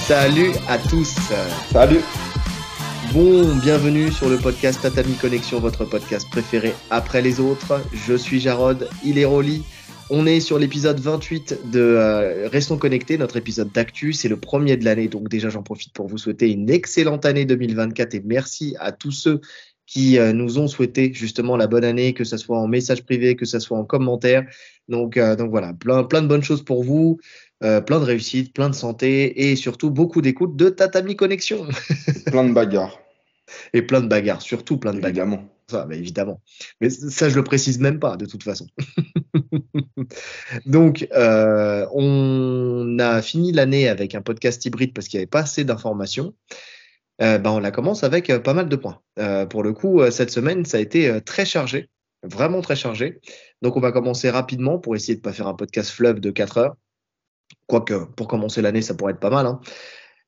Salut à tous. Salut. Bon, bienvenue sur le podcast Tatami Connexion, votre podcast préféré après les autres. Je suis Jarod, il est Rolly. On est sur l'épisode 28 de Restons Connectés, notre épisode d'actu. C'est le premier de l'année, donc déjà j'en profite pour vous souhaiter une excellente année 2024 et merci à tous ceux qui nous ont souhaité justement la bonne année, que ce soit en message privé, que ce soit en commentaire. Donc voilà, plein de bonnes choses pour vous. Plein de réussite, plein de santé et surtout beaucoup d'écoute de Tatami Connexion. Plein de bagarres. Et plein de bagarres, surtout plein de bagarres. Évidemment. Ça, bah, évidemment. Mais ça, je le précise même pas, de toute façon. Donc, on a fini l'année avec un podcast hybride parce qu'il n'y avait pas assez d'informations. On la commence avec pas mal de points. Pour le coup, cette semaine, ça a été très chargé, vraiment très chargé. Donc, on va commencer rapidement pour essayer de ne pas faire un podcast fleuve de 4 heures. Quoique, pour commencer l'année, ça pourrait être pas mal, hein.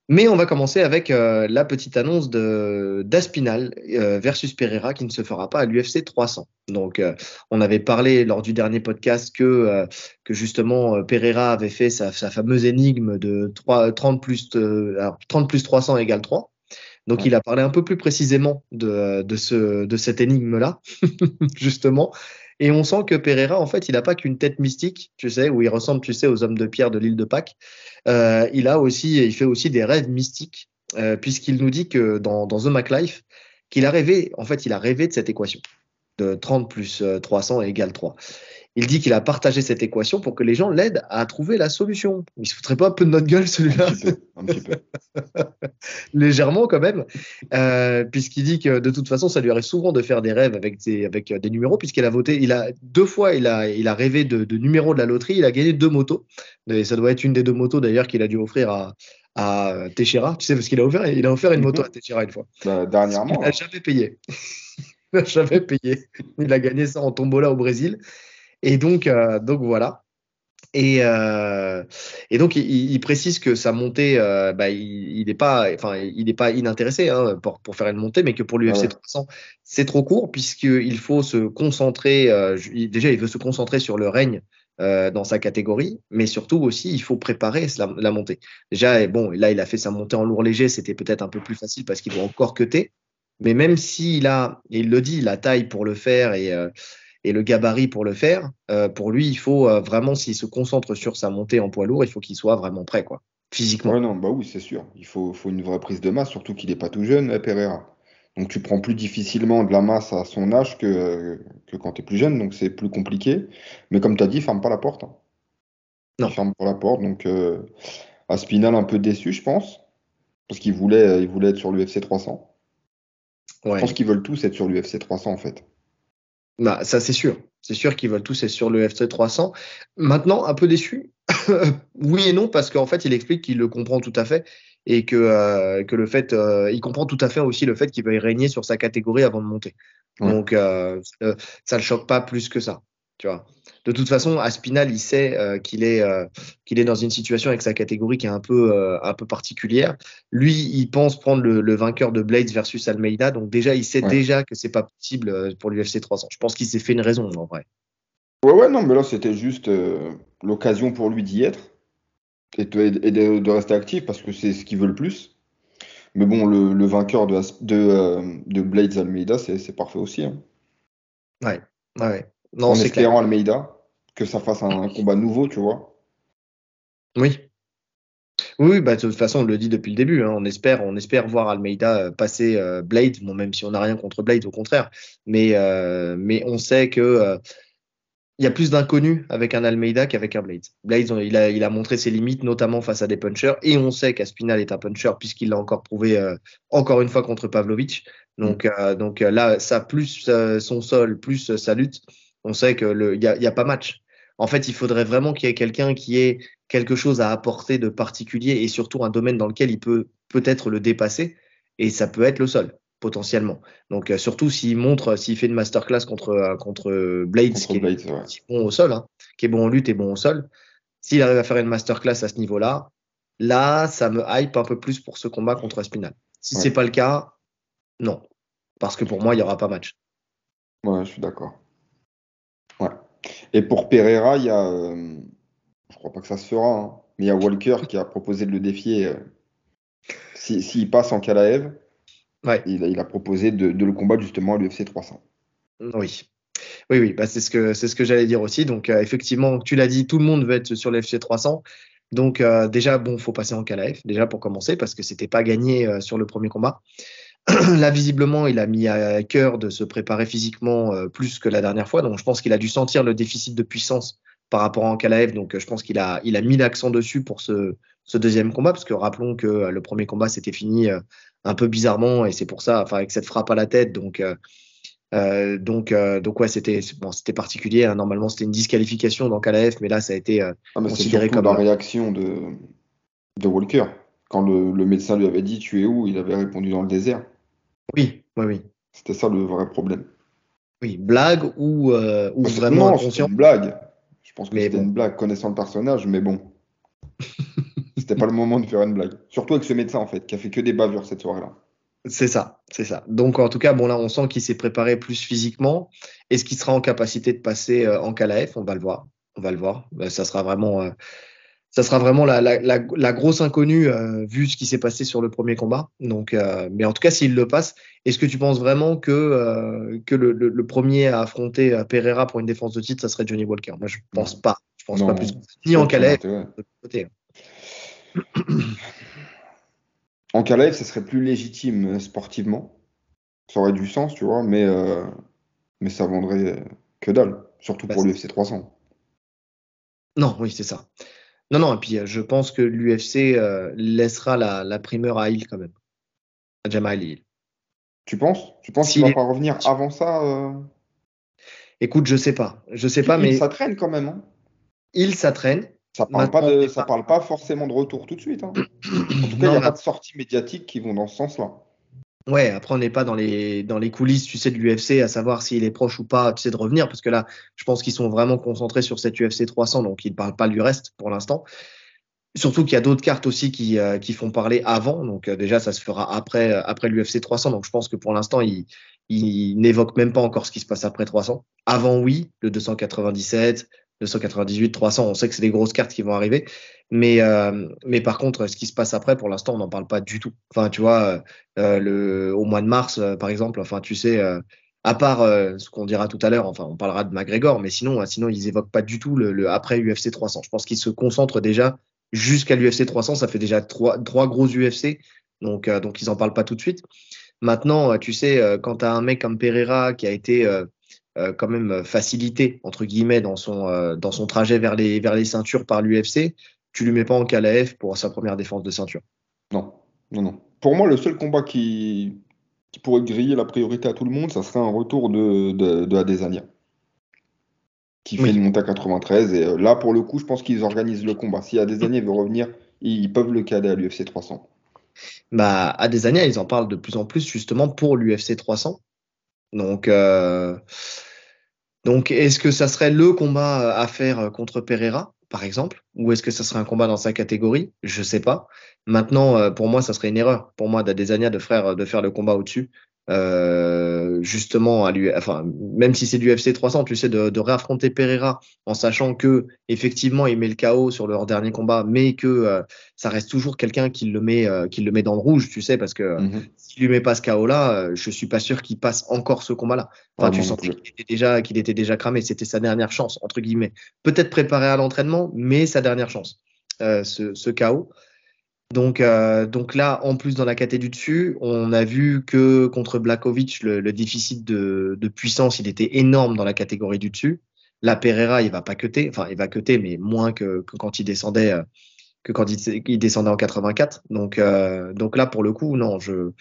Mais on va commencer avec la petite annonce d'Aspinal versus Pereira qui ne se fera pas à l'UFC 300. Donc, on avait parlé lors du dernier podcast que justement Pereira avait fait sa fameuse énigme de 30 plus 300 égale 3. Donc, il a parlé un peu plus précisément de cette énigme-là, justement. Et on sent que Pereira, en fait, il n'a pas qu'une tête mystique, tu sais, où il ressemble, tu sais, aux hommes de pierre de l'île de Pâques. Il fait aussi des rêves mystiques, puisqu'il nous dit que dans The Mac Life, il a rêvé de cette équation de 30 plus 300 égale 3. Il dit qu'il a partagé cette équation pour que les gens l'aident à trouver la solution. Il se foutrait pas un peu de notre gueule, celui-là? Un petit peu. Légèrement quand même, puisqu'il dit que de toute façon, ça lui arrive souvent de faire des rêves avec des numéros, puisqu'il a voté, deux fois, il a rêvé de numéros de la loterie, il a gagné 2 motos. Et ça doit être une des 2 motos d'ailleurs qu'il a dû offrir à Teixeira, tu sais, parce qu'il a offert une moto à Teixeira une fois. Dernièrement. Il n'a jamais payé. Il n'a jamais payé. Il a gagné ça en tombola au Brésil. Et donc voilà. Et donc il précise que sa montée, il n'est pas inintéressé hein, pour faire une montée, mais que pour l'UFC 300, c'est trop court puisqu'il faut se concentrer. Déjà, il veut se concentrer sur le règne dans sa catégorie, mais surtout aussi, il faut préparer la montée. Déjà, bon, là, il a fait sa montée en lourd léger, c'était peut-être un peu plus facile parce qu'il doit encore cutter. Mais même s'il a, et il le dit, la taille pour le faire et le gabarit pour le faire, pour lui, il faut vraiment, s'il se concentre sur sa montée en poids lourd, il faut qu'il soit vraiment prêt, quoi, physiquement. Ouais, non, bah oui, c'est sûr. Il faut une vraie prise de masse, surtout qu'il n'est pas tout jeune, Pereira. Donc tu prends plus difficilement de la masse à son âge que quand tu es plus jeune, donc c'est plus compliqué. Mais comme tu as dit, il ferme pas la porte, hein. Non. Il ferme pas la porte, donc Aspinal un peu déçu, je pense, parce il voulait être sur l'UFC 300. Je Ouais. pense qu'ils veulent tous être sur l'UFC 300 en fait. Bah, ça, c'est sûr. C'est sûr qu'ils veulent tous être sur le FC 300. Maintenant, un peu déçu. Oui et non, parce qu'en fait, il explique qu'il le comprend tout à fait et que le fait, il comprend tout à fait aussi le fait qu'il veuille régner sur sa catégorie avant de monter. Ouais. Donc, ça le choque pas plus que ça. Tu vois. De toute façon, Aspinal, il sait qu'il est dans une situation avec sa catégorie qui est un peu particulière. Lui, il pense prendre le vainqueur de Blades versus Almeida. Donc déjà, il sait Ouais. déjà que c'est pas possible pour l'UFC 300. Je pense qu'il s'est fait une raison en vrai. Ouais, non, mais là, c'était juste l'occasion pour lui d'y être et de rester actif parce que c'est ce qu'il veut le plus. Mais bon, le vainqueur de Blades Almeida, c'est parfait aussi, hein. Ouais, ouais. Non, En c'est clair. espérant Almeida que ça fasse un combat nouveau, tu vois. Oui. Oui, bah, de toute façon, on le dit depuis le début, hein. On espère voir Almeida passer Blade. Bon, même si on n'a rien contre Blade, au contraire. Mais on sait que il y a plus d'inconnus avec un Almeida qu'avec un Blades. Blades, il a montré ses limites, notamment face à des punchers, et on sait qu'Aspinal est un puncher puisqu'il l'a encore prouvé encore une fois contre Pavlovich. Donc là, ça plus son sol, plus sa lutte, on sait que il y a pas match. En fait, il faudrait vraiment qu'il y ait quelqu'un qui ait quelque chose à apporter de particulier et surtout un domaine dans lequel il peut peut-être le dépasser, et ça peut être le sol potentiellement. Donc surtout s'il fait une masterclass contre Blades, Contre Blades, ouais. qui est bon au sol, hein, qui est bon en lutte et bon au sol, s'il arrive à faire une masterclass à ce niveau-là, là, ça me hype un peu plus pour ce combat contre Aspinall. Si Ouais. c'est pas le cas, non, parce que pour moi, il y aura pas match. Ouais, je suis d'accord. Ouais. Et pour Pereira, je crois pas que ça se fera, hein, mais il y a Walker qui a proposé de le défier S'il passe en Kalaev, Ouais, il a proposé de le combattre justement à l'UFC 300. oui. Oui, oui, bah c'est ce que j'allais dire aussi. Donc, effectivement, tu l'as dit, tout le monde veut être sur l'FC 300. Donc, déjà, bon, faut passer en KLF, déjà pour commencer, parce que c'était pas gagné sur le premier combat. Là, visiblement, il a mis à cœur de se préparer physiquement plus que la dernière fois. Donc, je pense qu'il a dû sentir le déficit de puissance par rapport à Ankalaev. Donc, je pense il a mis l'accent dessus pour ce deuxième combat, parce que rappelons que le premier combat s'était fini un peu bizarrement, et c'est pour ça, enfin, avec cette frappe à la tête. Donc ouais, c'était particulier, hein. Normalement, c'était une disqualification dans KLF, mais là, ça a été Ah, mais c'est considéré surtout comme. la réaction de Walker. Quand le médecin lui avait dit tu es où, il avait répondu dans le désert. Oui, oui, oui. C'était ça le vrai problème. Oui, blague ou vraiment Non, c'était inconscient. une blague. Je pense que Mais c'était bon, une blague connaissant le personnage, mais bon, c'était pas le moment de faire une blague. Surtout avec ce médecin en fait, qui a fait que des bavures cette soirée-là. c'est ça, c'est ça. Donc, en tout cas, bon, là, on sent qu'il s'est préparé plus physiquement. Est-ce qu'il sera en capacité de passer en KLF? On va le voir. On va le voir. Ça sera vraiment la grosse inconnue vu ce qui s'est passé sur le premier combat. Donc, mais en tout cas, s'il le passe, est-ce que tu penses vraiment que le premier à affronter Pereira pour une défense de titre, ça serait Johnny Walker? Moi, je pense Non, pas. Je pense pas plus. non, Ni ça a en aucun Calais, intérêt. de l'autre côté. En Calaïf, ça serait plus légitime sportivement. Ça aurait du sens, tu vois, mais ça vendrait que dalle, surtout Bah, pour l'UFC 300. non, oui, c'est ça. Non, non, et puis je pense que l'UFC laissera la primeur à Hill quand même, à Jamal Hill. Tu penses? Tu penses qu'il S'il va est... pas revenir avant ça Écoute, je sais pas. Je sais Parce pas, qu'il mais ça traîne quand même, hein. Hill, ça traîne. Maintenant, on n'est Ça pas. parle pas forcément de retour tout de suite, hein. En tout cas, il n'y Non, a mais pas de sorties médiatiques qui vont dans ce sens-là. ouais, après, on n'est pas dans les coulisses, tu sais, de l'UFC, à savoir s'il est proche ou pas, tu sais, de revenir, parce que là, je pense qu'ils sont vraiment concentrés sur cette UFC 300, donc ils ne parlent pas du reste pour l'instant. Surtout qu'il y a d'autres cartes aussi qui font parler avant, donc déjà, ça se fera après l'UFC 300, donc je pense que pour l'instant, ils n'évoquent même pas encore ce qui se passe après 300. Avant, oui, le 297, 298, 300, on sait que c'est des grosses cartes qui vont arriver, mais par contre, ce qui se passe après, pour l'instant, on n'en parle pas du tout. Enfin, tu vois, au mois de mars, par exemple, enfin, tu sais, à part ce qu'on dira tout à l'heure, enfin, on parlera de McGregor, mais sinon, ils évoquent pas du tout le après UFC 300. Je pense qu'ils se concentrent déjà jusqu'à l'UFC 300, ça fait déjà trois gros UFC, donc ils en parlent pas tout de suite. Maintenant, tu sais, quand tu as un mec comme Pereira qui a été quand même facilité, entre guillemets, dans son trajet vers les ceintures par l'UFC, tu lui mets pas en KLF pour sa première défense de ceinture. Non, non, non. Pour moi, le seul combat qui pourrait griller la priorité à tout le monde, ça serait un retour de Adesanya, qui fait une Oui, montée à 93. Et là, pour le coup, je pense qu'ils organisent le combat. Si Adesanya veut revenir, ils peuvent le caler à l'UFC 300. bah, Adesanya, ils en parlent de plus en plus justement pour l'UFC 300. Donc, Donc, est-ce que ça serait le combat à faire contre Pereira, par exemple, ou est-ce que ça serait un combat dans sa catégorie? Je sais pas. Maintenant, pour moi, ça serait une erreur. Pour moi, d'Adesanya de faire le combat au-dessus, justement, enfin, même si c'est du UFC 300, tu sais, de réaffronter Pereira en sachant que effectivement, il met le KO sur leur dernier combat, mais que ça reste toujours quelqu'un qui le met dans le rouge, tu sais, parce que Mhm. s'il lui met pas ce KO-là, je suis pas sûr qu'il passe encore ce combat-là. Ah, Enfin, tu moi non sentais plus. qu'il était déjà cramé. C'était sa dernière chance, entre guillemets. Peut-être préparé à l'entraînement, mais sa dernière chance, ce KO. Donc là, en plus, dans la caté du dessus, on a vu que contre Blakovic, le déficit de puissance, il était énorme dans la catégorie du dessus. Là, Pereira, il va pas cutter. Enfin, il va cutter, mais moins que quand il descendait, il descendait en 84. Donc là, pour le coup, non, je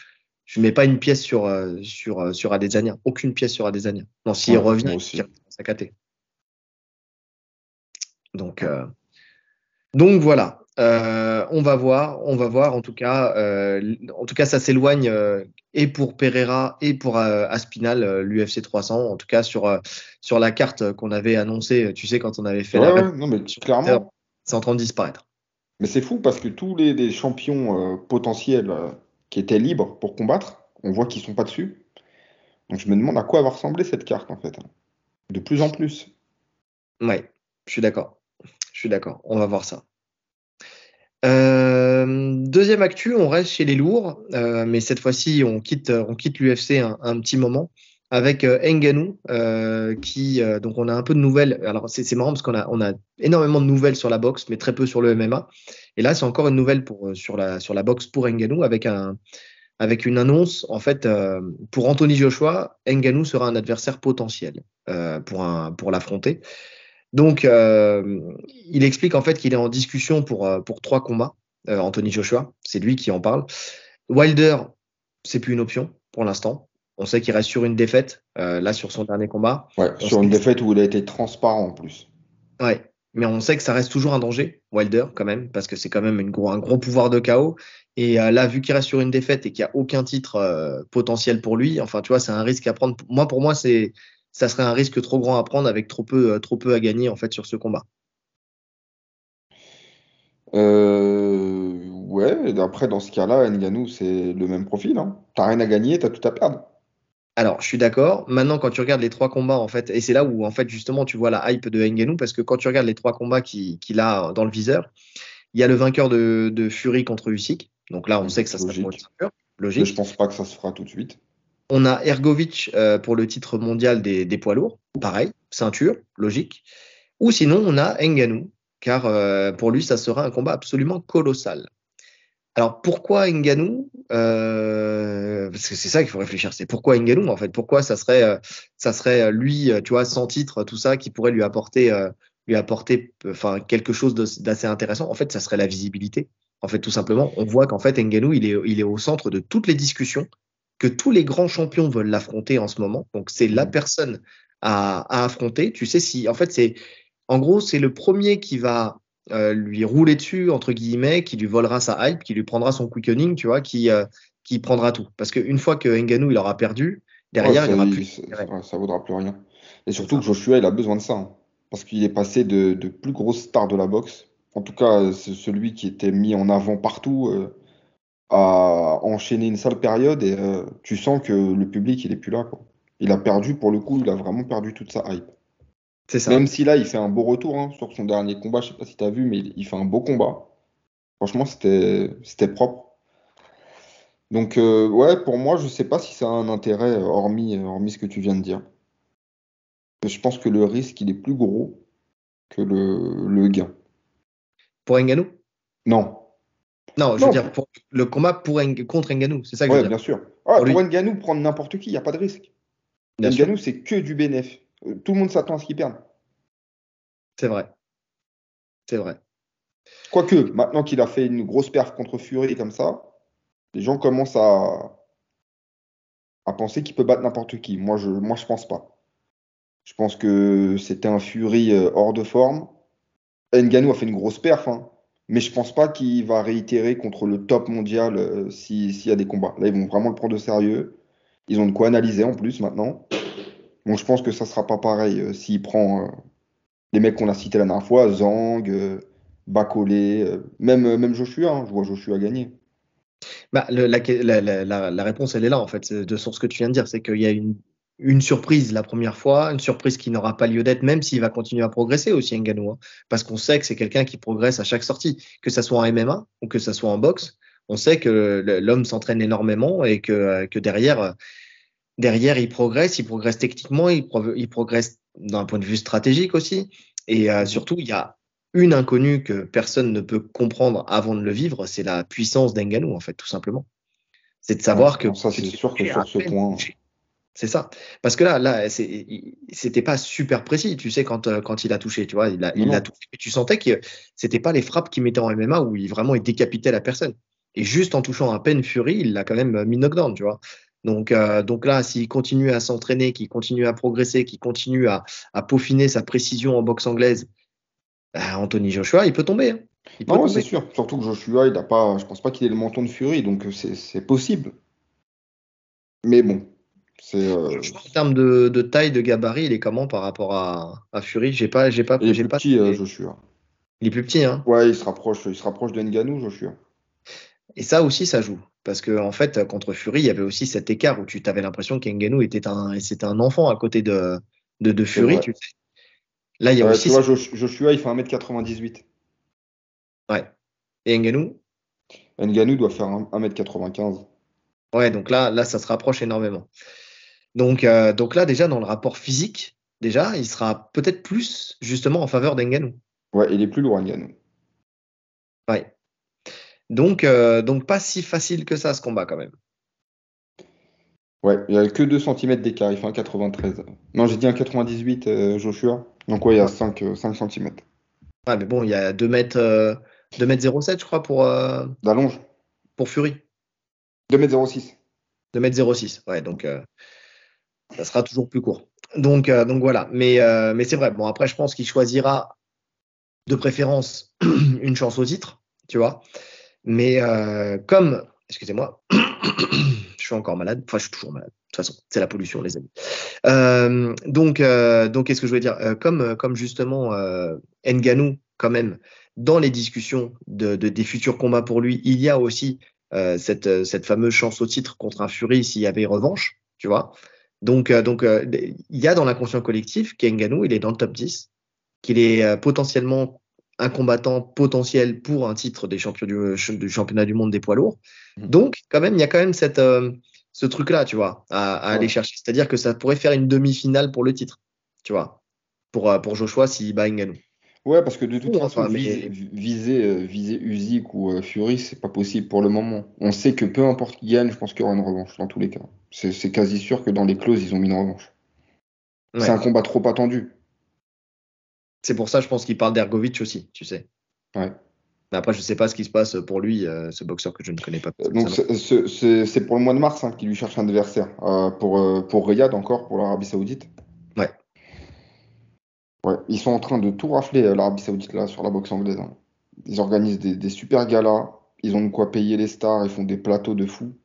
mets pas une pièce sur Adesanya. Aucune pièce sur Adesanya. Non, s'il Ouais, revient, moi il aussi. reste dans sa KT. Donc, Ouais. euh, donc voilà. On va voir. On va voir. En tout cas, ça s'éloigne et pour Pereira et pour Aspinal, l'UFC 300. En tout cas, sur la carte qu'on avait annoncée, tu sais, quand on avait fait Ouais, la rep ouais, non, mais sur Twitter, clairement. c'est en train de disparaître. Mais c'est fou parce que tous les champions potentiels qui étaient libres pour combattre, on voit qu'ils sont pas dessus. Donc je me demande à quoi va ressembler cette carte en fait, hein. De plus en plus. Ouais, je suis d'accord. Je suis d'accord. On va voir ça. Deuxième actu, on reste chez les lourds, mais cette fois-ci, on quitte l'UFC un petit moment avec Ngannou, donc on a un peu de nouvelles. Alors c'est marrant parce qu'on a énormément de nouvelles sur la boxe, mais très peu sur le MMA. Et là, c'est encore une nouvelle sur la boxe pour Ngannou avec une annonce. En fait, pour Anthony Joshua, Ngannou sera un adversaire potentiel pour l'affronter. Donc, il explique en fait qu'il est en discussion pour 3 combats. Anthony Joshua, c'est lui qui en parle. Wilder, c'est plus une option pour l'instant. On sait qu'il reste sur une défaite, là sur son dernier combat. Ouais, On sur sait une que, défaite où il a été transparent en plus. ouais, mais on sait que ça reste toujours un danger, Wilder quand même, parce que c'est quand même un gros pouvoir de KO. Et là, vu qu'il reste sur une défaite et qu'il n'y a aucun titre potentiel pour lui, enfin, tu vois, c'est un risque à prendre. Pour moi, ça serait un risque trop grand à prendre avec trop peu à gagner en fait sur ce combat. Ouais, après, dans ce cas-là, Ngannou, c'est le même profil, hein. T'as rien à gagner, t'as tout à perdre. Alors, je suis d'accord. Maintenant, quand tu regardes les 3 combats, en fait, et c'est là où, en fait, justement, tu vois la hype de Ngannou, parce que quand tu regardes les 3 combats qu'il a dans le viseur, il y a le vainqueur de Fury contre Usyk. Donc là, on sait que ça serait pour une Logique. ceinture. Mais je Logique. pense pas que ça se fera tout de suite. On a Ergovic pour le titre mondial des poids lourds. Pareil, ceinture, logique. Ou sinon, on a Ngannou, car pour lui, ça sera un combat absolument colossal. Alors pourquoi Ngannou parce que c'est ça qu'il faut réfléchir, c'est pourquoi Ngannou en fait, pourquoi ça serait lui, tu vois, sans titre, tout ça, qui pourrait lui apporter enfin quelque chose d'assez intéressant. En fait, ça serait la visibilité. En fait, tout simplement, on voit qu'en fait Ngannou, il est au centre de toutes les discussions, que tous les grands champions veulent l'affronter en ce moment. Donc c'est la Mhm. personne à affronter. Tu sais si, en fait, en gros, c'est le premier qui va lui rouler dessus, entre guillemets, qui lui volera sa hype, qui lui prendra son quickening, tu vois, qui prendra tout. Parce qu'une fois que Ngannou il aura perdu, Ouais, derrière, il n'y aura plus d'intérêt. ouais, ça vaudra plus rien. Et C'est surtout que ça. Joshua, il a besoin de ça, hein. Parce qu'il est passé de plus grosse star de la boxe. En tout cas, c'est celui qui était mis en avant partout, à enchaîner une sale période. Et tu sens que le public, il est plus là, quoi. Il a perdu, pour le coup, il a vraiment perdu toute sa hype. C'est Même ça. si là, il fait un beau retour, hein, sur son dernier combat. Je sais pas si tu as vu, mais il fait un beau combat. Franchement, c'était propre. Donc, ouais, pour moi, je sais pas si ça a un intérêt, hormis ce que tu viens de dire. Je pense que le risque, il est plus gros que le gain. Pour Ngannou? Non. Non, je veux Non, dire, pour le combat contre Ngannou, c'est ça que je veux ouais, dire. bien sûr. Ah, Pour pour lui, Ngannou, prendre n'importe qui, il n'y a pas de risque. bien sûr, Ngannou, c'est que du bénéf. Tout le monde s'attend à ce qu'il perde. c'est vrai. C'est vrai. Quoique, maintenant qu'il a fait une grosse perf contre Fury comme ça, les gens commencent à penser qu'il peut battre n'importe qui. Moi, je pense pas. Je pense que c'était un Fury hors de forme. Ngannou a fait une grosse perf, hein, mais je pense pas qu'il va réitérer contre le top mondial, s'il y a des combats. Là, ils vont vraiment le prendre au sérieux. Ils ont de quoi analyser en plus maintenant. Bon, je pense que ça sera pas pareil, s'il prend les mecs qu'on a cités la dernière fois, Zhang, Bakolé, même Joshua, hein, je vois Joshua gagner. Bah, la réponse, elle est là, en fait, sur ce que tu viens de dire. C'est qu'il y a une surprise la première fois, une surprise qui n'aura pas lieu d'être, même s'il va continuer à progresser aussi, Ngannou, hein. Parce qu'on sait que c'est quelqu'un qui progresse à chaque sortie, que ça soit en MMA ou que ça soit en boxe. On sait que l'homme s'entraîne énormément et que derrière, il progresse techniquement, il progresse d'un point de vue stratégique aussi. Et Mhm. surtout, il y a une inconnue que personne ne peut comprendre avant de le vivre, c'est la puissance d'Ngannou, en fait, tout simplement. C'est de Ouais, savoir non, ça c'est sûr que j'ai à sur ce peine point. touché. C'est ça. Parce que là, c'était pas super précis, tu sais, quand il a touché, tu vois, Non, il l'a non. touché, et tu sentais que c'était pas les frappes qu'il mettait en MMA où il décapitait la personne. Et juste en touchant à peine Fury, il l'a quand même mis knockdown, tu vois. Donc là, s'il continue à s'entraîner, qu'il continue à progresser, qu'il continue à peaufiner sa précision en boxe anglaise, bah, Anthony Joshua, il peut tomber, hein. Il peut Non, ouais, c'est tomber. sûr. Surtout que Joshua, il a pas, je pense pas qu'il ait le menton de Fury, donc c'est possible. Mais bon, c'est Joshua, en termes de taille, de gabarit, il est comment par rapport à Fury? il est J'ai plus pas. petit, Joshua. Il est plus petit, hein. Ouais, il se rapproche de Ngannou, Joshua. Et ça aussi, ça joue. Parce que, en fait, contre Fury, il y avait aussi cet écart où tu avais l'impression qu'Ngannou c'était un enfant à côté de C'est Fury, vrai. tu sais. Là, il y a aussi Tu vois, cette. Joshua, il fait 1,98 m. Ouais. Et Ngannou? Ngannou doit faire 1m95. Ouais, donc là, ça se rapproche énormément. Donc là, déjà, dans le rapport physique, déjà, il sera peut-être plus justement en faveur d'Ngannou. Ouais, il est plus lourd, Ngannou. Ouais. Donc pas si facile que ça, ce combat, quand même. Ouais, il n'y a que 2 cm d'écart, il fait 1,93. Non, j'ai dit 1,98, Joshua. Donc ouais, il y a Ouais, 5 cm. ouais, mais bon, il y a 2 m 07, je crois, D'allonge. pour Fury. 2,06 m. 2 m 06. Ouais, donc ça sera toujours plus court. Donc voilà. Mais c'est vrai. Bon, après, je pense qu'il choisira de préférence une chance au titre, tu vois. Mais excusez-moi, je suis encore malade. Enfin, je suis toujours malade. De toute façon, c'est la pollution, les amis. Donc, qu'est-ce que je voulais dire? Comme justement Ngannou, quand même, dans les discussions des futurs combats pour lui, il y a aussi cette fameuse chance au titre contre un Fury s'il y avait revanche, tu vois. Donc, il y a dans l'inconscient collectif qu'Ngannou, il est dans le top 10, qu'il est potentiellement un combattant potentiel pour un titre des champions du championnat du monde des poids lourds. Donc, quand même, il y a quand même ce truc-là, tu vois, à aller Ouais. chercher. C'est-à-dire que ça pourrait faire une demi-finale pour le titre, tu vois, pour Joshua s'il bat Ngannou. Ouais, parce que de toute façon, Enfin, mais viser Usyk ou Fury, c'est pas possible pour le moment. On sait que peu importe qui gagne, je pense qu'il y aura une revanche dans tous les cas. C'est quasi sûr que dans les clauses, ils ont mis une revanche. C'est un ouais, combat trop attendu. c'est pour ça, je pense qu'il parle d'Ergovic aussi, tu sais. Ouais. Mais après, je sais pas ce qui se passe pour lui, ce boxeur que je ne connais pas Donc spécialement. c'est pour le mois de mars qu'il lui cherche un adversaire. Pour Riyad encore, pour l'Arabie Saoudite. Ouais. Ouais. Ils sont en train de tout rafler, l'Arabie Saoudite, là, sur la boxe anglaise, hein. Ils organisent des super galas. Ils ont de quoi payer les stars. Ils font des plateaux de fous.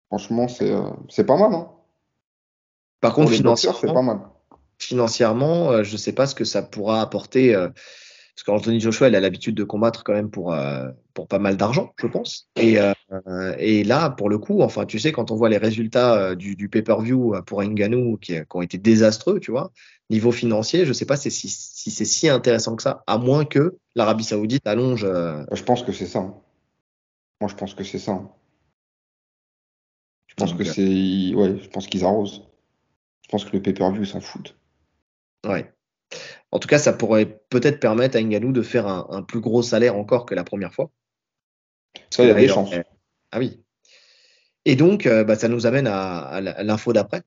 Franchement, c'est pas mal, hein. Par Pour contre, les boxeurs, c'est pas financièrement, mal. je ne sais pas ce que ça pourra apporter. Parce qu'Anthony Joshua, il a l'habitude de combattre quand même pour pas mal d'argent, je pense. Et là, pour le coup, enfin, tu sais, quand on voit les résultats du pay-per-view pour Ngannou qui ont été désastreux, tu vois, niveau financier, je ne sais pas si c'est si intéressant que ça, à moins que l'Arabie Saoudite allonge. Je pense que c'est ça, hein. Moi, je pense que c'est ça, hein. Je pense que Donc, c'est. Ouais, je pense qu'ils arrosent. Je pense que le pay-per-view, ils s'en foutent. ouais. En tout cas, ça pourrait peut-être permettre à Ngannou de faire un plus gros salaire encore que la première fois. Parce Ça, que il y a là, des chances. Ah oui. Et donc, ça nous amène à l'info d'après,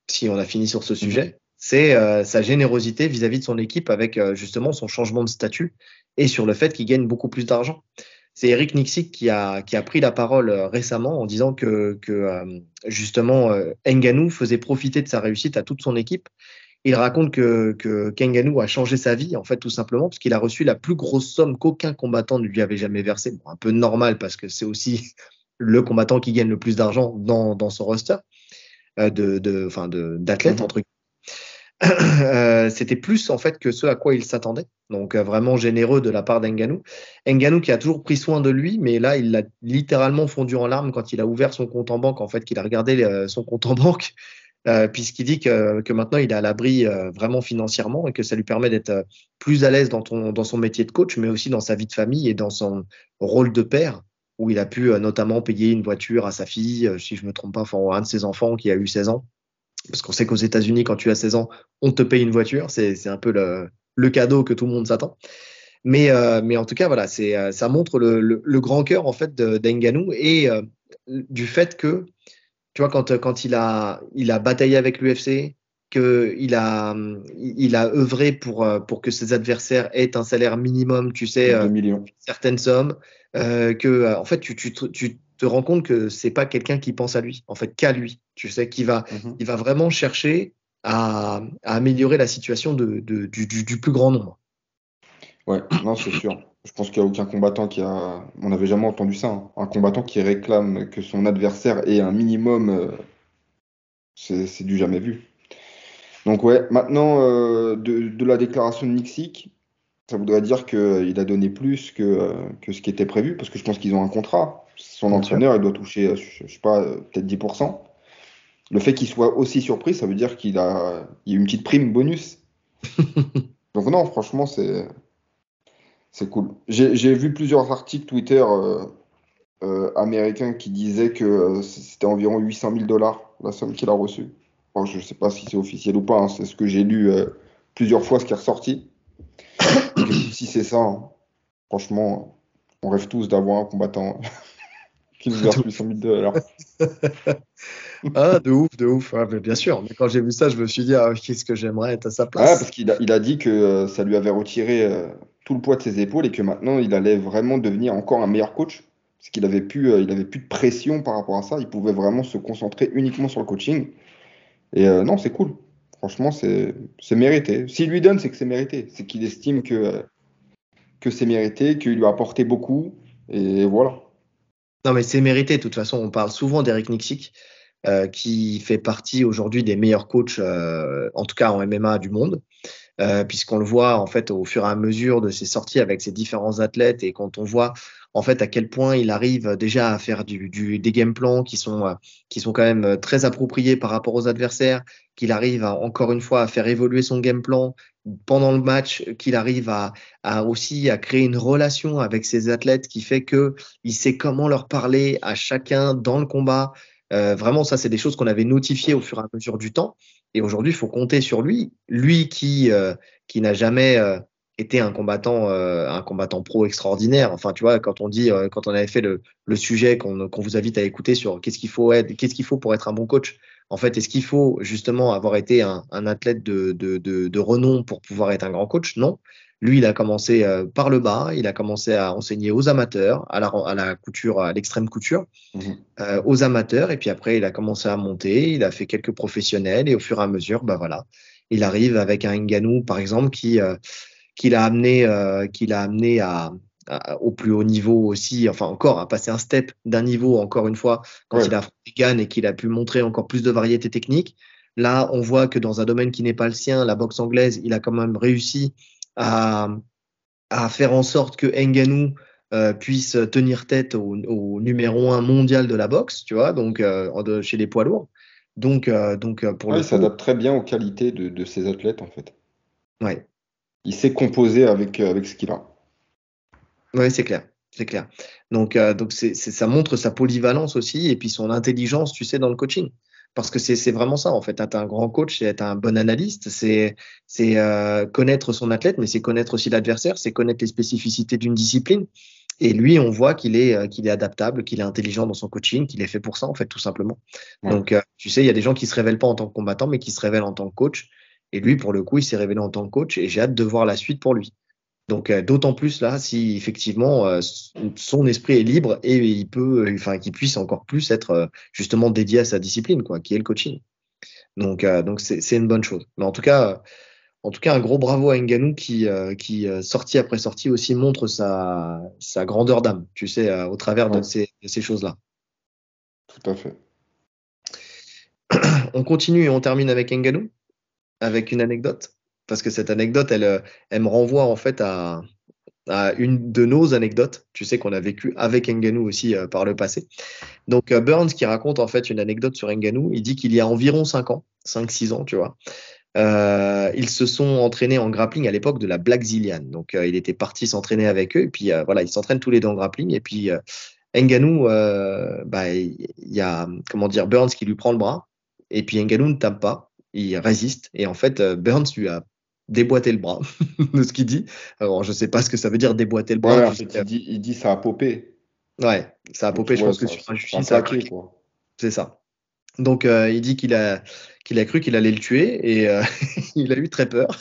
si on a fini sur ce Mhm. sujet. C'est sa générosité vis-à-vis de son équipe avec justement son changement de statut et sur le fait qu'il gagne beaucoup plus d'argent. C'est Eric Nicksick qui a pris la parole récemment en disant que justement Ngannou faisait profiter de sa réussite à toute son équipe. Il raconte qu'Ngannou a changé sa vie, en fait, tout simplement, parce qu'il a reçu la plus grosse somme qu'aucun combattant ne lui avait jamais versée. Bon, un peu normal, parce que c'est aussi le combattant qui gagne le plus d'argent dans son roster d'athlètes, Mhm. entre guillemets. C'était plus, en fait, que ce à quoi il s'attendait. Donc, vraiment généreux de la part d'Ngannou. Ngannou qui a toujours pris soin de lui, mais là, il l'a littéralement fondu en larmes quand il a ouvert son compte en banque, en fait, qu'il a regardé son compte en banque puisqu'il dit que maintenant il est à l'abri vraiment financièrement et que ça lui permet d'être plus à l'aise dans son métier de coach, mais aussi dans sa vie de famille et dans son rôle de père, où il a pu notamment payer une voiture à sa fille, si je me trompe pas, enfin, à un de ses enfants qui a eu 16 ans. Parce qu'on sait qu'aux États-Unis, quand tu as 16 ans, on te paye une voiture. C'est un peu le cadeau que tout le monde s'attend. Mais en tout cas, voilà, ça montre le grand cœur en fait d'Ngannou et du fait que tu vois, quand il a bataillé avec l'UFC, qu'il a œuvré pour que ses adversaires aient un salaire minimum, tu sais, 2 millions. certaines sommes, en fait, tu te rends compte que c'est pas quelqu'un qui pense à lui, en fait, qu'à lui. Tu sais, Mhm. il va vraiment chercher à améliorer la situation du plus grand nombre. Ouais, non, c'est sûr. Je pense qu'il n'y a aucun combattant qui a. On n'avait jamais entendu ça, hein. Un combattant qui réclame que son adversaire ait un minimum, c'est du jamais vu. Donc, ouais, maintenant, de la déclaration de Nixic, ça voudrait dire qu'il a donné plus que ce qui était prévu, parce que je pense qu'ils ont un contrat. Son Bien sûr. entraîneur, il doit toucher, je sais pas, peut-être 10%. Le fait qu'il soit aussi surpris, ça veut dire il y a une petite prime bonus. Donc non, franchement, C'est cool. J'ai vu plusieurs articles Twitter américains qui disaient que c'était environ 800 000 dollars la somme qu'il a reçue. Bon, je ne sais pas si c'est officiel ou pas, hein, c'est ce que j'ai lu plusieurs fois, ce qui est ressorti. Donc écoute, si c'est ça, hein, franchement, on rêve tous d'avoir un combattant qui nous verse 800 000 dollars. Ah, de ouf, de ouf. Ouais, mais bien sûr. Mais quand j'ai vu ça, je me suis dit, ah, qu'est-ce que j'aimerais être à sa Ouais, place. parce il a dit que ça lui avait retiré tout le poids de ses épaules et que maintenant il allait vraiment devenir encore un meilleur coach. Parce il avait plus de pression par rapport à ça. Il pouvait vraiment se concentrer uniquement sur le coaching. Et non, c'est cool. Franchement, c'est mérité. S'il lui donne, c'est que c'est mérité. C'est qu'il estime que c'est mérité, qu'il lui a apporté beaucoup. Et voilà. Non, mais c'est mérité. De toute façon, on parle souvent d'Eric Nicksick, qui fait partie aujourd'hui des meilleurs coachs, en tout cas en MMA du monde. Puisqu'on le voit en fait au fur et à mesure de ses sorties avec ses différents athlètes et quand on voit en fait à quel point il arrive déjà à faire des game plans qui sont quand même très appropriés par rapport aux adversaires, qu'il arrive encore une fois à faire évoluer son game plan pendant le match, qu'il arrive aussi à créer une relation avec ses athlètes qui fait que il sait comment leur parler à chacun dans le combat. Vraiment, ça, c'est des choses qu'on avait notifiées au fur et à mesure du temps. Et aujourd'hui, il faut compter sur lui. Lui qui n'a jamais été un combattant pro extraordinaire. Enfin, tu vois, quand on dit, quand on avait fait le sujet qu'on vous invite à écouter sur qu'est-ce qu'il faut pour être un bon coach. En fait, est-ce qu'il faut justement avoir été un athlète de renom pour pouvoir être un grand coach? Non. Lui, il a commencé par le bas, il a commencé à enseigner aux amateurs, à la couture, à l'extrême couture Mhm. aux amateurs. Et puis après, il a commencé à monter, il a fait quelques professionnels et au fur et à mesure, bah voilà, il arrive avec un Ngannou, par exemple, qu'il a amené au plus haut niveau aussi, enfin encore, à passer un step d'un niveau, encore une fois, quand Ouais. il a affronté Gann et qu'il a pu montrer encore plus de variété technique. Là, on voit que dans un domaine qui n'est pas le sien, la boxe anglaise, il a quand même réussi à, à faire en sorte que Ngannou puisse tenir tête au numéro un mondial de la boxe, tu vois, donc chez les poids lourds. Donc pour Ouais, le il coup, s'adapte très bien aux qualités de ses athlètes, en fait. ouais, Il sait composer avec ce qu'il a. ouais, c'est clair, c'est clair. Donc ça montre sa polyvalence aussi et puis son intelligence, tu sais, dans le coaching. Parce que c'est vraiment ça, en fait. Être un grand coach, c'est être un bon analyste, c'est connaître son athlète, mais c'est connaître aussi l'adversaire, c'est connaître les spécificités d'une discipline. Et lui, on voit qu'il est adaptable, qu'il est intelligent dans son coaching, qu'il est fait pour ça, en fait, tout simplement. Ouais. Donc, tu sais, il y a des gens qui se révèlent pas en tant que combattant, mais qui se révèlent en tant que coach. Et lui, pour le coup, il s'est révélé en tant que coach et j'ai hâte de voir la suite pour lui. Donc, d'autant plus là, si effectivement son esprit est libre et il peut, enfin, qu'il puisse encore plus être justement dédié à sa discipline, quoi, qui est le coaching. Donc c'est une bonne chose. Mais en tout cas, un gros bravo à Ngannou qui sortie après sortie aussi montre sa grandeur d'âme, tu sais, au travers Ouais, de ces choses-là. tout à fait. On continue et on termine avec Ngannou, avec une anecdote, parce que cette anecdote, elle me renvoie en fait à une de nos anecdotes, tu sais, qu'on a vécu avec Ngannou aussi par le passé. Donc Burns qui raconte en fait une anecdote sur Ngannou, il dit qu'il y a environ 5 ans, 5-6 ans, tu vois, ils se sont entraînés en grappling à l'époque de la Black Zillian. Donc, il était parti s'entraîner avec eux. Et puis, voilà, ils s'entraînent tous les deux en grappling. Et puis, Ngannou, bah, il y a, comment dire, Burns qui lui prend le bras. Et puis, Ngannou ne tape pas. Il résiste. Et en fait, Burns lui a déboîté le bras, de ce qu'il dit. Alors, je sais pas ce que ça veut dire déboîter le bras. Ouais, en Tu sais, fait, il dit ça a popé. ouais, ça a Donc, popé. Je ouais, pense que sur un ça a jiu ça a claqué, craqué. quoi. C'est ça. Donc, il dit qu'il a cru qu'il allait le tuer et il a eu très peur.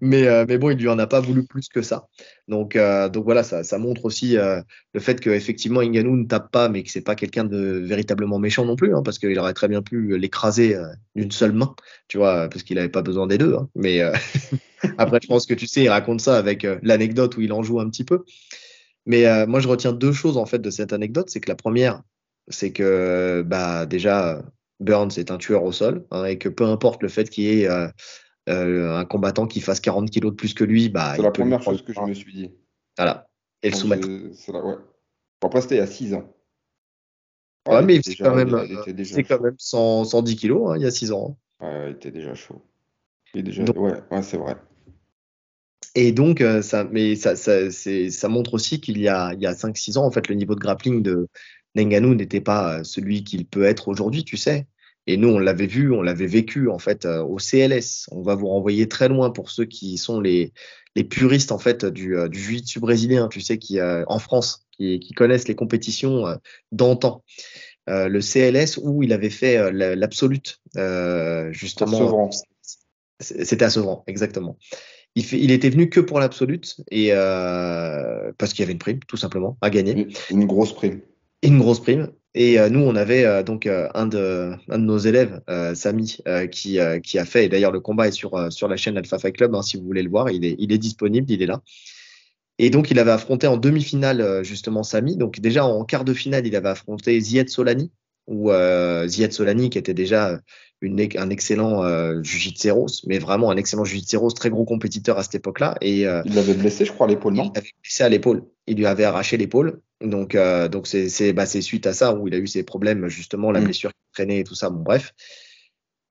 Mais bon, il lui en a pas voulu plus que ça. Donc voilà, ça montre aussi le fait qu'effectivement, Ngannou ne tape pas, mais que c'est pas quelqu'un de véritablement méchant non plus, hein, parce qu'il aurait très bien pu l'écraser d'une seule main, tu vois, parce qu'il n'avait pas besoin des deux. Hein. Mais après, je pense que tu sais, il raconte ça avec l'anecdote où il en joue un petit peu. Mais moi, je retiens deux choses en fait de cette anecdote. C'est que la première, c'est que bah déjà, Burns est un tueur au sol, hein, et que peu importe le fait qu'il y ait un combattant qui fasse 40 kilos de plus que lui, bah, C'est il la peut lui première prendre chose que je le bras, me suis dit. voilà, et le Quand soumettre. c'est là, ouais. Bon, après, c'était il y a 6 ans. Ah, Ouais, mais il était déjà c'est quand chaud. même 110 kilos, hein, il y a 6 ans. Ouais, il était déjà chaud. Il est déjà... Donc, Ouais, ouais, c'est vrai. Et donc, ça montre aussi qu'il y a 5-6 ans, en fait, le niveau de grappling de Ngannou n'était pas celui qu'il peut être aujourd'hui, tu sais. Et nous, on l'avait vu, on l'avait vécu, en fait, au CLS. On va vous renvoyer très loin pour ceux qui sont les puristes, en fait, du jiu-jitsu brésilien, tu sais, en France, qui connaissent les compétitions d'antan. Le CLS où il avait fait l'Absolute, À justement. Sevran. C'était à Sevran, exactement. Il était venu que pour l'Absolute et parce qu'il y avait une prime, tout simplement, à gagner. Une grosse prime. Et une grosse prime. Et nous, on avait donc un de nos élèves, Samy, qui a fait, et d'ailleurs le combat est sur la chaîne Alpha Fight Club, hein, si vous voulez le voir, il est disponible, il est là. Et donc, il avait affronté en demi-finale, justement, Samy. Donc, déjà, en quart de finale, il avait affronté Ziad Solani, ou Ziad Solani, qui était déjà un excellent jiu-jitseros, mais vraiment un excellent jiu-jitseros, très gros compétiteur à cette époque-là. Et Il l'avait blessé, je crois, à l'épaule, il non? l'avait blessé à l'épaule. Il lui avait arraché l'épaule. Donc c'est suite à ça où il a eu ses problèmes, justement, la Hmm. blessure qui traînait et tout ça. Bon, bref.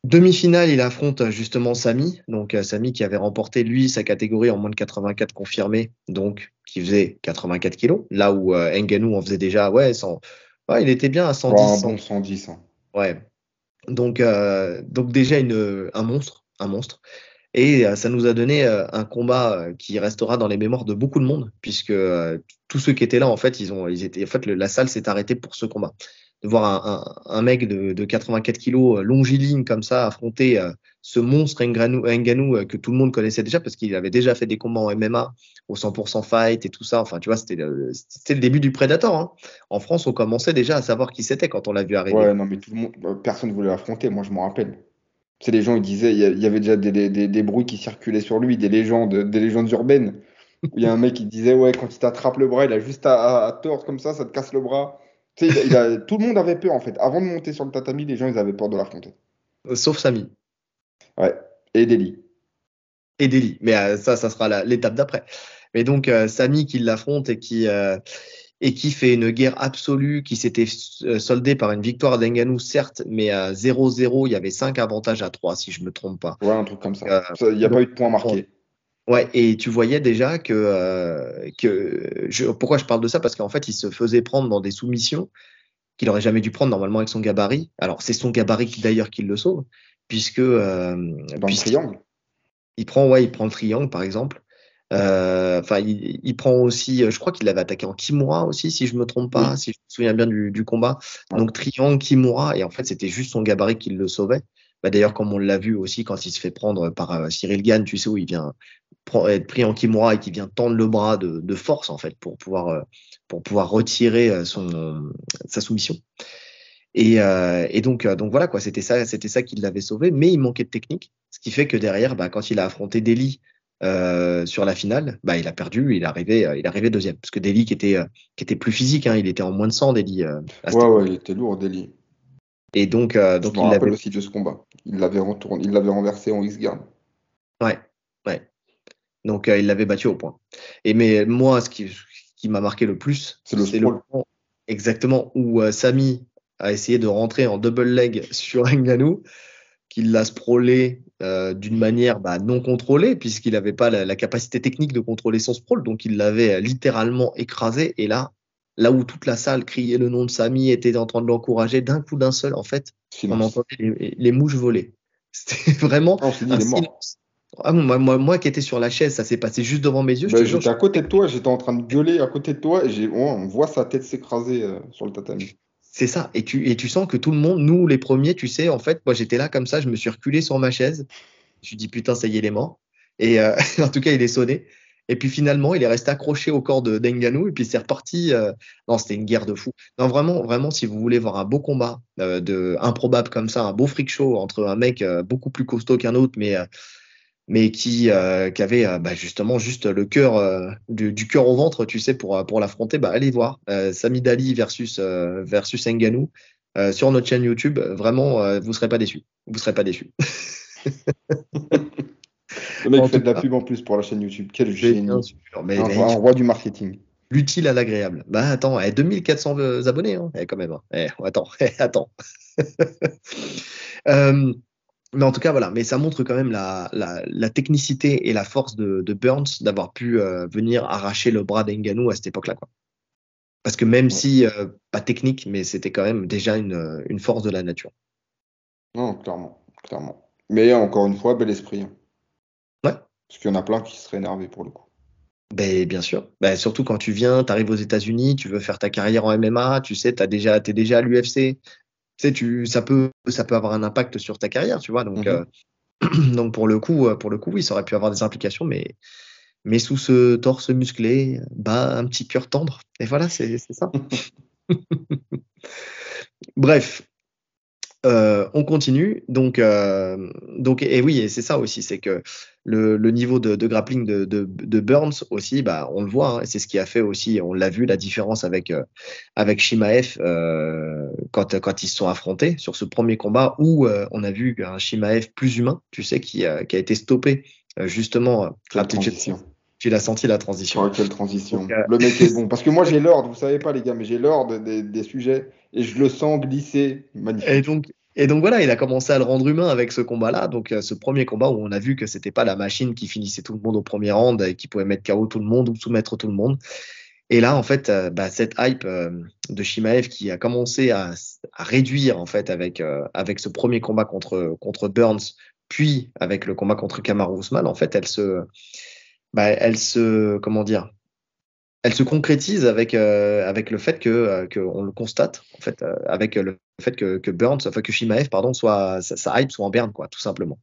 Demi-finale, il affronte justement Samy. Donc Samy qui avait remporté lui sa catégorie en moins de 84 confirmés, donc qui faisait 84 kilos. Là où Ngannou en faisait déjà, ouais, ouais, il était bien à Ouais, 110, un 100. bon 110. Hein. Ouais. Donc déjà un monstre, un monstre. Et ça nous a donné un combat qui restera dans les mémoires de beaucoup de monde, puisque tous ceux qui étaient là, en fait, ils étaient, en fait, la salle s'est arrêtée pour ce combat. De voir un mec de 84 kilos longiligne comme ça affronter ce monstre Ngannou que tout le monde connaissait déjà parce qu'il avait déjà fait des combats en MMA au 100% fight et tout ça. Enfin, tu vois, c'était le début du Predator. Hein. En France, on commençait déjà à savoir qui c'était quand on l'a vu arriver. Ouais, non, mais tout le monde, personne ne voulait l'affronter, moi je m'en rappelle. C'est les gens, ils disaient, il y avait déjà des bruits qui circulaient sur lui, des légendes urbaines. Où il y a un mec qui disait, ouais, quand il t'attrape le bras, il a juste à tordre comme ça te casse le bras. Tu sais, tout le monde avait peur en fait. Avant de monter sur le tatami, les gens, ils avaient peur de l'affronter. Sauf Samy Ouais. Et Deli. et Delhi. Mais ça sera l'étape d'après. Mais donc, Samy qui l'affronte et qui fait une guerre absolue, qui s'était soldée par une victoire d'Ngannou, certes, mais à 0-0, il y avait 5 avantages à 3, si je me trompe pas. Ouais, un truc comme ça. Euh, Il n'y a donc, pas eu de point bon, marqué. ouais, et tu voyais déjà pourquoi je parle de ça? Parce qu'en fait, il se faisait prendre dans des soumissions qu'il aurait jamais dû prendre normalement avec son gabarit. Alors, c'est son gabarit d'ailleurs qui le sauve, puisque, Dans le triangle. il prend le triangle, par exemple. Enfin, il prend aussi, je crois qu'il l'avait attaqué en Kimura aussi, si je me trompe pas, Oui. si je me souviens bien du combat. Ouais. Donc triangle, Kimura, et en fait c'était juste son gabarit qui le sauvait. Bah, d'ailleurs, comme on l'a vu aussi quand il se fait prendre par Cyril Gane, tu sais où il vient être pris en Kimura et qui vient tendre le bras de force en fait pour pouvoir retirer sa soumission. Donc voilà quoi, c'était ça qui l'avait sauvé, mais il manquait de technique, ce qui fait que derrière, bah, quand il a affronté Delhi sur la finale, bah, il a perdu, il est arrivé deuxième, parce que Delhi qui était plus physique, hein, il était en moins de 100 Delhi à cette Ouais, ouais, époque. il était lourd, Deli. Et Je me il rappelle l'avait, aussi de ce combat. Il l'avait renversé en X-Guard. ouais, ouais. Donc il l'avait battu au point. Et mais moi, ce qui m'a marqué le plus, C'est le c'est le sprawl. moment exactement où Samy a essayé de rentrer en double leg sur Ngannou qu'il l'a sprawlé d'une manière bah, non contrôlée, puisqu'il n'avait pas la capacité technique de contrôler son sprawl, donc il l'avait littéralement écrasé. Et là où toute la salle criait le nom de Samy, était en train de l'encourager, d'un coup d'un seul, en fait, on Silence. entendait les mouches voler. C'était vraiment Ah, on s'est dit, un il est mort. silence. Ah, moi qui étais sur la chaise, ça s'est passé juste devant mes yeux, je te Ben, jure. j'étais à côté de toi, j'étais en train de gueuler à côté de toi et on voit sa tête s'écraser sur le tatami. C'est ça. Et tu sens que tout le monde, nous les premiers, tu sais, en fait, moi j'étais là comme ça, je me suis reculé sur ma chaise. Je me suis dit, putain, ça y est, il est mort. Et en tout cas, il est sonné. Et puis finalement, il est resté accroché au corps de d'Ngannou et puis c'est reparti. Non, c'était une guerre de fou. Non, vraiment, vraiment, si vous voulez voir un beau combat improbable comme ça, un beau freak show entre un mec beaucoup plus costaud qu'un autre, mais qui avait bah, justement juste le cœur du cœur au ventre, tu sais, pour l'affronter, bah, allez voir Sami Dali versus Ngannou sur notre chaîne YouTube. Vraiment, vous serez pas déçus. Vous serez pas déçus. Le mec En fait tout de la cas, pub en plus pour la chaîne YouTube. Quel mais bien génie. sûr, Un roi du marketing. l'utile à l'agréable. Bah attends, 2400 abonnés, hein, quand même. Hein. Attends, attends. Euh, Mais en tout cas, voilà. Mais ça montre quand même la technicité et la force de Burns d'avoir pu venir arracher le bras d'Ngannou à cette époque-là, quoi. Parce que même Ouais. si, pas technique, mais c'était quand même déjà une force de la nature. Non, clairement, clairement. Mais encore une fois, bel esprit, hein. Ouais, Parce qu'il y en a plein qui seraient énervés pour le coup. ben, bien sûr. Ben, surtout quand tu viens, tu arrives aux États-Unis, tu veux faire ta carrière en MMA, tu sais, t'es déjà à l'UFC. Tu sais, ça peut avoir un impact sur ta carrière, tu vois. Donc, Mhm. donc pour le coup, oui, ça aurait pu avoir des implications, mais sous ce torse musclé, bah, un petit cœur tendre. Et voilà, c'est ça. Bref, on continue. Donc, et oui, et c'est ça aussi, c'est que le niveau de grappling de Burns aussi, bah, on le voit, hein, et c'est ce qui a fait aussi, on l'a vu, la différence avec Shimaev quand ils se sont affrontés sur ce premier combat où on a vu un Shimaev plus humain, tu sais, qui a été stoppé justement. Quelle transition. Tu l'as senti la transition. Oh, quelle Donc, transition. Le mec est bon. Parce que moi, j'ai l'ordre, vous savez pas, les gars, mais j'ai l'ordre des sujets et je le sens glisser. Et Magnifique. donc, et donc voilà, il a commencé à le rendre humain avec ce combat-là. Donc ce premier combat où on a vu que c'était pas la machine qui finissait tout le monde au premier round et qui pouvait mettre KO tout le monde ou soumettre tout le monde. Et là, en fait, bah, cette hype de Shimaev qui a commencé à réduire en fait avec ce premier combat contre Burns, puis avec le combat contre Kamaru Usman, en fait, comment dire, elle se concrétise avec le fait que on le constate, en fait, avec le fait que Burns, enfin que Shimaev, pardon, sa hype soit en berne, quoi, tout simplement.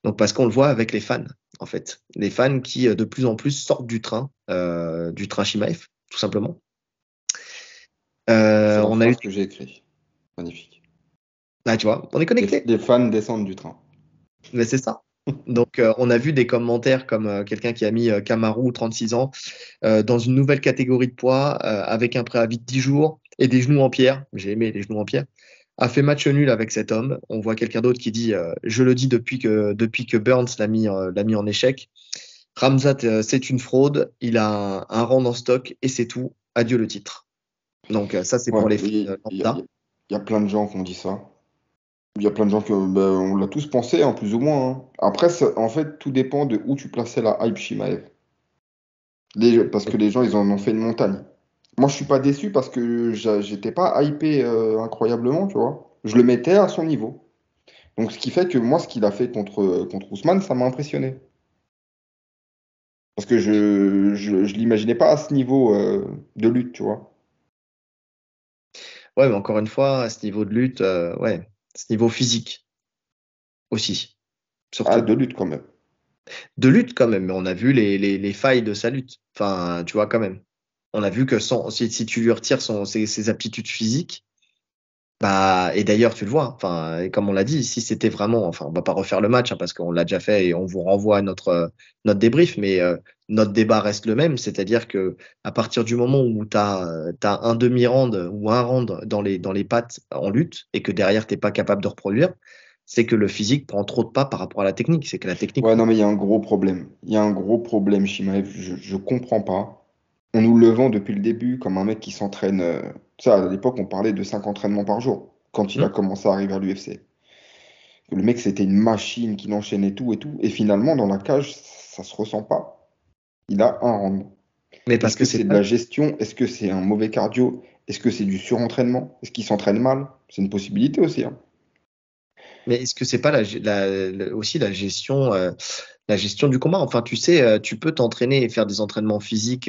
Donc parce qu'on le voit avec les fans, en fait, les fans qui de plus en plus sortent du train Shimaev, tout simplement. C'est la On a eu, phrase que j'ai écrite. Magnifique. ah, tu vois, on est connecté. Les fans descendent du train. Mais c'est ça. Donc, on a vu des commentaires comme quelqu'un qui a mis Kamaru, 36 ans, dans une nouvelle catégorie de poids, avec un préavis de 10 jours et des genoux en pierre. J'ai aimé les genoux en pierre. A fait match nul avec cet homme. On voit quelqu'un d'autre qui dit je le dis depuis que Burns l'a mis en échec. Ramzat, c'est une fraude. Il a un rang en stock et c'est tout. Adieu le titre. Donc, ça, c'est Ouais, pour les fans il y a, lambda. il y a plein de gens qui ont dit ça. Il y a plein de gens que, ben, on l'a tous pensé, hein, plus ou moins, hein. Après, en fait, tout dépend de où tu plaçais la hype Shimaev. Parce que les gens, ils en ont fait une montagne. Moi, je suis pas déçu parce que j'étais pas hypé incroyablement, tu vois. Je le mettais à son niveau. Donc, ce qui fait que moi, ce qu'il a fait contre Ousmane, ça m'a impressionné. Parce que je l'imaginais pas à ce niveau de lutte, tu vois. Ouais, mais encore une fois, à ce niveau de lutte, ouais, à ce niveau physique aussi, Ah, surtout. de lutte quand même. De lutte quand même, mais on a vu les failles de sa lutte. Enfin, tu vois, quand même. On a vu que si tu lui retires ses aptitudes physiques, bah, et d'ailleurs, tu le vois, enfin, et comme on l'a dit, si c'était vraiment, enfin, on va pas refaire le match, hein, parce qu'on l'a déjà fait et on vous renvoie à notre débrief, mais notre débat reste le même, c'est-à-dire que à partir du moment où tu as un demi-round ou un round dans les pattes en lutte et que derrière, t'es pas capable de reproduire, c'est que le physique prend trop de pas par rapport à la technique, c'est que la technique Ouais, prend. non, mais il y a un gros problème. Il y a un gros problème, Shimaev. Je comprends pas. On nous le vend depuis le début comme un mec qui s'entraîne. Ça, à l'époque, on parlait de 5 entraînements par jour quand il a Hmm. commencé à arriver à l'UFC. Le mec, c'était une machine qui enchaînait tout et tout. Et finalement, dans la cage, ça se ressent pas. Il a un rendement. Mais parce Est-ce que que c'est c'est de pas. la gestion? Est-ce que c'est un mauvais cardio? Est-ce que c'est du surentraînement? Est-ce qu'il s'entraîne mal? C'est une possibilité aussi, hein. Mais est-ce que c'est pas aussi la gestion du combat? Enfin, tu sais, tu peux t'entraîner et faire des entraînements physiques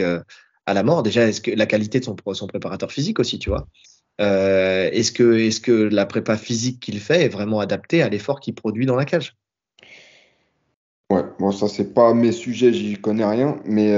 à la mort. Déjà, est-ce que la qualité de son préparateur physique aussi, tu vois? Est-ce que la prépa physique qu'il fait est vraiment adaptée à l'effort qu'il produit dans la cage? Ouais, bon, ça, c'est pas mes sujets, j'y connais rien. Mais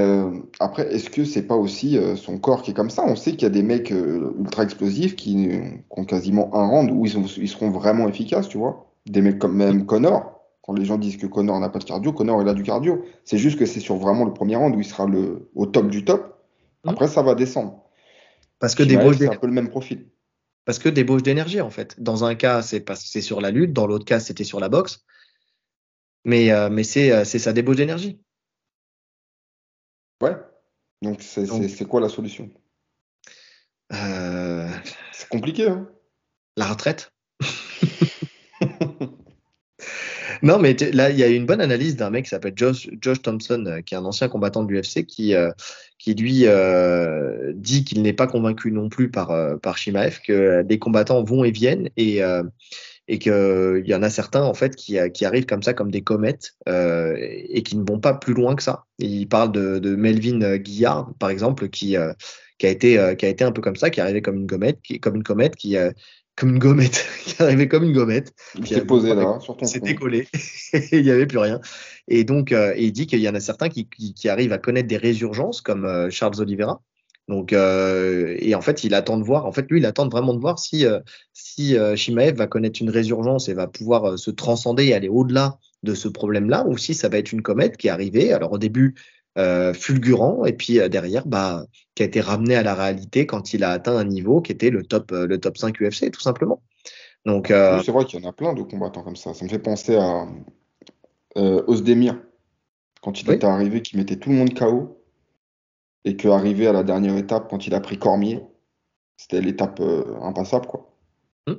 après, est-ce que c'est pas aussi son corps qui est comme ça? On sait qu'il y a des mecs ultra explosifs qui ont quasiment un round où ils seront vraiment efficaces, tu vois. Des mecs comme même Connor. Quand les gens disent que Connor n'a pas de cardio, Connor, il a du cardio. C'est juste que c'est sur vraiment le premier round où il sera au top du top. Mhm. Après, ça va descendre. Parce que Shimaev, débauche c'est un d'énergie. peu le même profil. Parce que débauche d'énergie, en fait. Dans un cas, c'est sur la lutte, dans l'autre cas, c'était sur la boxe. Mais c'est sa débauche d'énergie. Ouais. Donc, Donc, c'est quoi la solution? euh, C'est compliqué, hein? la retraite. Non, mais là, il y a une bonne analyse d'un mec qui s'appelle Josh Thompson, qui est un ancien combattant de l'UFC, qui lui dit qu'il n'est pas convaincu non plus par Chimaev, que des combattants vont et viennent et qu'il y en a certains en fait qui arrivent comme ça, comme des comètes, et qui ne vont pas plus loin que ça. Et il parle de Melvin Guillard, par exemple, qui a été un peu comme ça, qui est arrivé comme une comète, comme une gommette, qui est arrivé comme une gommette. Il Puis s'est posé là, sur ton s'est front. décollé et il n'y avait plus rien. Et donc, il dit qu'il y en a certains qui arrivent à connaître des résurgences, comme Charles Oliveira. Donc, et en fait, il attend de voir. En fait, lui, il attend vraiment de voir si Chimaev va connaître une résurgence et va pouvoir se transcender et aller au-delà de ce problème-là, ou si ça va être une comète qui est arrivée. Alors, au début, fulgurant, et puis derrière, qui a été ramené à la réalité quand il a atteint un niveau qui était le top 5 UFC, tout simplement. Donc, Oui, c'est vrai qu'il y en a plein de combattants comme ça. Ça me fait penser à Ozdemir, quand il oui. était arrivé, qui mettait tout le monde KO, et qu'arrivé à la dernière étape, quand il a pris Cormier, c'était l'étape impassable, quoi. Hmm.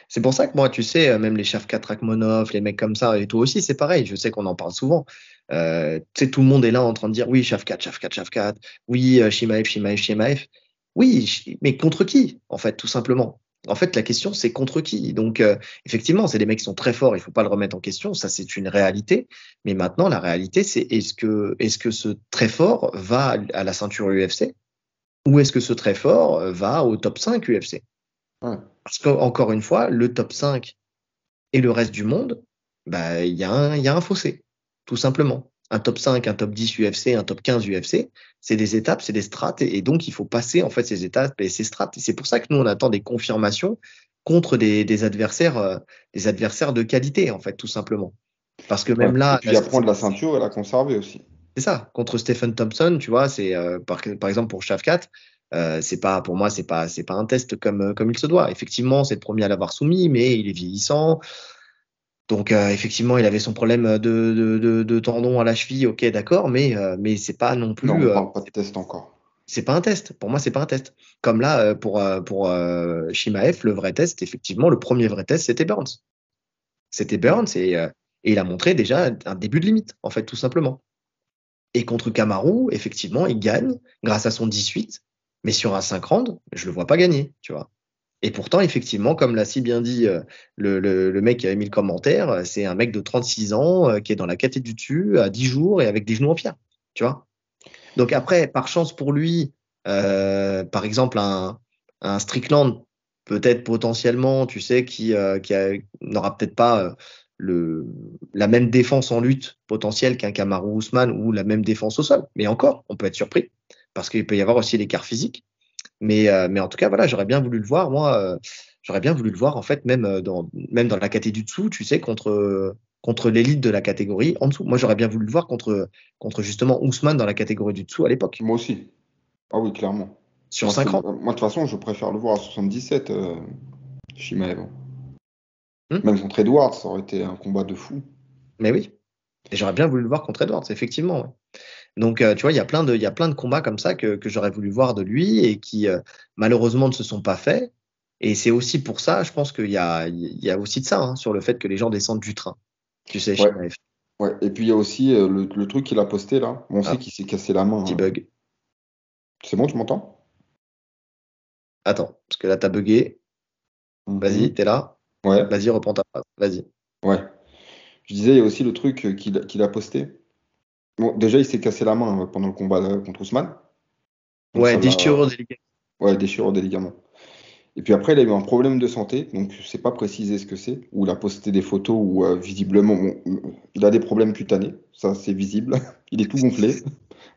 C'est pour ça que moi, tu sais, même les Shavkat Rakhmonov, les mecs comme ça, et toi aussi, c'est pareil. Je sais qu'on en parle souvent. Tu sais, tout le monde est là en train de dire oui, Shavkat, oui, Chimaev. Oui, mais contre qui, en fait, tout simplement? En fait, la question, c'est contre qui? Donc, effectivement, c'est des mecs qui sont très forts, il faut pas le remettre en question, ça, c'est une réalité. Mais maintenant, la réalité, c'est est-ce que ce très fort va à la ceinture UFC ou est-ce que ce très fort va au top 5 UFC? Ouais. Parce qu'encore une fois, le top 5 et le reste du monde, il y a un fossé, tout simplement. Un top 5, un top 10 UFC, un top 15 UFC, c'est des étapes, c'est des strates, et donc il faut passer en fait ces étapes et ces strates. Et c'est pour ça que nous, on attend des confirmations contre des adversaires de qualité, en fait, tout simplement. Parce que Ouais. même Et là, puis apprendre la ceinture et la conserver aussi. c'est ça. Contre Stephen Thompson, tu vois, c'est par exemple pour Shavkat, c'est pas pour moi, c'est pas un test comme il se doit. Effectivement, c'est le premier à l'avoir soumis, mais il est vieillissant. Donc effectivement, il avait son problème de tendon à la cheville, ok, d'accord, mais c'est pas non Non, plus, on parle pas de test encore. c'est pas un test. Pour moi, c'est pas un test. Comme là, pour Shimaev, le vrai test, effectivement, le premier vrai test, c'était Burns. C'était Burns et il a montré déjà un début de limite, en fait, tout simplement. Et contre Kamaru, effectivement, il gagne grâce à son 18, mais sur un 5 rounds, je le vois pas gagner, tu vois. Et pourtant, effectivement, comme l'a si bien dit le mec qui avait mis le commentaire, c'est un mec de 36 ans qui est dans la caté du dessus à 10 jours et avec des genoux en pierre, tu vois. Donc après, par chance pour lui, par exemple, un Strickland, peut-être potentiellement, tu sais, n'aura peut-être pas la même défense en lutte potentielle qu'un Kamaru Usman ou la même défense au sol. Mais encore, on peut être surpris parce qu'il peut y avoir aussi l'écart physique. Mais en tout cas, voilà, j'aurais bien voulu le voir, moi. J'aurais bien voulu le voir, en fait, même dans la catégorie du dessous, tu sais, contre l'élite de la catégorie en dessous. Moi, j'aurais bien voulu le voir contre justement Ousmane dans la catégorie du dessous à l'époque, Moi aussi. Ah oui, clairement. sur 5 ans. Moi, de toute façon, je préfère le voir à 77, Shimaev. Hmm. Même contre Edwards, ça aurait été un combat de fou. Mais oui. Et j'aurais bien voulu le voir contre Edwards, effectivement. Ouais. Donc, tu vois, il y a plein de combats comme ça que j'aurais voulu voir de lui et qui, malheureusement, ne se sont pas faits. Et c'est aussi pour ça, je pense qu'il y a aussi de ça, hein, sur le fait que les gens descendent du train. Tu sais, Ouais, Shimaev. ouais. Et puis il y a aussi le truc qu'il a posté là. Bon, on sait Ah, qu'il s'est cassé la main. petit bug. C'est bon, tu m'entends? Attends, parce que là, t'as bugué. Vas-y, Mhm. t'es là. Ouais, Vas-y, reprends ta phrase. Vas-y. ouais. Je disais, il y a aussi le truc qu'il a posté. Bon, déjà, il s'est cassé la main pendant le combat contre Ousmane. Donc Ouais, ça l'a. déchirure délicate. Ouais, déchirure des ligaments. Et puis après, il a eu un problème de santé, donc je sais pas préciser ce que c'est. Ou il a posté des photos où visiblement, bon, il a des problèmes cutanés, ça c'est visible. Il est tout gonflé.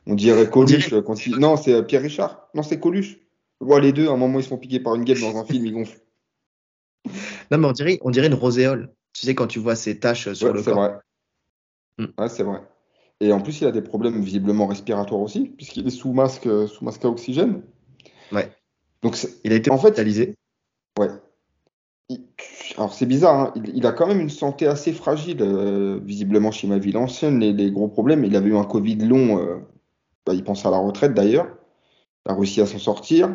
On dirait On dirait, Coluche quand il. Non, c'est Pierre Richard. Non, c'est Coluche. Bon, les deux, à un moment, ils se font piquer par une guêpe dans un film, ils gonflent. non, mais on dirait une roséole. Tu sais, quand tu vois ces taches sur Ouais, le c'est corps. vrai. Hmm. Ouais, c'est vrai. Et en plus, il a des problèmes visiblement respiratoires aussi, puisqu'il est sous masque à oxygène. Ouais. Donc, Il a été en fait, hospitalisé. ouais. Il- Alors c'est bizarre, hein, il a quand même une santé assez fragile, visiblement chez ma ville ancienne, les gros problèmes. Il avait eu un Covid long, il pense à la retraite d'ailleurs, il a réussi à s'en sortir.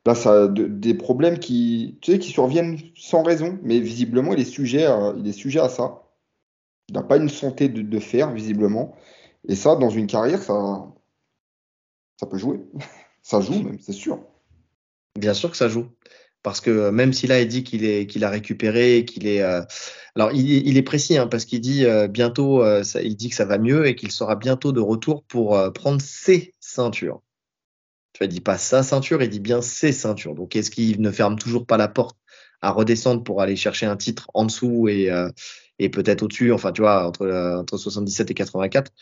Là, ça a des problèmes qui, tu sais, qui surviennent sans raison, mais visiblement il est sujet à ça. Il n'a pas une santé de fer, visiblement. Et ça, dans une carrière, ça peut jouer. Ça joue même, c'est sûr. Bien sûr que ça joue. Parce que même si là, il dit qu'il a récupéré, qu'il est. Alors, il est précis, hein, parce qu'il dit bientôt, il dit que ça va mieux et qu'il sera bientôt de retour pour prendre ses ceintures. Tu vois, il dit pas sa ceinture, il dit bien ses ceintures. Donc, est-ce qu'il ne ferme toujours pas la porte à redescendre pour aller chercher un titre en dessous et peut-être au-dessus, enfin, tu vois, entre 77 et 84,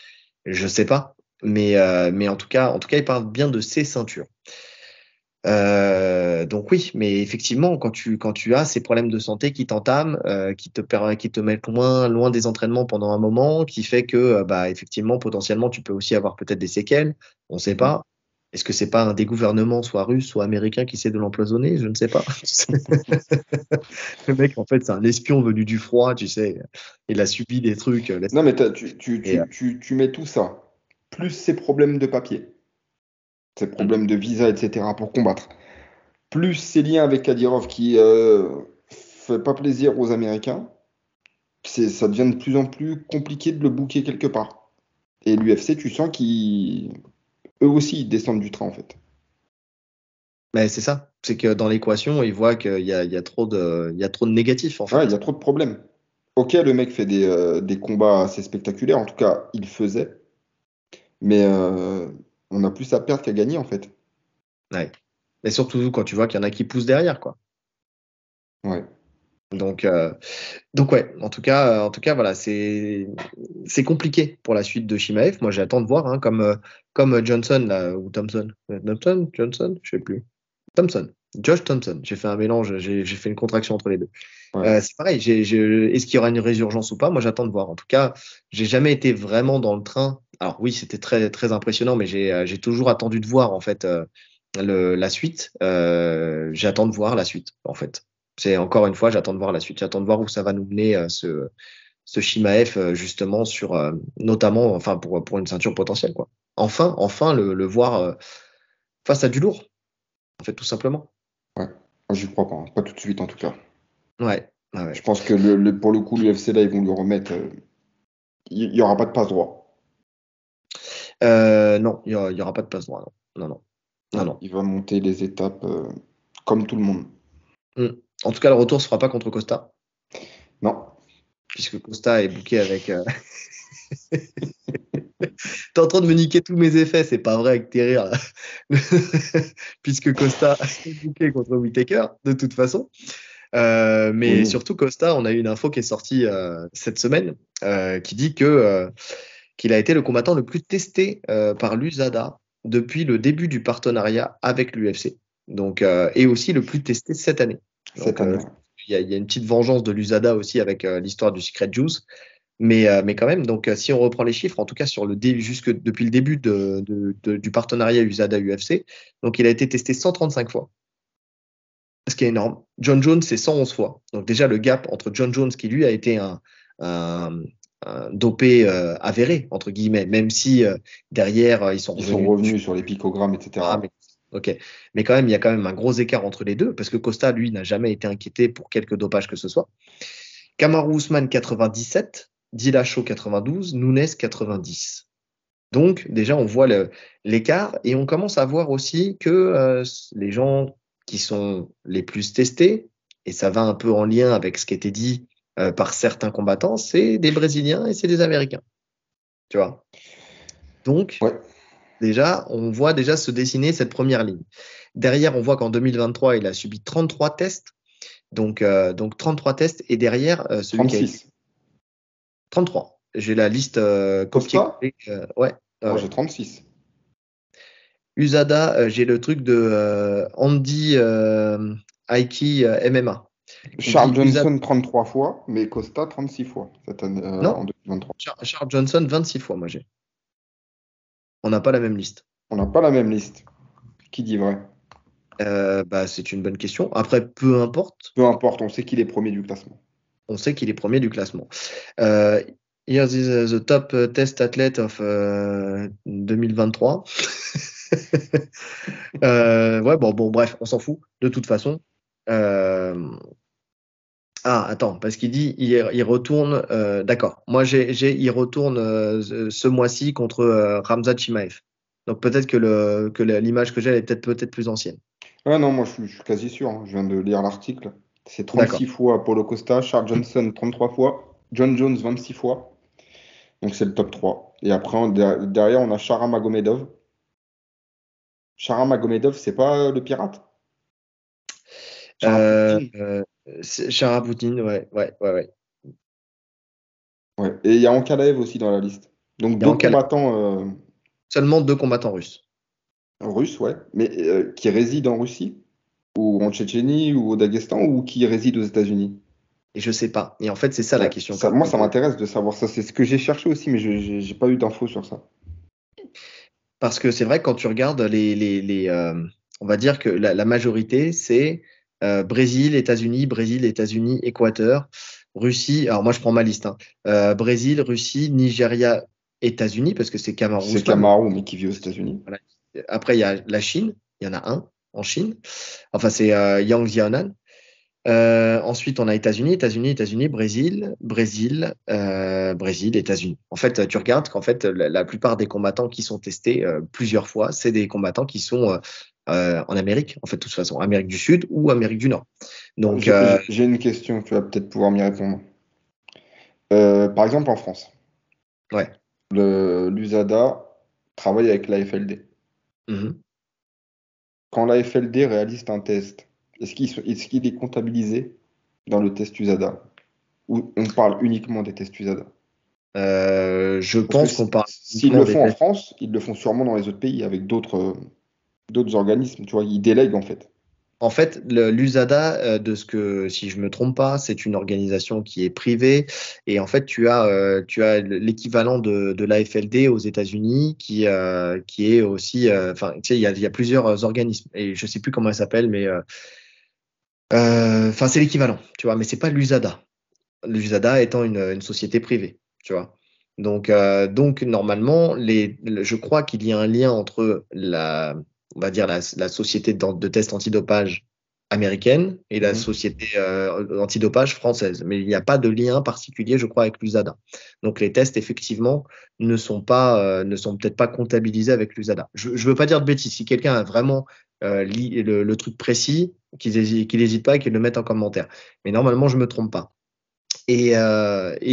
je sais pas. Mais en tout cas, il parle bien de ses ceintures. Donc oui, mais effectivement, quand tu as ces problèmes de santé qui t'entament, qui te mettent loin des entraînements pendant un moment, qui fait que bah effectivement potentiellement tu peux aussi avoir peut-être des séquelles, on ne sait Mhm. pas. Est-ce que c'est pas un des gouvernements, soit russe, soit américain, qui essaie de l'empoisonner? Je ne sais pas. Le mec, en fait, c'est un espion venu du froid, tu sais. Il a subi des trucs. Non, mais Et, tu mets tout ça, plus ces problèmes de papier, ces mm, problèmes de visa, etc., pour combattre, plus ces liens avec Kadyrov qui fait pas plaisir aux Américains, ça devient de plus en plus compliqué de le booker quelque part. Et l'UFC, tu sens eux aussi, ils descendent du train, en fait. mais c'est ça. C'est que dans l'équation, il voit qu'il y a il y a trop de négatifs, en Ouais, il y fait. a trop de problèmes. Ok, le mec fait des combats assez spectaculaires, en tout cas, il faisait, mais on a plus à perdre qu'à gagner, en fait. Ouais. Et surtout quand tu vois qu'il y en a qui poussent derrière, quoi. Ouais. Donc, euh, donc ouais, en tout cas, voilà, c'est compliqué pour la suite de Shimaev. Moi, j'attends de voir, hein, comme Johnson là, ou Thompson, Johnson, je sais plus. Thompson, Josh Thompson. J'ai fait un mélange, j'ai fait une contraction entre les deux. Ouais. C'est pareil. Est-ce qu'il y aura une résurgence ou pas? Moi, j'attends de voir. En tout cas, j'ai jamais été vraiment dans le train. Alors oui, c'était très très impressionnant, mais j'ai toujours attendu de voir en fait la suite. J'attends de voir la suite en fait. C'est encore une fois, j'attends de voir la suite. J'attends de voir où ça va nous mener ce Shimaev justement sur notamment enfin pour une ceinture potentielle quoi. Enfin le voir face à du lourd en fait tout simplement. Ouais. Moi, j'y crois pas, hein. Pas tout de suite, en tout cas. Ouais, ouais, Je ouais. pense que pour le coup, l'UFC, là, ils vont lui remettre. Il n'y aura pas de passe droit. Non, il y aura pas de passe droit. Non, non, non, non, Ouais. non. Il va monter les étapes comme tout le monde. Mm. En tout cas, le retour se fera pas contre Costa, Non. puisque Costa est booké avec. T'es en train de me niquer tous mes effets, c'est pas vrai avec tes rires, là. Puisque Costa est booké contre Whittaker, de toute façon. Mais Oui. surtout Costa, on a eu une info qui est sortie cette semaine qui dit qu'il a été le combattant le plus testé par l'USADA depuis le début du partenariat avec l'UFC. Donc, et aussi le plus testé cette année. Cette Donc, année, ouais. il y a une petite vengeance de l'USADA aussi avec l'histoire du Secret Juice. Mais quand même, donc si on reprend les chiffres, en tout cas sur le début, jusque depuis le début du partenariat USADA-UFC, donc il a été testé 135 fois, ce qui est énorme. John Jones, c'est 111 fois. Donc déjà, le gap entre John Jones, qui lui a été un, un dopé avéré, entre guillemets, même si derrière, ils sont Ils sont revenus dessus. revenus sur les picogrammes, Ah, etc. ok. Mais quand même, il y a quand même un gros écart entre les deux, parce que Costa, lui, n'a jamais été inquiété pour quelque dopage que ce soit. Kamaru Usman 97, Dillashaw 92, Nunes 90. Donc déjà on voit l'écart et on commence à voir aussi que les gens qui sont les plus testés, et ça va un peu en lien avec ce qui était dit par certains combattants, c'est des Brésiliens et c'est des Américains. Tu vois. Donc Ouais. déjà, on voit déjà se dessiner cette première ligne. Derrière, on voit qu'en 2023, il a subi 33 tests. Donc 33 tests et derrière, celui qui a été 36. 33. J'ai la liste Costa? copier-coller. Ouais, ouais, Moi, ouais. j'ai 36. USADA, j'ai le truc de Andy Aiki MMA. Il Charles dit USADA. Johnson, 33 fois, mais Costa, 36 fois cette année, Non, en 2023. Charles Johnson, 26 fois, moi j'ai. On n'a pas la même liste. On n'a pas la même liste. Qui dit vrai? Bah, c'est une bonne question. Après, peu importe, Peu importe, on sait qu'il est premier du classement. on sait qu'il est premier du classement. Euh, Here's the top test athlete of 2023. Ouais, bon, bref, on s'en fout de toute façon. Euh, Ah, attends, parce qu'il dit il retourne. D'accord. Moi, il retourne ce mois-ci contre Khamzat Chimaev. Donc peut-être que l'image que j'ai elle est peut-être plus ancienne. Ouais, non, moi je suis quasi sûr, hein. Je viens de lire l'article. C'est D'accord. 36 fois Paulo Costa, Charles Johnson 33 fois, John Jones 26 fois. Donc c'est le top 3. Et après, derrière, on a Sharam Magomedov. Sharam Magomedov, c'est pas le pirate? Euh, Sharapoutin. euh, Sharapoutin, ouais, ouais, ouais, ouais. Ouais. Et il y a Ankalaev aussi dans la liste. Donc Il y a deux Ankalaev. combattants Seulement 2 combattants russes. russes, ouais, mais qui résident en Russie, ou en Tchétchénie, ou au Daghestan, ou qui résident aux États-Unis. Et je sais pas. Et en fait, c'est ça la Ouais. question que Ça, je moi, me ça pose. m'intéresse de savoir ça. C'est ce que j'ai cherché aussi, mais je n'ai pas eu d'infos sur ça. Parce que c'est vrai que quand tu regardes on va dire que la majorité, c'est Brésil, États-Unis, Équateur, Russie. Alors moi, je prends ma liste, hein. Brésil, Russie, Nigeria, États-Unis, parce que c'est Kamaru C'est Usman. Kamaru, mais qui vit aux États-Unis. Voilà. Après, il y a la Chine. Il y en a un en Chine. Enfin, c'est Yang Xiaonan. Ensuite, on a États-Unis, Brésil, États-Unis. En fait, tu regardes qu'en fait, la plupart des combattants qui sont testés plusieurs fois, c'est des combattants qui sont en Amérique, en fait, de toute façon, Amérique du Sud ou Amérique du Nord. Donc, J'ai une question, tu vas peut-être pouvoir m'y répondre. Par exemple, en France, ouais. l'USADA travaille avec la FLD. Mhm. Quand la FLD réalise un test, est-ce qu'il est comptabilisé dans le test USADA? Ou on parle uniquement des tests USADA? Je Parce que pense qu'on parle s'ils uniquement le des font en tests. France, ils le font sûrement dans les autres pays avec d'autres organismes. Tu vois, ils délèguent en fait. En fait, l'USADA, de ce que, si je me trompe pas, c'est une organisation qui est privée. Et en fait, tu as l'équivalent de l'AFLD aux États-Unis qui est aussi, enfin, tu sais, il y a plusieurs organismes. Et je sais plus comment elle s'appelle, mais enfin, c'est l'équivalent, tu vois, mais c'est pas l'USADA. L'USADA étant une société privée, tu vois. Donc normalement, je crois qu'il y a un lien entre on va dire la société de test antidopage américaine et la Mhm. société antidopage française. Mais il n'y a pas de lien particulier, je crois, avec l'USADA. Donc les tests, effectivement, ne sont peut-être pas comptabilisés avec l'USADA. Je ne veux pas dire de bêtises. Si quelqu'un a vraiment le truc précis, qu'il n'hésite pas et qu'il le mette en commentaire. Mais normalement, je ne me trompe pas. Et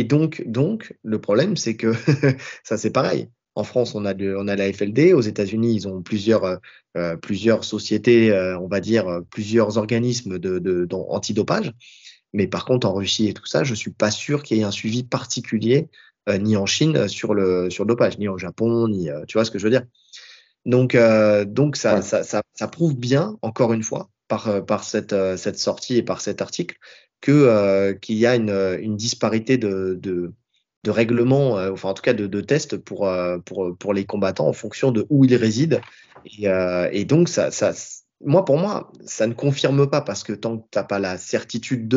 donc, le problème, c'est que ça, c'est pareil. En France, on a la FLD. Aux États-Unis, ils ont plusieurs sociétés, on va dire, plusieurs organismes antidopage. Mais par contre, en Russie et tout ça, je suis pas sûr qu'il y ait un suivi particulier, ni en Chine sur le dopage, ni au Japon, ni, tu vois ce que je veux dire. Donc ça, Ouais. ça prouve bien, encore une fois, par cette sortie et par cet article, qu'il y a une disparité de règlement, enfin en tout cas de tests pour les combattants en fonction de où ils résident. Et donc, moi, pour moi, ça ne confirme pas parce que tant que tu n'as pas la certitude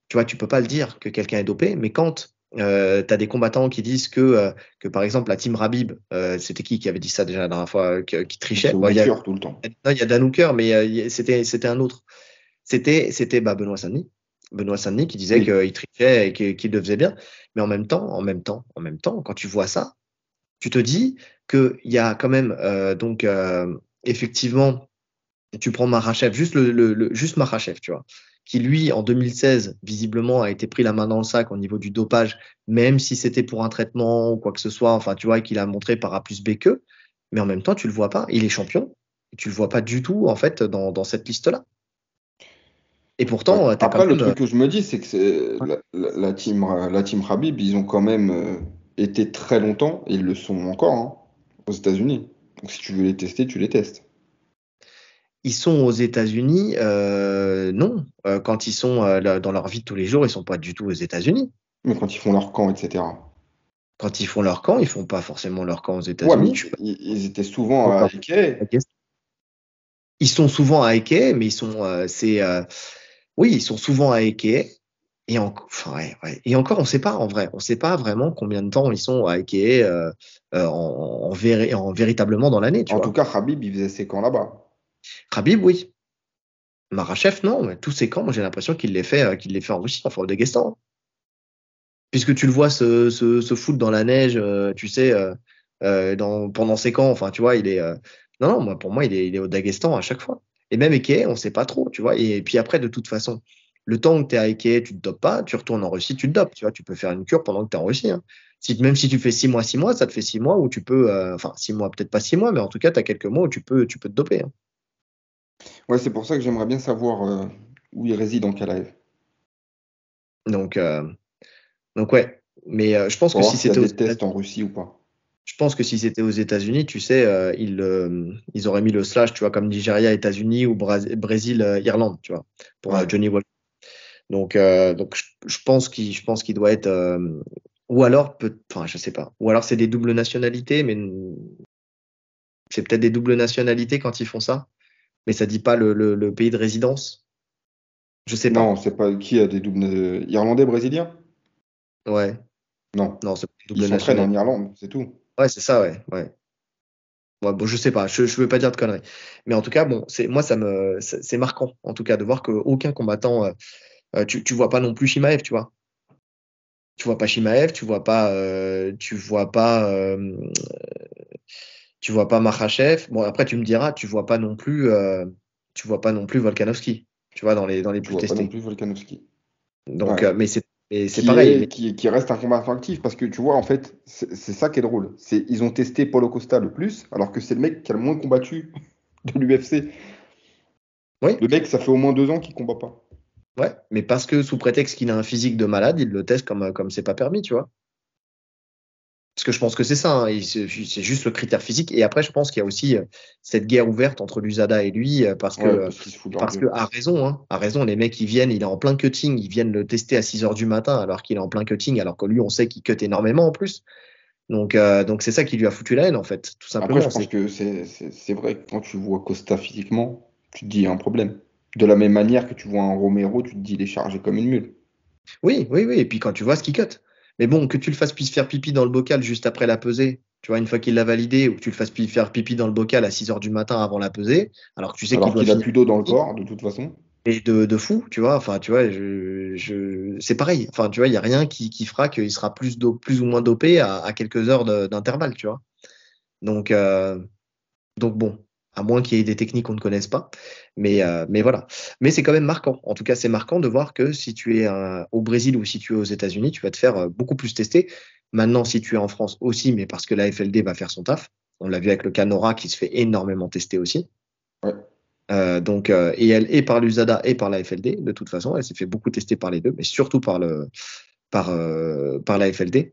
tu vois, tu peux pas le dire que quelqu'un est dopé, mais quand tu as des combattants qui disent que par exemple, la team Rabib, c'était qui avait dit ça déjà la dernière fois, qui C'est trichait? au Bon, Hooker tout le temps. non, il y a Dan Hooker, mais c'était un autre. C'était Benoît Saint-Denis. Benoît Saint-Denis qui disait Oui. qu'il trichait et qu'il le faisait bien. Mais en même temps, quand tu vois ça, tu te dis qu'il y a quand même, effectivement, tu prends Makhachev, juste Makhachev, tu vois, qui lui, en 2016, visiblement, a été pris la main dans le sac au niveau du dopage, même si c'était pour un traitement ou quoi que ce soit, enfin, tu vois, qu'il a montré par A plus B que, mais en même temps, tu le vois pas, il est champion, et tu le vois pas du tout, en fait, dans cette liste-là. Et Ouais. pourtant, tu as quand Après, le même. truc que je me dis, c'est que la team Khabib, ils ont quand même été très longtemps, et ils le sont encore, hein, aux États-Unis. Donc si tu veux les tester, tu les testes. Ils sont aux États-Unis, non. Quand ils sont là, dans leur vie de tous les jours, ils sont pas du tout aux États-Unis. Mais quand ils font leur camp, etc. Quand ils font leur camp, ils font pas forcément leur camp aux Ouais, mais États-Unis. Je suis pas ils étaient souvent à d'accord. Ikea. Ils sont souvent à Eke, mais oui, ils sont souvent à Eke. Enfin, ouais, ouais. Et encore, on sait pas en vrai. On sait pas vraiment combien de temps ils sont à Eke véritablement dans l'année, tu En tout vois. cas, Khabib, il faisait ses camps là-bas. Khabib, oui. Makhachev, non, mais tous ces camps, moi, j'ai l'impression qu'il les fait en Russie, enfin au Daghestan. Puisque tu le vois se foutre dans la neige, tu sais, pendant ses camps, enfin, tu vois, non, non, moi, pour moi, il est au Daghestan à chaque fois. Et même Eke, on sait pas trop, tu vois. Et puis après, de toute façon, le temps que tu es à Eke, tu te dopes pas, tu retournes en Russie, tu te dopes, tu vois. Tu peux faire une cure pendant que tu es en Russie, hein. Même si tu fais 6 mois, ça te fait 6 mois où tu peux, enfin, 6 mois, peut-être pas 6 mois, mais en tout cas, tu as quelques mois où tu peux te doper, hein. Ouais, c'est pour ça que j'aimerais bien savoir où il réside en Kalaev. Donc, euh, donc ouais. Mais Pour voir s'il y a des tests en Russie ou pas. je pense que si c'était aux États-Unis, tu sais, ils auraient mis le slash, tu vois, comme Nigeria, États-Unis ou Brésil, Irlande, tu vois, pour Ouais. Johnny Walker. Donc je pense qu'il doit être, ou alors, enfin, je sais pas, ou alors c'est des doubles nationalités, mais c'est peut-être des doubles nationalités quand ils font ça, mais ça dit pas le pays de résidence. Je sais Non, pas. c'est pas qui a des doubles Irlandais, Brésiliens? Ouais, Non. non, c'est pas une Ils double s'entraînent en nationalité. Irlande, c'est tout. Ouais, c'est ça, ouais, ouais. Ouais, bon, je sais pas, je veux pas dire de conneries. Mais en tout cas, bon, moi, c'est marquant, en tout cas, de voir qu'aucun combattant, tu vois pas non plus Shimaev, tu vois. Tu vois pas Shimaev, tu vois pas Makhachev. Bon, après, tu me diras, tu vois pas non plus Volkanovski, tu vois, dans les Tu plus vois pas non testés. plus Volkanovski. Donc, Ouais. mais c'est pareil. Mais Qui reste un combattant actif parce que tu vois, en fait, c'est ça qui est drôle. Ils ont testé Paulo Costa le plus, alors que c'est le mec qui a le moins combattu de l'UFC. oui, Le mec, ça fait au moins 2 ans qu'il combat pas. ouais, mais parce que sous prétexte qu'il a un physique de malade, il le teste comme c'est pas permis, tu vois. Parce que je pense que c'est ça, hein, c'est juste le critère physique. Et après, je pense qu'il y a aussi cette guerre ouverte entre l'USADA et lui, Ouais, parce qu'il se fout de leur parce que gueule. à raison, les mecs, il est en plein cutting, ils viennent le tester à 6 heures du matin, alors qu'il est en plein cutting, alors que lui, on sait qu'il cut énormément en plus. Donc c'est ça qui lui a foutu la haine, en fait, tout Après, je simplement. pense que c'est vrai que quand tu vois Costa physiquement, tu te dis il y a un problème. De la même manière que tu vois un Romero, tu te dis il est chargé comme une mule. Oui, oui, oui. Et puis quand tu vois ce qu'il cut. Mais bon, que tu le fasses faire pipi dans le bocal juste après la pesée, tu vois, une fois qu'il l'a validé, ou que tu le fasses faire pipi dans le bocal à 6 heures du matin avant la pesée, alors que tu sais qu'il Alors doit qu'il a finir. plus d'eau dans le corps, de toute façon. Et de fou, tu vois. Enfin, tu vois, c'est pareil. Enfin, tu vois, il n'y a rien qui fera qu'il sera plus ou moins dopé à quelques heures d'intervalle, tu vois. Donc, euh, donc bon, à moins qu'il y ait des techniques qu'on ne connaisse pas. Mais voilà. Mais c'est quand même marquant. En tout cas, c'est marquant de voir que si tu es au Brésil ou si tu es aux États-Unis, tu vas te faire beaucoup plus tester. Maintenant, si tu es en France aussi, mais parce que la FLD va faire son taf. On l'a vu avec le Canora qui se fait énormément tester aussi. Ouais. Et elle est par l'USADA et par la FLD, de toute façon, elle s'est fait beaucoup tester par les deux, mais surtout par la FLD,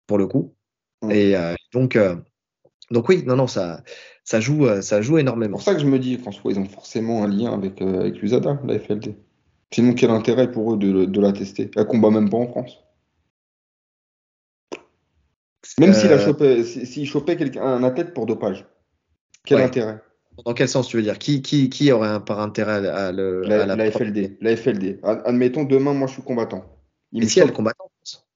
pour le coup. Mm. Et donc oui, non, non, ça joue C'est pour énormément. ça que je me dis, François, ils ont forcément un lien avec l'USADA, la FLD. Sinon, quel intérêt pour eux de la tester? Elle combat même pas en France. Même Euh, s'il chopait un athlète pour dopage, quel ouais. intérêt? Dans quel sens tu veux dire? Qui aurait par intérêt à la La preuve? FLD, la FLD. Admettons, demain, moi, je suis combattant. Il Mais me si elle chope. combat en France.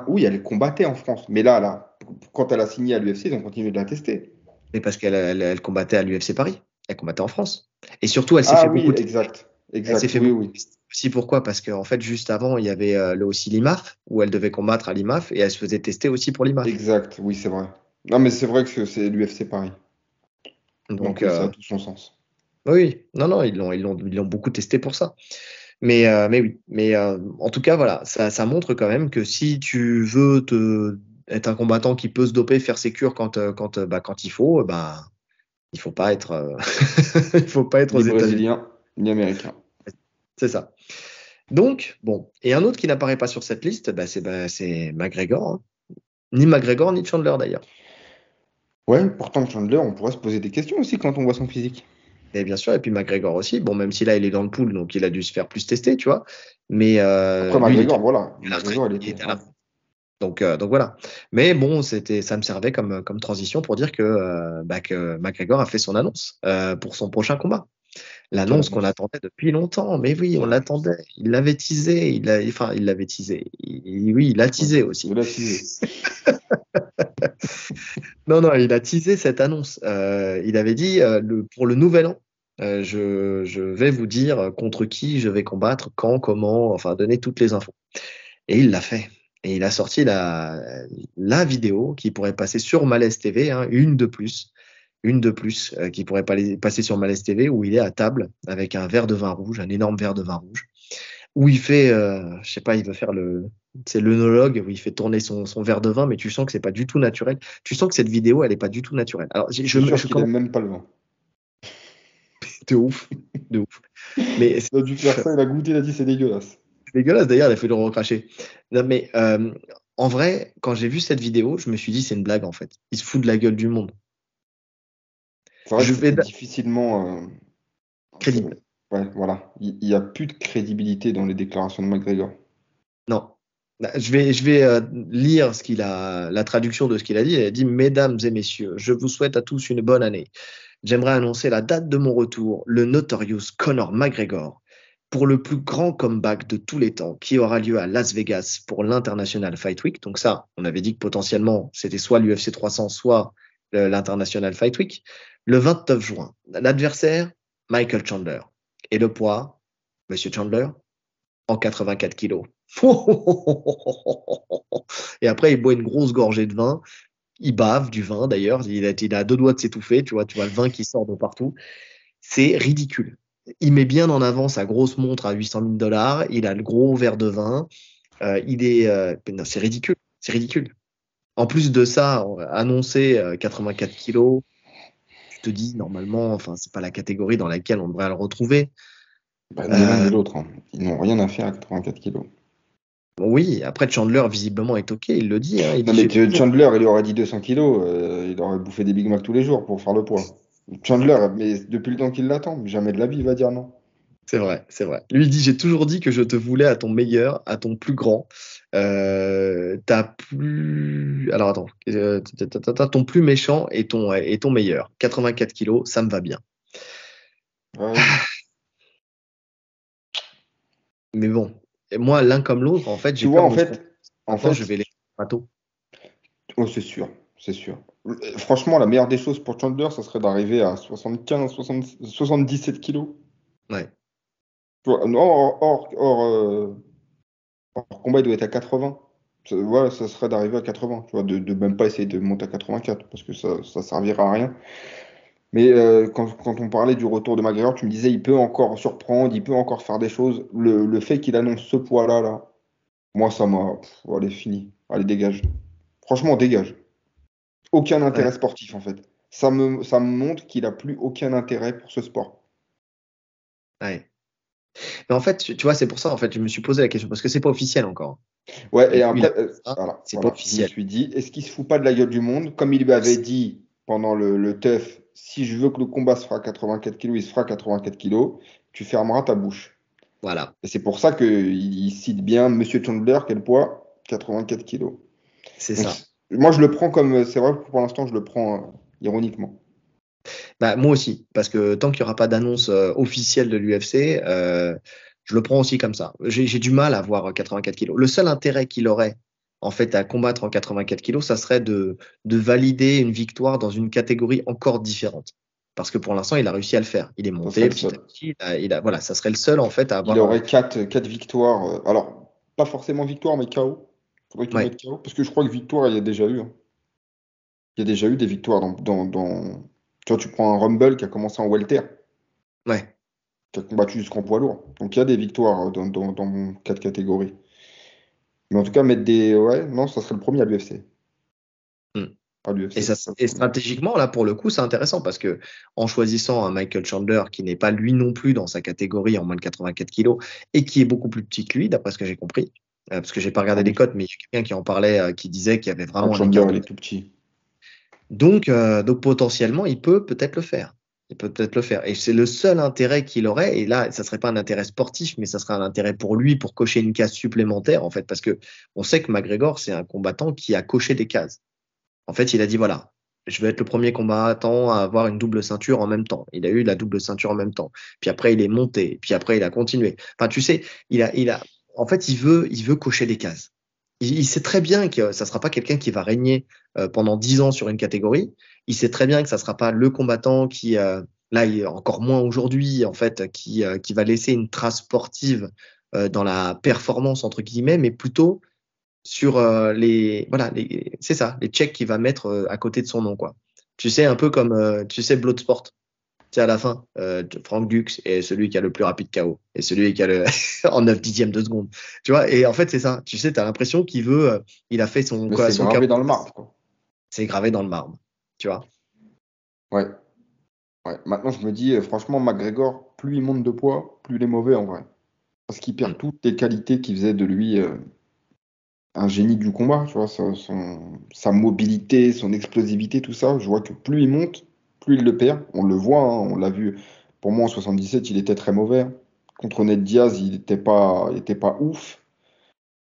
Oui, elle combattait en France. Mais là, quand elle a signé à l'UFC, ils ont continué de la tester. Mais parce qu'elle combattait à l'UFC Paris. Elle combattait en France. Et surtout, elle s'est Ah fait oui, beaucoup exact. Elle s'est Exact, fait oui, beaucoup oui. tester aussi. Pourquoi? Parce qu'en fait, juste avant, il y avait aussi l'IMAF, où elle devait combattre à l'IMAF, et elle se faisait tester aussi pour l'IMAF. Exact, oui, c'est vrai. Non, mais c'est vrai que c'est l'UFC Paris. Donc Donc, oui, ça a tout son sens. oui, non, non, ils l'ont beaucoup testé pour ça. Mais oui, en tout cas, voilà, ça montre quand même que si tu veux être un combattant qui peut se doper, faire ses cures quand il faut, bah, il faut pas être, il faut pas être aux Ni États-Unis. brésilien, ni américain. C'est ça. Donc, bon. Et un autre qui n'apparaît pas sur cette liste, c'est McGregor, hein. Ni McGregor, ni Chandler d'ailleurs. Ouais, pourtant Chandler, on pourrait se poser des questions aussi quand on voit son physique. Et bien sûr, et puis McGregor aussi. Bon, même si là, il est dans le pool, donc il a dû se faire plus tester, tu vois. Mais Après lui, McGregor, voilà. à la retraite. McGregor, il Il était. était à la Ouais. retraite. Donc voilà. Mais bon, ça me servait comme transition pour dire que McGregor a fait son annonce pour son prochain combat. Quelle L'annonce qu'on annonce. attendait depuis longtemps. Mais oui, on Quelle annonce. l'attendait. Il l'avait teasé. Enfin, il l'avait teasé. Oui, il l'a Ouais, teasé aussi. il a teasé. Non, non, il a teasé cette annonce. Il avait dit pour le nouvel an. Je vais vous dire contre qui je vais combattre, quand, comment, enfin donner toutes les infos. Et il l'a fait. Et il a sorti la vidéo qui pourrait passer sur Malaise TV, hein, une de plus, qui pourrait passer sur Malaise TV, où il est à table avec un verre de vin rouge, un énorme verre de vin rouge, où il fait, je sais pas, il veut faire c'est l'œnologue, où il fait tourner son verre de vin, mais tu sens que c'est pas du tout naturel. Tu sens que cette vidéo, elle est pas du tout naturelle. Alors, Je suis sûr qu'il aime même pas le vin. de ouf, de ouf. Mais Il a dû faire ça, il a goûté, il a dit c'est dégueulasse. c'est dégueulasse d'ailleurs, il a fait le recracher. Non, mais en vrai, quand j'ai vu cette vidéo, je me suis dit c'est une blague en fait. Il se fout de la gueule du monde. C'est vrai Je que vais c'était difficilement. crédible. Ouais, voilà. Il n'y a plus de crédibilité dans les déclarations de McGregor. Non. Je vais lire la traduction de ce qu'il a dit. Il a dit: Mesdames et messieurs, je vous souhaite à tous une bonne année. J'aimerais annoncer la date de mon retour, le Notorious Conor McGregor, pour le plus grand comeback de tous les temps, qui aura lieu à Las Vegas pour l'International Fight Week. Donc ça, on avait dit que potentiellement, c'était soit l'UFC 300, soit l'International Fight Week. Le 29 juin, l'adversaire, Michael Chandler. Et le poids, Monsieur Chandler, en 84 kilos. Et après, il boit une grosse gorgée de vin. Il bave du vin d'ailleurs. Il a deux doigts de s'étouffer. Tu vois le vin qui sort de partout. C'est ridicule. Il met bien en avant sa grosse montre à 800 000 $. Il a le gros verre de vin. Non, c'est ridicule. C'est ridicule. En plus de ça, annoncer 84 kilos, tu te dis normalement, enfin, c'est pas la catégorie dans laquelle on devrait le retrouver. Bah, ni l'un ni l'autre. Hein. Ils n'ont rien à faire à 84 kilos. Oui, après Chandler visiblement est OK, il le dit. Hein, il Non, dit, mais Chandler, il aurait dit 200 kilos. Il aurait bouffé des Big Mac tous les jours pour faire le poids. Chandler, mais depuis le temps qu'il l'attend, jamais de la vie, il va dire non. c'est vrai, c'est vrai. Lui il dit: j'ai toujours dit que je te voulais à ton meilleur, à ton plus grand. T'as plus. Alors attends, ton plus méchant et ton meilleur. 84 kilos, ça me va bien. Ouais. Mais bon, et moi, l'un comme l'autre, en fait, Tu j'ai vois, peur en de ce fait, qu'on. Maintenant, je vais les bateaux. oh, c'est sûr, c'est sûr. Franchement, la meilleure des choses pour Chandler, ça serait d'arriver à 75, 60, 77 kilos. Ouais, Tu vois, non, hors combat, il doit être à 80. Ouais, ça serait d'arriver à 80, tu vois, de même pas essayer de monter à 84, parce que ça servira à rien. Mais quand on parlait du retour de McGregor, tu me disais, il peut encore surprendre, il peut encore faire des choses. Le fait qu'il annonce ce poids-là, là, moi, ça m'a. Allez, fini. Allez, dégage. Franchement, dégage. Aucun ouais, intérêt sportif, en fait. Ça me montre qu'il a plus aucun intérêt pour ce sport. ouais. Mais en fait, tu vois, c'est pour ça, en fait, je me suis posé la question, parce que c'est pas officiel encore. Ouais, et Lui, il a après, dit ça, c'est pas je me officiel. suis dit, est-ce qu'il se fout pas de la gueule du monde? Comme il lui avait dit pendant le TUF, si je veux que le combat se fera à 84 kilos, il se fera à 84 kilos, tu fermeras ta bouche. Voilà, Et c'est pour ça qu'il cite bien Monsieur Chandler, quel poids? 84 kilos. c'est Donc, ça. moi, je le prends comme, c'est vrai que pour l'instant, je le prends ironiquement. Bah, moi aussi, parce que tant qu'il n'y aura pas d'annonce officielle de l'UFC, je le prends aussi comme ça. J'ai du mal à voir 84 kilos. Le seul intérêt qu'il aurait, en fait, à combattre en 84 kilos, ça serait de valider une victoire dans une catégorie encore différente. Parce que pour l'instant, il a réussi à le faire. Il est Ça serait monté le petit à seul. petit. Voilà, ça serait le seul, en fait, à Il avoir. aurait quatre victoires. Alors, pas forcément victoire, mais KO. Faudrait qu'il Ouais, mette KO. Parce que je crois que victoire, il y a déjà eu. Hein. Il y a déjà eu des victoires Tu vois, tu prends un Rumble qui a commencé en welter, ouais. qui a combattu jusqu'en poids lourd. Donc il y a des victoires dans quatre catégories. Mais en tout cas, mettre des. Ouais, non, ça serait le premier à l'UFC. Hmm. À Et, l'UFC, ça, ça serait le et premier. stratégiquement, là, pour le coup, c'est intéressant parce que en choisissant un Michael Chandler qui n'est pas lui non plus dans sa catégorie en moins de 84 kilos et qui est beaucoup plus petit que lui, d'après ce que j'ai compris, parce que j'ai pas Ah regardé les oui. cotes, mais il y a quelqu'un qui en parlait, qui disait qu'il y avait Ah, vraiment un Chandler, écart il de. est tout petit. Donc potentiellement, il peut peut-être le faire. Il peut peut-être le faire. Et c'est le seul intérêt qu'il aurait. Et là, ça serait pas un intérêt sportif, mais ça serait un intérêt pour lui pour cocher une case supplémentaire, en fait, parce que on sait que McGregor, c'est un combattant qui a coché des cases. En fait, il a dit voilà, je vais être le premier combattant à avoir une double ceinture en même temps. Il a eu la double ceinture en même temps. Puis après, il est monté. Puis après, il a continué. Enfin, tu sais, en fait, il veut cocher des cases. Il sait très bien que ça sera pas quelqu'un qui va régner pendant 10 ans sur une catégorie. Il sait très bien que ça sera pas le combattant là, encore moins aujourd'hui, en fait, qui va laisser une trace sportive dans la performance, entre guillemets, mais plutôt sur c'est ça, les checks qu'il va mettre à côté de son nom, quoi. Tu sais, un peu comme, tu sais, Bloodsport. Tu sais, à la fin, Frank Dux est celui qui a le plus rapide KO et celui qui a le en 9 dixièmes de seconde. Tu vois, et en fait, c'est ça. Tu sais, tu as l'impression qu'il veut, il a fait Mais c'est son gravé KO. dans le marbre, quoi. C'est gravé dans le marbre. Tu vois. Ouais, ouais. Maintenant, je me dis, franchement, McGregor, plus il monte de poids, plus il est mauvais en vrai. Parce qu'il Mm. perd toutes les qualités qui faisaient de lui un génie du combat, tu vois, sa mobilité, son explosivité, tout ça. Je vois que plus il monte, plus il le perd. On le voit, hein, on l'a vu. Pour moi, en 77, il était très mauvais. Contre Ned Diaz, il était pas ouf.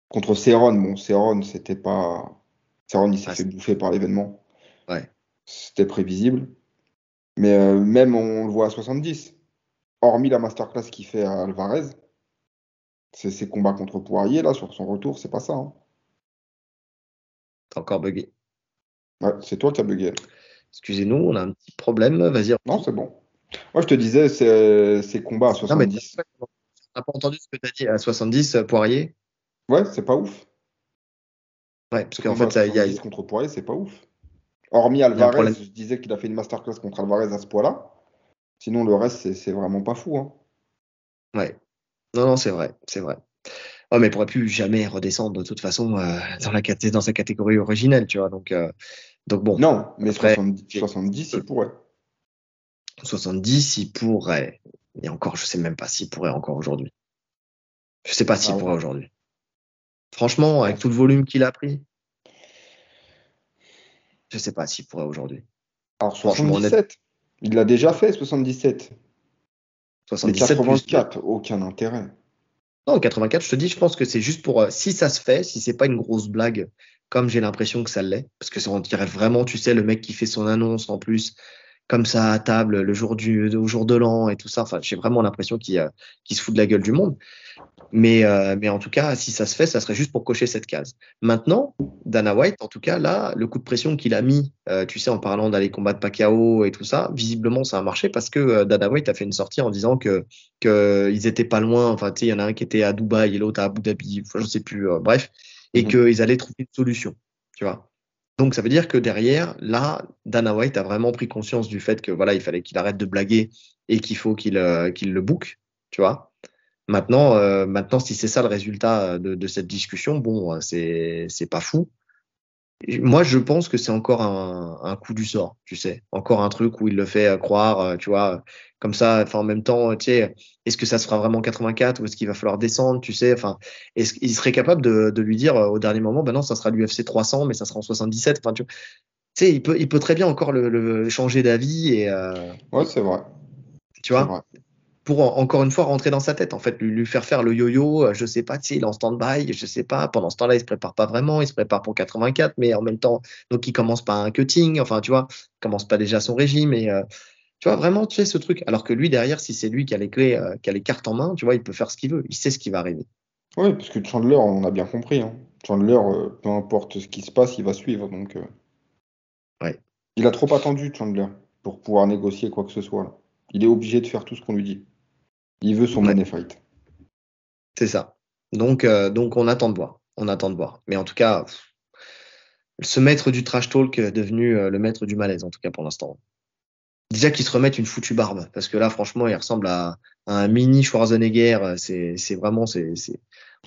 Contre Cerrone, bon, Cerrone, c'était pas. Cerrone, il s'est Ah, fait bouffer par l'événement. ouais. C'était prévisible. Mais même, on le voit à 70. Hormis la masterclass qu'il fait à Alvarez, ses combats contre Poirier, là, sur son retour, c'est pas ça, hein. T'as encore bugué. Ouais, c'est toi qui as bugué. Excusez-nous, on a un petit problème. Vas-y, Non, reprends. c'est bon. Moi, je te disais, ses combats à Non, mais 70. on n'a pas entendu ce que tu as dit à 70, Poirier. Ouais, c'est pas ouf. Ouais, parce Ses qu'en combats fait, à ça, 70 contre Poirier, c'est pas ouf. Hormis il y a un Alvarez, problème. je disais qu'il a fait une masterclass contre Alvarez à ce poids-là. Sinon, le reste, c'est vraiment pas fou, hein. Ouais. Non, non, c'est vrai, c'est vrai. Oh, mais il pourrait plus jamais redescendre de toute façon dans sa catégorie originelle, tu vois. Donc bon, Non, mais après, 70, il pourrait. 70, il pourrait. Et encore, je sais même pas s'il pourrait encore aujourd'hui. Je sais pas Ah s'il pourrait ouais. aujourd'hui. Franchement, avec Alors, tout le volume qu'il a pris, je sais pas s'il pourrait aujourd'hui. alors Franchement, honnête, 77, il l'a déjà fait, 77. Mais 77 plus. 84, aucun intérêt. Non, 84, je te dis, je pense que c'est juste pour si ça se fait, si c'est pas une grosse blague, comme j'ai l'impression que ça l'est, parce que on dirait vraiment, tu sais, le mec qui fait son annonce en plus, comme ça à table, au jour de l'an et tout ça. Enfin, j'ai vraiment l'impression qu'il se fout de la gueule du monde. Mais en tout cas, si ça se fait, ça serait juste pour cocher cette case. Maintenant, Dana White, en tout cas, là, le coup de pression qu'il a mis, tu sais, en parlant d'aller combattre Pacquiao et tout ça, visiblement, ça a marché parce que Dana White a fait une sortie en disant que ils étaient pas loin. Enfin, tu sais, il y en a un qui était à Dubaï et l'autre à Abu Dhabi, enfin, je sais plus, bref, et Mhm. qu'ils allaient trouver une solution, tu vois. Donc, ça veut dire que derrière, là, Dana White a vraiment pris conscience du fait que voilà, il fallait qu'il arrête de blaguer et qu'il faut qu'il le book, tu vois. Maintenant, si c'est ça le résultat de cette discussion, bon, c'est pas fou. Et moi, je pense que c'est encore un coup du sort, tu sais, encore un truc où il le fait croire, tu vois, comme ça. Enfin, en même temps, tu sais, est-ce que ça se fera vraiment 84 ou est-ce qu'il va falloir descendre, tu sais. Enfin, est-ce qu'il serait capable de lui dire au dernier moment, ben non, ça sera l'UFC 300, mais ça sera en 77. Enfin, tu sais, il peut très bien encore le changer d'avis Ouais, c'est vrai. tu C'est vois vrai. pour encore une fois rentrer dans sa tête, en fait, lui faire le yo-yo, je sais pas, tu sais, il est en stand-by, je sais pas, pendant ce temps-là, il se prépare pas vraiment, il se prépare pour 84, mais en même temps, donc il commence pas un cutting, enfin, tu vois, il commence pas déjà son régime, et tu vois, vraiment, tu sais, ce truc, alors que lui, derrière, si c'est lui qui a les clés, qui a les cartes en main, tu vois, il peut faire ce qu'il veut, il sait ce qui va arriver. Oui, parce que Chandler, on a bien compris, hein. Chandler, peu importe ce qui se passe, il va suivre. Donc, Ouais, il a trop attendu, Chandler, pour pouvoir négocier quoi que ce soit, là. Il est obligé de faire tout ce qu'on lui dit. Il veut son ouais, money fight. c'est ça. Donc on attend de voir, on attend de voir. Mais en tout cas, ce maître du trash talk est devenu le maître du malaise, en tout cas pour l'instant. Déjà qu'il se remette une foutue barbe, parce que là, franchement, il ressemble à un mini Schwarzenegger. C'est vraiment, bon,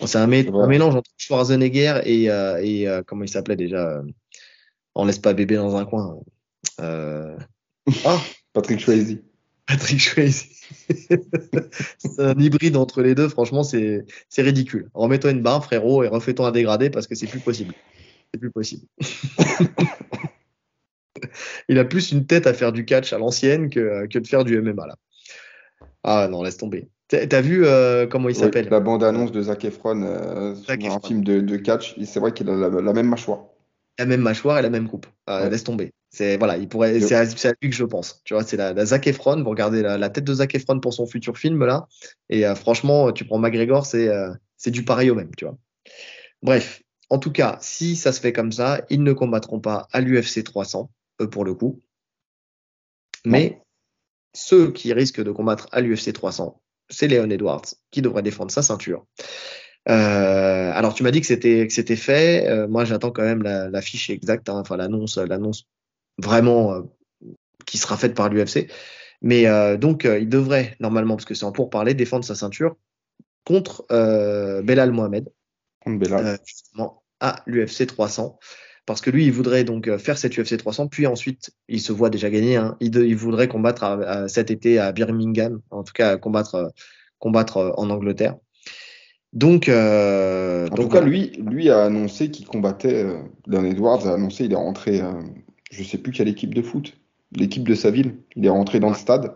C'est un vrai. mélange entre Schwarzenegger et comment il s'appelait déjà On laisse pas bébé dans un coin. Euh, ah, Patrick Swayze. Patrick Swayze. C'est un hybride entre les deux. Franchement, c'est ridicule. Remets-toi une barbe, frérot, et refais-toi un dégradé parce que c'est plus possible. C'est plus possible. Il a plus une tête à faire du catch à l'ancienne que de faire du MMA là. Ah non, laisse tomber. T'as vu comment il Oui, s'appelle la bande-annonce euh, de Zac Efron Zac dans un Efron. film de catch, c'est vrai qu'il a la même mâchoire. La même mâchoire et la même coupe. Ouais. Laisse tomber. C'est voilà, il pourrait. Et- C'est à lui que je pense. Tu vois, c'est la Zac Efron. Vous regardez la tête de Zac Efron pour son futur film là. Et franchement, tu prends McGregor, c'est du pareil au même. Tu vois. Bref, en tout cas, si ça se fait comme ça, ils ne combattront pas à l'UFC 300 pour le coup. Mais non. ceux qui risquent de combattre à l'UFC 300, c'est Leon Edwards qui devrait défendre sa ceinture. Alors tu m'as dit que c'était fait. Moi j'attends quand même la fiche exacte, hein, enfin l'annonce vraiment qui sera faite par l'UFC. Mais donc il devrait normalement, parce que c'est en pourparlers, défendre sa ceinture contre Belal Mohamed, Contre Belal. justement à l'UFC 300. Parce que lui, il voudrait donc faire cette UFC 300, puis ensuite, il se voit déjà gagner. Hein, il voudrait combattre cet été à Birmingham, en tout cas combattre en Angleterre. Donc, En tout cas, voilà. lui a annoncé qu'il combattait. Leon Edwards a annoncé il est rentré. Je sais plus quelle équipe de foot. L'équipe de sa ville. Il est rentré dans le Ouais, stade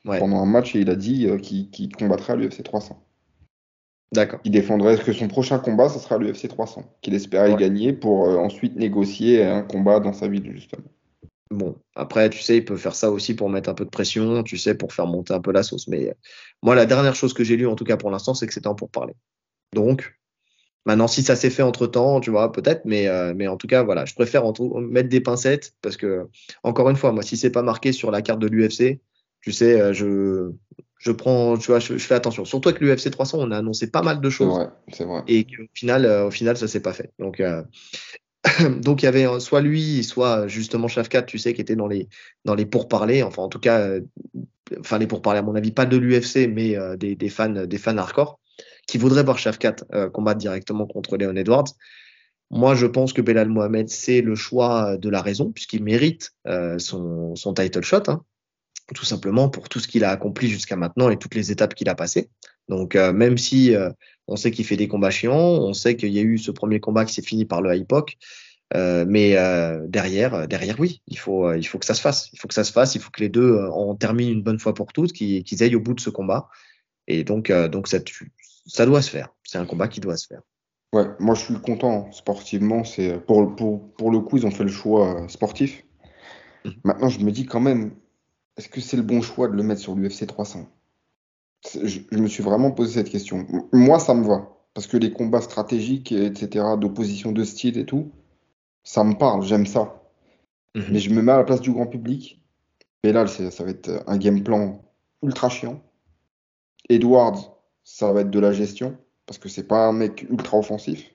ouais, pendant un match et il a dit qu'il combattrait à l'UFC 300. d'accord. Il défendrait que son prochain combat, ce sera l'UFC 300. Qu'il espérait y Ouais. gagner pour ensuite négocier un combat dans sa ville, justement. Bon, après, tu sais, il peut faire ça aussi pour mettre un peu de pression, tu sais, pour faire monter un peu la sauce. Mais moi, la dernière chose que j'ai lue, en tout cas pour l'instant, c'est que c'était en pourparlers. Donc, maintenant, si ça s'est fait entre-temps, tu vois, peut-être, mais en tout cas, voilà, je préfère mettre des pincettes parce que, encore une fois, moi, si c'est pas marqué sur la carte de l'UFC, tu sais, je prends, tu vois, je fais attention. Surtout avec l'UFC 300, on a annoncé pas mal de C'est choses vrai, c'est vrai. et au final, ça s'est pas fait. Donc, donc il y avait soit lui, soit justement Shafkat, tu sais, qui était dans les pourparlers, enfin, en tout cas, enfin, les pourparlers, à mon avis, pas de l'UFC, mais des fans hardcore qui voudraient voir Shafkat combattre directement contre Leon Edwards. Moi, je pense que Belal Mohamed, c'est le choix de la raison, puisqu'il mérite son title shot, hein, tout simplement pour tout ce qu'il a accompli jusqu'à maintenant et toutes les étapes qu'il a passées. Donc, même si on sait qu'il fait des combats chiants, on sait qu'il y a eu ce premier combat qui s'est fini par le HIPOC, mais derrière, oui, il faut que ça se fasse. Il faut que ça se fasse, il faut que les deux en terminent une bonne fois pour toutes, qu'ils aillent au bout de ce combat. Et donc ça doit se faire. C'est un combat qui doit se faire. Ouais, moi je suis content sportivement. C'est pour le coup, ils ont fait le choix sportif. Mhm. Maintenant, je me dis quand même, est-ce que c'est le bon choix de le mettre sur l'UFC 300? Je me suis vraiment posé cette question. Moi, ça me va. Parce que les combats stratégiques, etc., d'opposition de style et tout, ça me parle, j'aime ça. Mais Mhm. je me mets à la place du grand public. Et là, ça va être un game plan ultra chiant. Edwards, ça va être de la gestion. Parce que c'est pas un mec ultra offensif.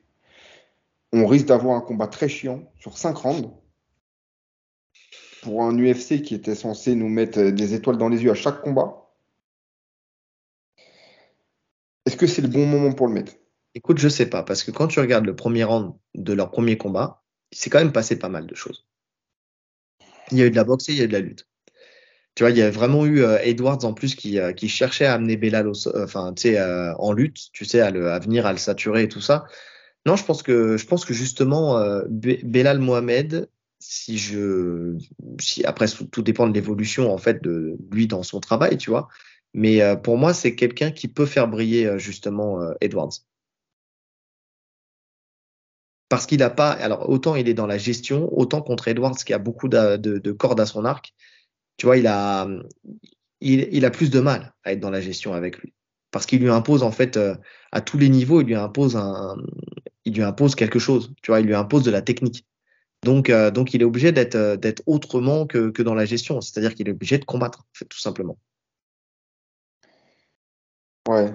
On risque d'avoir un combat très chiant sur 5 rounds. Pour un UFC qui était censé nous mettre des étoiles dans les yeux à chaque combat. Est-ce que c'est le bon moment pour le mettre? Écoute, je sais pas, parce que quand tu regardes le premier round de leur premier combat, il s'est quand même passé pas mal de choses. Il y a eu de la boxe et il y a eu de la lutte. Tu vois, il y a vraiment eu Edwards en plus qui cherchait à amener Belal enfin, tu sais, en lutte, tu sais, à venir, à le saturer et tout ça. Non, je pense que justement, Belal Mohamed, si après tout dépend de l'évolution en fait de lui dans son travail, tu vois. Mais pour moi, c'est quelqu'un qui peut faire briller justement Edwards. Parce qu'il n'a pas, alors autant il est dans la gestion, autant contre Edwards qui a beaucoup de cordes à son arc, tu vois, il a plus de mal à être dans la gestion avec lui. Parce qu'il lui impose en fait à tous les niveaux, il lui impose quelque chose, tu vois, il lui impose de la technique. Donc il est obligé d'être autrement que dans la gestion, c'est-à-dire qu'il est obligé de combattre, en fait, tout simplement. Ouais,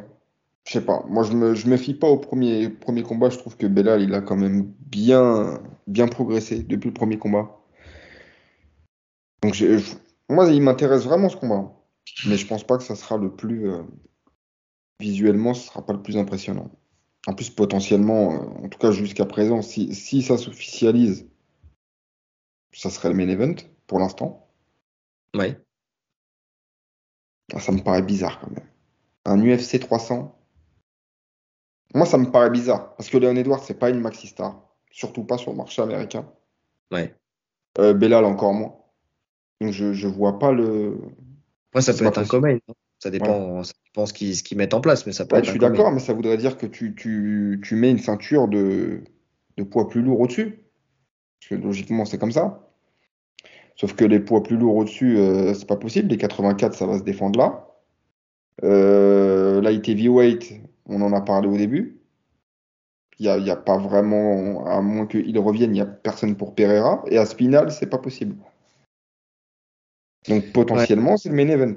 je sais pas. Moi, je me fie pas au premier combat. Je trouve que Belal, il a quand même bien progressé depuis le premier combat. Donc, moi, il m'intéresse vraiment ce combat. Mais je pense pas que ça sera le plus. Visuellement, ce sera pas le plus impressionnant. En plus, potentiellement, en tout cas jusqu'à présent, si ça s'officialise, ça serait le main event pour l'instant. Ouais. Ah, ça me paraît bizarre quand même. Un UFC 300, moi, ça me paraît bizarre. Parce que Leon Edwards, c'est pas une maxi star. Surtout pas sur le marché américain. Ouais. Belal encore moins. Donc je vois pas le. Après, ça C'est peut pas être un possible. co-main, hein. Ouais. Ça dépend ce qu'ils mettent en place, mais ça peut Ouais, je être un suis co-main. d'accord, mais ça voudrait dire que tu mets une ceinture de poids plus lourd au-dessus. Parce que logiquement, c'est comme ça. Sauf que les poids plus lourds au-dessus, c'est pas possible. Les 84, ça va se défendre là. Light heavyweight, on en a parlé au début. Il y a pas vraiment, à moins qu'il revienne, il n'y a personne pour Pereira. Et à Spinal, c'est pas possible. Donc Ouais. potentiellement, c'est le main event.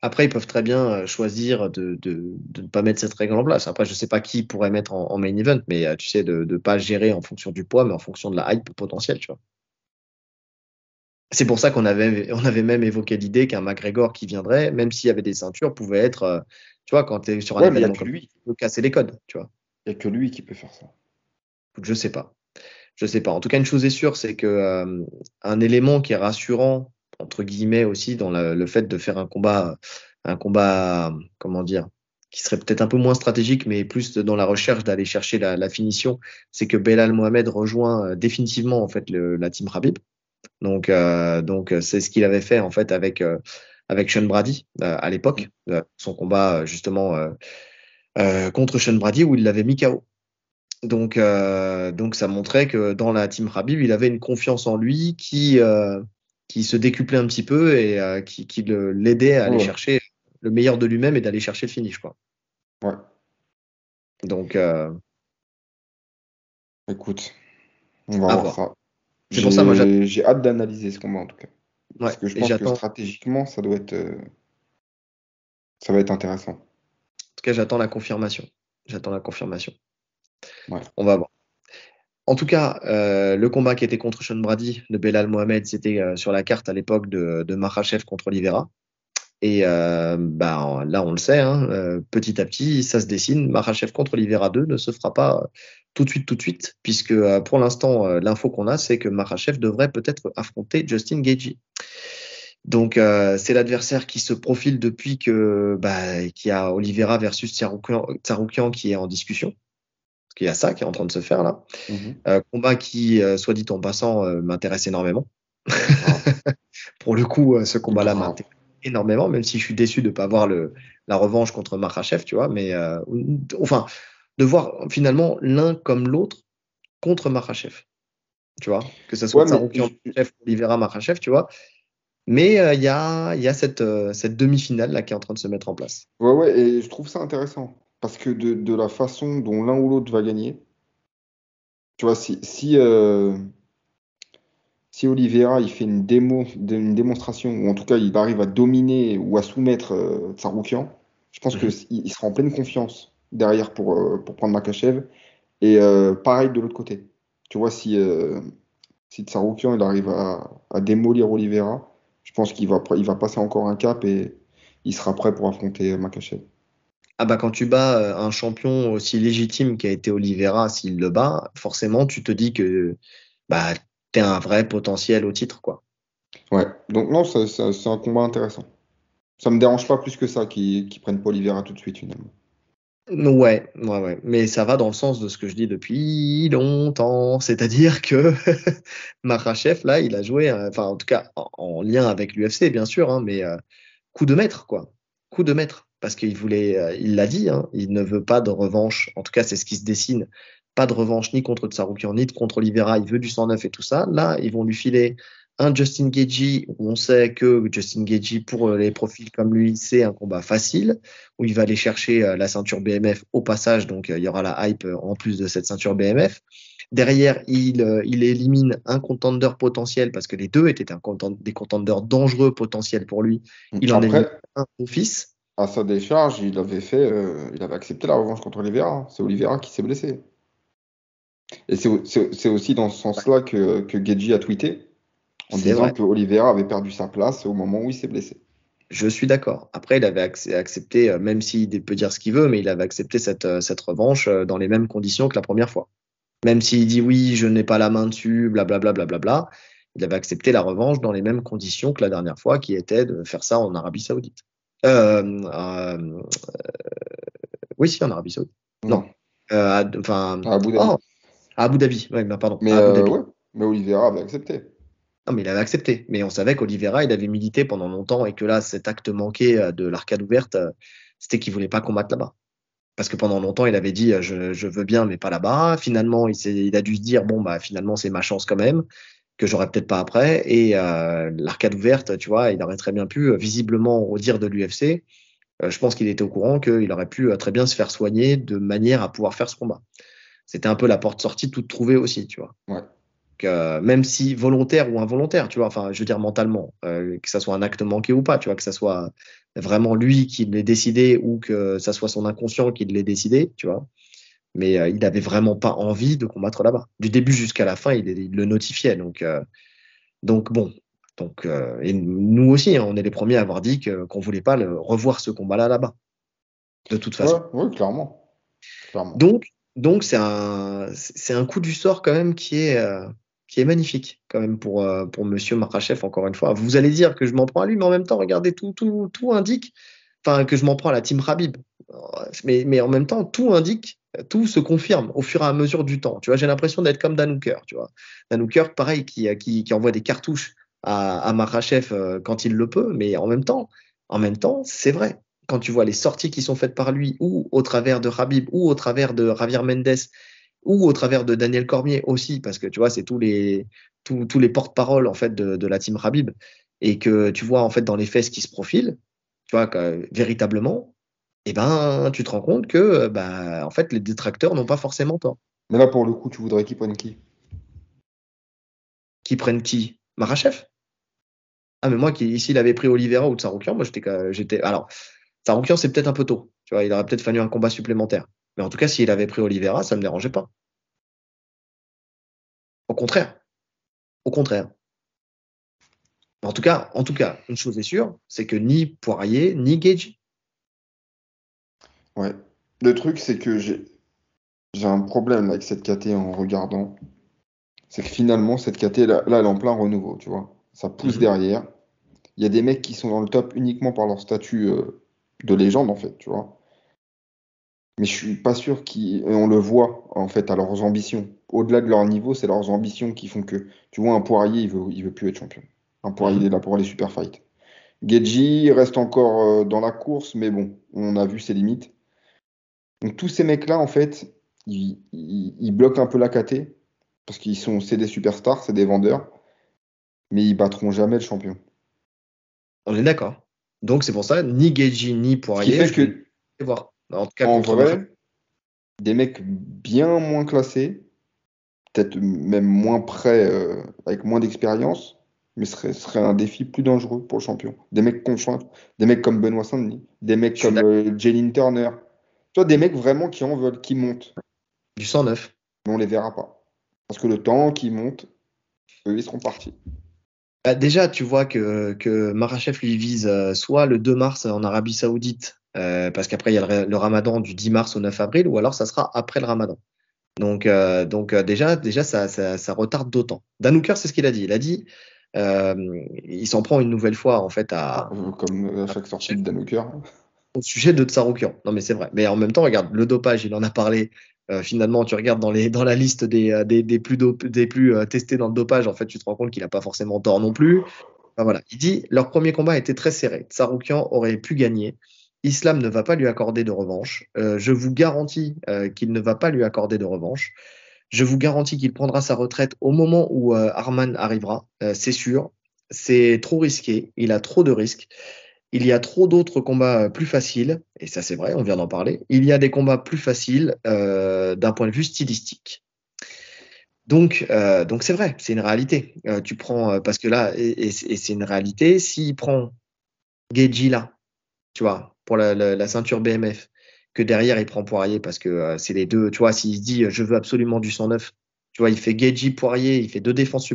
Après, ils peuvent très bien choisir de ne pas mettre cette règle en place. Après, je sais pas qui pourrait mettre en main event, mais tu sais, de ne pas gérer en fonction du poids, mais en fonction de la hype potentielle, tu vois. C'est pour ça on avait même évoqué l'idée qu'un McGregor qui viendrait, même s'il y avait des ceintures, pouvait être, tu vois, quand tu es sur un Ouais, mais il n'y a événement que comme ça, lui. tu peux casser les codes, tu vois. Il n'y a que lui qui peut faire ça. Je sais pas. Je sais pas. En tout cas, une chose est sûre, c'est que un élément qui est rassurant, entre guillemets aussi, dans le fait de faire un combat, comment dire, qui serait peut-être un peu moins stratégique, mais plus dans la recherche d'aller chercher la finition, c'est que Belal Mohamed rejoint définitivement en fait la team Khabib. Donc, c'est ce qu'il avait fait en fait avec Sean Brady à l'époque, son combat justement contre Sean Brady où il l'avait mis KO. Donc ça montrait que dans la team Khabib, il avait une confiance en lui qui se décuplait un petit peu et qui l'aidait à aller Ouais, chercher le meilleur de lui-même et d'aller chercher le finish, quoi. ouais. Donc, Écoute, on va à voir voir. ça. C'est pour ça, moi, j'attends. J'ai hâte d'analyser ce combat en tout cas. Parce Ouais, que je et pense que j'attends. En stratégiquement, ça va être intéressant. tout cas, j'attends la confirmation. J'attends la confirmation. Ouais. On va voir. En tout cas, le combat qui était contre Sean Brady de Belal Mohamed, c'était sur la carte à l'époque de Makhachev contre Oliveira. Et bah, là, on le sait, hein, petit à petit, ça se dessine. Makhachev contre Oliveira 2 ne se fera pas tout de suite, puisque pour l'instant, l'info qu'on a, c'est que Makhachev devrait peut-être affronter Justin Gaethje. Donc, c'est l'adversaire qui se profile depuis qu'il y a Oliveira versus Tsarukyan qui est en discussion. Parce qu'il y a ça qui est en train de se faire là. Mhm. Combat qui, soit dit en passant, m'intéresse énormément. Grave. Pour le coup, ce combat-là Grave. m'intéresse énormément, même si je suis déçu de ne pas voir la revanche contre Makhachev, tu vois. Mais enfin, de voir finalement l'un comme l'autre contre Makhachev, tu vois. Que ce soit Ouais, mais Tsarukyan, Makhachev, Oliveira, Makhachev, tu vois. Mais il y a cette demi-finale là qui est en train de se mettre en place. ouais, ouais, et je trouve ça intéressant. Parce que de la façon dont l'un ou l'autre va gagner, tu vois, si Oliveira il fait une démonstration, ou en tout cas il arrive à dominer ou à soumettre Tsarukyan, je pense Mhm. qu'il sera en pleine confiance derrière pour prendre Makhachev. Et pareil de l'autre côté. Tu vois, si Tsarukyan il arrive à démolir Oliveira, je pense il va passer encore un cap et il sera prêt pour affronter Makhachev. Ah bah quand tu bats un champion aussi légitime qui a été Oliveira, s'il le bat, forcément tu te dis que bah t'es un vrai potentiel au titre, quoi. Ouais, donc non, c'est un combat intéressant. Ça me dérange pas plus que ça qu'ils prennent pas Oliveira tout de suite finalement. Ouais, ouais, ouais. Mais ça va dans le sens de ce que je dis depuis longtemps. C'est-à-dire que Makhachev, là, il a joué, enfin, en tout cas, en lien avec l'UFC, bien sûr, hein, mais coup de maître, quoi. Coup de maître. Parce qu'il voulait, il l'a dit, hein, il ne veut pas de revanche. En tout cas, c'est ce qui se dessine. Pas de revanche ni contre Tsarukyan, ni contre Oliveira. Il veut du 109 et tout ça. Là, ils vont lui filer un Justin Gaethje où on sait que Justin Gaethje, pour les profils comme lui, c'est un combat facile, où il va aller chercher la ceinture BMF au passage. Donc, il y aura la hype en plus de cette ceinture BMF. Derrière, il élimine un contender potentiel parce que les deux étaient des contenders dangereux potentiels pour lui. Il en élimine Après, un d'office. à sa décharge, il avait accepté la revanche contre Oliveira. C'est Oliveira qui s'est blessé. Et c'est aussi dans ce Ouais, sens-là que Gaethje a tweeté en c'est disant vrai. que Oliveira avait perdu sa place au moment où il s'est blessé. Je suis d'accord. Après, il avait accepté, même s'il peut dire ce qu'il veut, mais il avait accepté cette revanche dans les mêmes conditions que la première fois. Même s'il dit oui, je n'ai pas la main dessus, blablabla, blablabla, il avait accepté la revanche dans les mêmes conditions que la dernière fois, qui était de faire ça en Arabie Saoudite. Euh, euh, oui, si, en Arabie Saoudite. Non, Non. Enfin, à Abu Dhabi. oh, à Abu Dhabi. Ouais, ben, pardon, Mais à Abu Dhabi. ouais, mais Oliveira avait accepté. Non, mais il avait accepté. Mais on savait qu'Oliveira, il avait milité pendant longtemps et que là, cet acte manqué de l'arcade ouverte, c'était qu'il voulait pas combattre là-bas. Parce que pendant longtemps, il avait dit je veux bien, mais pas là-bas. Finalement, il a dû se dire bon, bah, finalement, c'est ma chance quand même, que j'aurais peut-être pas après. Et l'arcade ouverte, tu vois, il aurait très bien pu, visiblement, au dire de l'UFC, je pense qu'il était au courant qu'il aurait pu très bien se faire soigner de manière à pouvoir faire ce combat. C'était un peu la porte sortie toute trouvée aussi, tu vois. Ouais. Même si volontaire ou involontaire, tu vois, enfin, je veux dire mentalement, que ça soit un acte manqué ou pas, tu vois, que ça soit vraiment lui qui l'ait décidé ou que ça soit son inconscient qui l'ait décidé, tu vois. Mais il n'avait vraiment pas envie de combattre là-bas. Du début jusqu'à la fin, il le notifiait. Donc bon. Et nous aussi, hein, on est les premiers à avoir dit qu'on voulait pas revoir ce combat-là là-bas, de toute Ouais, façon. ouais, clairement. Clairement. Donc c'est un coup du sort quand même qui est magnifique quand même pour Monsieur Makhachev, encore une fois. Vous allez dire que je m'en prends à lui, mais en même temps, regardez, tout indique, enfin, que je m'en prends à la team Khabib. Mais en même temps, tout indique, tout se confirme au fur et à mesure du temps. Tu vois, j'ai l'impression d'être comme Dan Hooker, tu vois. Dan Hooker, pareil, qui envoie des cartouches à Makhachev quand il le peut, mais en même temps, c'est vrai quand tu vois les sorties qui sont faites par lui, ou au travers de Khabib, ou au travers de Javier Mendes, ou au travers de Daniel Cormier aussi, parce que tu vois, c'est tous les porte-paroles en fait de la team Khabib, et que tu vois en fait dans les faits ce qui se profile, tu vois, véritablement, et ben tu te rends compte que bah, en fait les détracteurs n'ont pas forcément tort. Mais là, pour le coup, tu voudrais qu'ils prennent qui? Qui prennent qui? Makhachev? Ah mais moi qui s'il avait pris Oliveira ou Tsaroukian, moi j'étais alors Tsaroukian c'est peut-être un peu tôt, tu vois, il aurait peut-être fallu un combat supplémentaire. Mais en tout cas, s'il avait pris Oliveira, ça me dérangeait pas. Au contraire, au contraire. En tout cas, une chose est sûre, c'est que ni Poirier, ni Gage. Ouais. Le truc, c'est que j'ai un problème avec cette KT en regardant. C'est que finalement, cette KT, là, elle est en plein renouveau, tu vois. Ça pousse Mhm. derrière. Il y a des mecs qui sont dans le top uniquement par leur statut de légende, en fait, tu vois. Mais je suis pas sûr qu'ils. Et on le voit, en fait, à leurs ambitions. Au-delà de leur niveau, c'est leurs ambitions qui font que. Tu vois, un Poirier, il veut plus être champion. Un Poirier, il Mhm. est là pour les super fights. Geji reste encore dans la course, mais bon, on a vu ses limites. Donc tous ces mecs-là, en fait, ils bloquent un peu la KT, parce c'est des superstars, c'est des vendeurs, mais ils battront jamais le champion. On est d'accord. Donc c'est pour ça, ni Gage, ni Ce qui Poirier, fait je vais que, les voir. En tout cas, en contre Makhachev. vrai, des mecs bien moins classés, peut-être même moins prêts, avec moins d'expérience, mais serait un défi plus dangereux pour le champion. Des mecs confiants, des mecs comme Benoît Saint-Denis, des mecs Je suis comme d'accord. Jalin Turner. Tu vois, des mecs vraiment qui en veulent, qui montent, Du 109. mais on les verra pas. Parce que le temps qu'ils montent, eux, ils seront partis. Bah, déjà, tu vois que Makhachev lui vise soit le 2 mars en Arabie Saoudite, parce qu'après il y a le Ramadan du 10 mars au 9 avril, ou alors ça sera après le Ramadan. Donc, déjà ça retarde d'autant. Dan Hooker, c'est ce qu'il a dit. Il a dit, euh, il s'en prend une nouvelle fois en fait Comme à chaque sortie de Dan Hooker. au sujet de Tsaroukian. Non, mais c'est vrai. Mais en même temps, regarde, le dopage, il en a parlé. Finalement, tu regardes dans la liste des plus testés dans le dopage, en fait, tu te rends compte qu'il n'a pas forcément tort non plus. Enfin, voilà. Il dit, leur premier combat a été très serré. Tsaroukian aurait pu gagner. Islam ne va pas lui accorder de revanche. Je vous garantis qu'il ne va pas lui accorder de revanche. Je vous garantis qu'il prendra sa retraite au moment où Arman arrivera. C'est sûr. C'est trop risqué. Il a trop de risques. Il y a trop d'autres combats plus faciles, et ça c'est vrai, on vient d'en parler. Il y a des combats plus faciles d'un point de vue stylistique. Donc c'est vrai, c'est une réalité. Tu prends parce que là, et c'est une réalité. S'il prend Geji là, tu vois, pour la ceinture BMF, que derrière il prend Poirier parce que c'est les deux. Tu vois, s'il se dit je veux absolument du 109, tu vois, il fait Geji Poirier, il fait deux défenses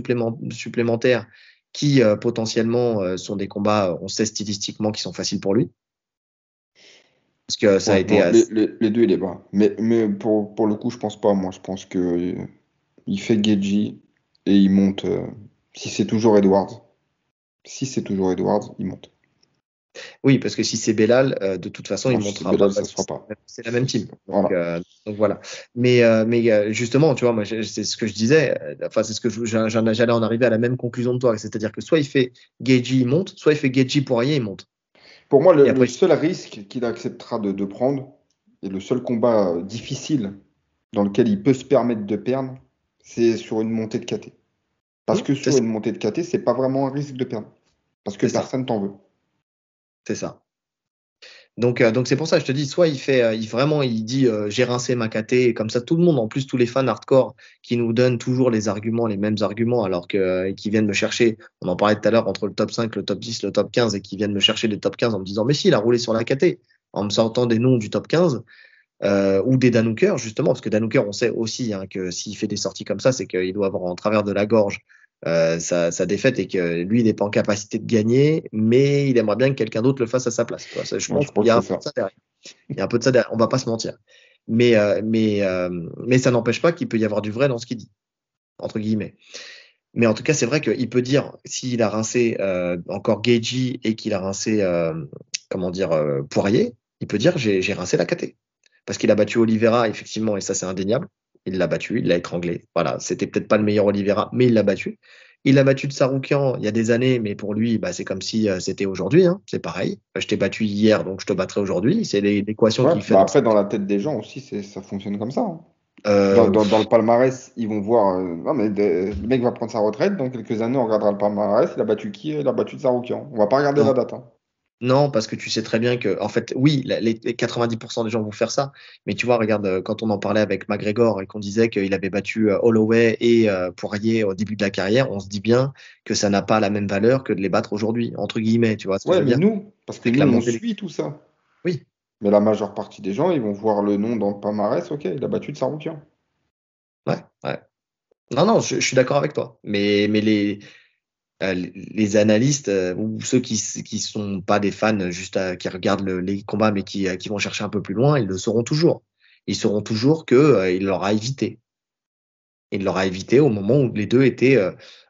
supplémentaires qui potentiellement sont des combats, on sait stylistiquement, qui sont faciles pour lui. Parce que ça a Ouais, été. non, les deux, il est bas. Mais pour le coup, je pense pas. Moi, je pense que il fait Geji et il monte. Si c'est toujours Edwards. Si c'est toujours Edwards, il monte. Oui, parce que si c'est Belal, de toute façon, il Non, ne si c'est montera pas Belal, ça parce se que fera pas. c'est la même team. Donc, Voilà. euh, donc voilà. Mais justement, tu vois, moi, c'est ce que je disais. Enfin, c'est ce que j'allais en arriver à la même conclusion de toi. C'est-à-dire que soit il fait Gaethje, il monte, soit il fait Gaethje Poirier, il monte. Pour moi, Et le après, seul risque qu'il acceptera de prendre, et le seul combat difficile dans lequel il peut se permettre de perdre, c'est sur une montée de KT. Parce que c'est sur ça. une montée de KT, c'est pas vraiment un risque de perdre. Parce que C'est ça. personne t'en veut. C'est ça. Donc c'est pour ça, je te dis, soit il dit j'ai rincé ma KT, et comme ça tout le monde, en plus tous les fans hardcore qui nous donnent toujours les arguments, les mêmes arguments, alors que et qui viennent me chercher, on en parlait tout à l'heure entre le top 5, le top 10, le top 15, et qui viennent me chercher des top 15 en me disant mais si, il a roulé sur la KT, en me sortant des noms du top 15, ou des Danouker, justement, parce que Danouker, on sait aussi que s'il fait des sorties comme ça, c'est qu'il doit avoir en travers de la gorge sa défaite et que lui, il n'est pas en capacité de gagner, mais il aimerait bien que quelqu'un d'autre le fasse à sa place. Tu vois. Je Ouais, pense je crois qu'il y que a un c'est peu ça. de ça derrière. Il y a un peu de ça derrière. On va pas se mentir. Mais ça n'empêche pas qu'il peut y avoir du vrai dans ce qu'il dit, entre guillemets. Mais en tout cas, c'est vrai qu'il peut dire, s'il a rincé encore Geji et qu'il a rincé, comment dire, Poirier, il peut dire j'ai rincé la KT. Parce qu'il a battu Oliveira, effectivement, et ça c'est indéniable. Il l'a battu, il l'a étranglé. Voilà, c'était peut-être pas le meilleur Oliveira, mais il l'a battu. Il a battu Tsaroukian il y a des années, mais pour lui, bah, c'est comme si c'était aujourd'hui. Hein. C'est pareil. Je t'ai battu hier, donc je te battrai aujourd'hui. C'est l'équation Ouais, qu'il fait bah dans après, dans la tête des gens aussi, ça fonctionne comme ça, hein. euh, Dans le palmarès, ils vont voir. Non, mais le mec va prendre sa retraite. Dans quelques années, on regardera le palmarès. Il a battu qui? Il a battu Tsaroukian. On va pas regarder non, la date, hein. non, parce que tu sais très bien que, en fait, oui, les 90% des gens vont faire ça. Mais tu vois, regarde, quand on en parlait avec McGregor et qu'on disait qu'il avait battu Holloway et Poirier au début de la carrière, on se dit bien que ça n'a pas la même valeur que de les battre aujourd'hui, entre guillemets. Tu vois ce que je Ouais, veux mais dire? nous, parce que C'est que nous, la on montée. suit tout ça. Oui, Mais la majeure partie des gens, ils vont voir le nom dans le palmarès. Ok, il a battu Tsaroukian. ouais, ouais. Non, non, je suis d'accord avec toi. Mais les analystes ou ceux qui sont pas des fans, juste qui regardent les combats, mais qui vont chercher un peu plus loin, ils le sauront toujours. Ils sauront toujours que il l'aura évité. Il l'aura évité au moment où les deux étaient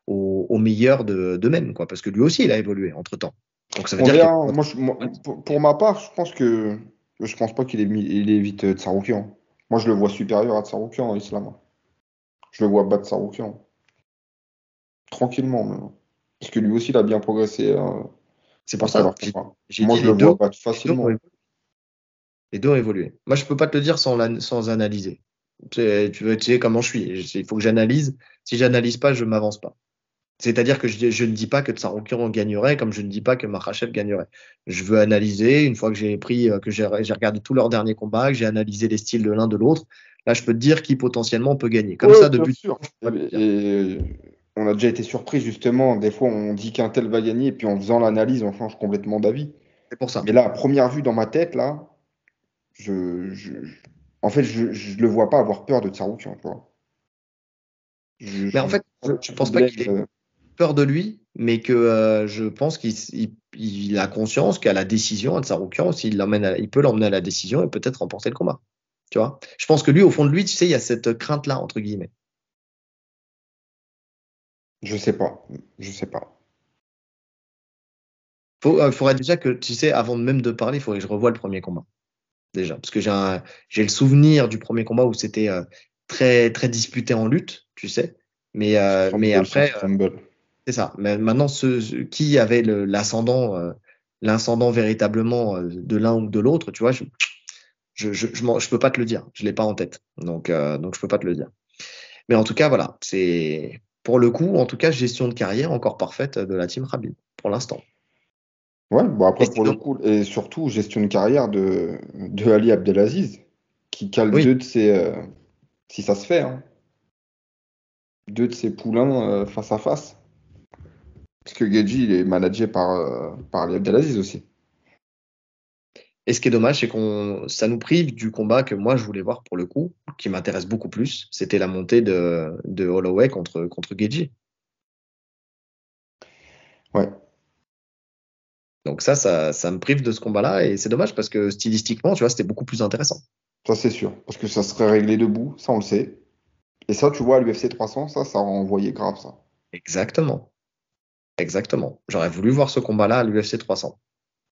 au meilleur d'eux-mêmes, quoi. Parce que lui aussi, il a évolué entre-temps. Donc ça veut On dire qu'il y verra, hein. a Pour ma part, je pense pas il évite Tsaroukian. Moi, je le vois supérieur à Tsaroukian en Islam. Je le vois battre Tsaroukian. Tranquillement, même. Parce que lui aussi, il a bien progressé c'est pour après ça. leur combat. J'ai Moi, dit je le vois battre facilement. les deux ont évolué. Moi, je peux pas te le dire sans analyser. Tu sais comment je suis. Il faut que j'analyse. Si j'analyse pas, je m'avance pas. C'est-à-dire que je ne dis pas que Tsaroukian gagnerait, comme je ne dis pas que Makhachev gagnerait. Je veux analyser, une fois que j'ai pris, que j'ai regardé tous leurs derniers combats, que j'ai analysé les styles de l'un de l'autre, là, je peux te dire qui potentiellement peut gagner. Comme Ouais, ça, de bien but en sûr. blanc, je peux pas te dire. Et on a déjà été surpris, justement. Des fois, on dit qu'un tel va gagner, et puis en faisant l'analyse, on change complètement d'avis. C'est pour ça. Mais là, à première vue, dans ma tête, là, en fait, je le vois pas avoir peur de Tsaroukian, tu vois. Mais en Je fait, vois je pas de pense pas problème. qu'il ait peur de lui, mais que je pense qu'il a conscience qu'à la décision, à Tsaroukian, il peut l'emmener à la décision et peut-être remporter le combat. Tu vois? Je pense que lui, au fond de lui, tu sais, il y a cette crainte-là, entre guillemets. Je sais pas. Je sais pas. Faudrait déjà que, tu sais, avant même de parler, il faudrait que je revoie le premier combat. Déjà. Parce que j'ai le souvenir du premier combat où c'était très, très disputé en lutte, tu sais. Mais Sans après, scramble. c'est ça. Mais maintenant, qui avait l'ascendant véritablement de l'un ou de l'autre, tu vois, je peux pas te le dire. Je l'ai pas en tête. Donc je peux pas te le dire. Mais en tout cas, voilà. C'est, pour le coup, en tout cas, gestion de carrière encore parfaite de la team Khabib, pour l'instant. Ouais, bon Et après c'est pour le coup, et surtout gestion de carrière de Ali Abdelaziz, qui cale oui. deux de ses, si ça se fait, hein, deux de ses poulains face à face. Parce que Gedji, il est managé par Ali Abdelaziz aussi. Et ce qui est dommage, c'est ça nous prive du combat que moi je voulais voir pour le coup, qui m'intéresse beaucoup plus. C'était la montée de Holloway contre Geji. Ouais, Donc ça me prive de ce combat-là et c'est dommage parce que stylistiquement, tu vois, c'était beaucoup plus intéressant. ça c'est sûr. Parce que ça serait réglé debout, ça on le sait. Et ça, tu vois, à l'UFC 300, ça renvoyait grave ça. Exactement, exactement. J'aurais voulu voir ce combat-là à l'UFC 300.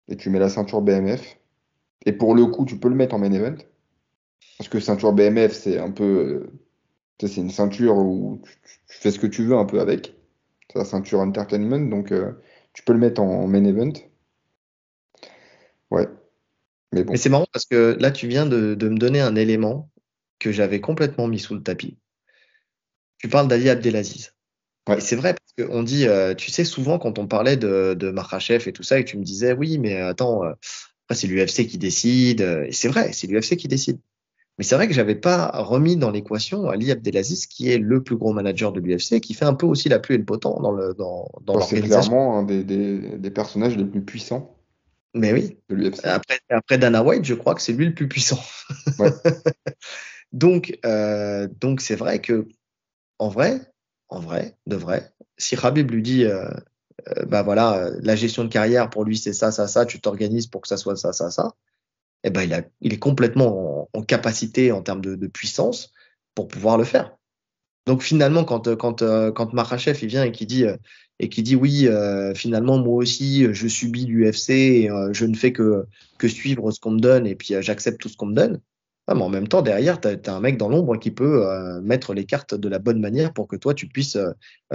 Et tu mets la ceinture BMF. Et pour le coup, tu peux le mettre en main event. Parce que ceinture BMF, c'est un peu. Tu sais, c'est une ceinture où tu fais ce que tu veux un peu avec. C'est la ceinture entertainment, donc tu peux le mettre en main event. Ouais, mais Mais bon. c'est marrant parce que là, tu viens de me donner un élément que j'avais complètement mis sous le tapis. Tu parles d'Ali Abdelaziz. Et Ouais. c'est vrai, parce qu'on dit, tu sais, souvent quand on parlait de Makhachev et tout ça, et tu me disais, oui, mais attends, Après, c'est l'UFC qui décide. Et c'est vrai, c'est l'UFC qui décide. Mais c'est vrai que j'avais pas remis dans l'équation Ali Abdelaziz, qui est le plus gros manager de l'UFC, qui fait un peu aussi la pluie et le beau temps dans Bah, c'est l'organisation. clairement un des personnages les plus puissants Mais oui, de l'UFC. après Dana White, je crois que c'est lui le plus puissant. Ouais, Donc c'est vrai que en vrai, de vrai, si Khabib lui dit, bah voilà, la gestion de carrière pour lui c'est ça, ça, ça, tu t'organises pour que ça soit ça, ça, ça, eh ben il est complètement en capacité en termes de puissance pour pouvoir le faire. Donc finalement, quand Makhachev il vient et qui dit oui, finalement moi aussi je subis l'UFC et je ne fais que suivre ce qu'on me donne et puis j'accepte tout ce qu'on me donne. Ah, mais en même temps, derrière, t'as un mec dans l'ombre qui peut mettre les cartes de la bonne manière pour que toi tu puisses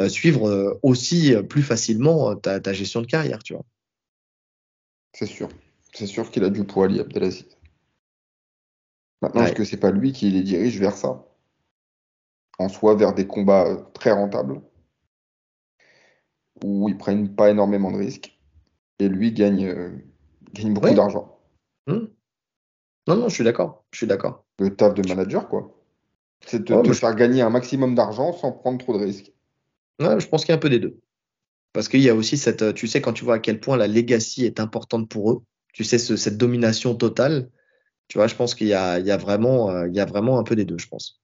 suivre aussi plus facilement ta gestion de carrière, tu vois. c'est sûr. C'est sûr qu'il a du poids, Ali Abdelaziz. Maintenant, est-ce Ouais. que c'est pas lui qui les dirige vers ça? En soi, vers des combats très rentables, où ils prennent pas énormément de risques, et lui gagne beaucoup Oui. d'argent. Hmm. Non, non, je suis d'accord. Je suis d'accord. Le taf de manager, quoi. C'est de Ouais, te moi, faire gagner un maximum d'argent sans prendre trop de risques. ouais, je pense qu'il y a un peu des deux. Parce qu'il y a aussi tu sais, quand tu vois à quel point la legacy est importante pour eux, tu sais, cette domination totale, tu vois, je pense il y a vraiment un peu des deux, je pense.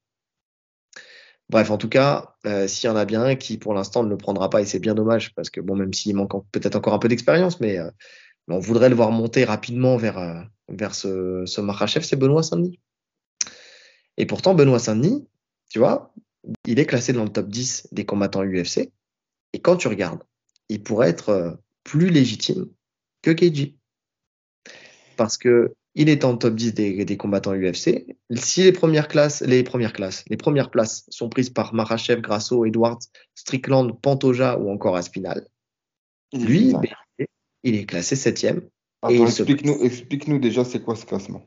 Bref, en tout cas, s'il y en a bien un qui, pour l'instant, ne le prendra pas, et c'est bien dommage, parce que bon, même s'il manque peut-être encore un peu d'expérience, mais on voudrait le voir monter rapidement vers ce Makhachev, c'est Benoît Saint-Denis. Et pourtant, Benoît Saint-Denis, tu vois, il est classé dans le top 10 des combattants UFC, et quand tu regardes, il pourrait être plus légitime que Keiji. Parce que il est en top 10 des combattants UFC. Si les premières places sont prises par Makhachev, Grasso, Edwards, Strickland, Pantoja ou encore Aspinall, Il est lui, sixième. ben, il est classé septième et Attends, il se place. explique-nous déjà c'est quoi ce classement.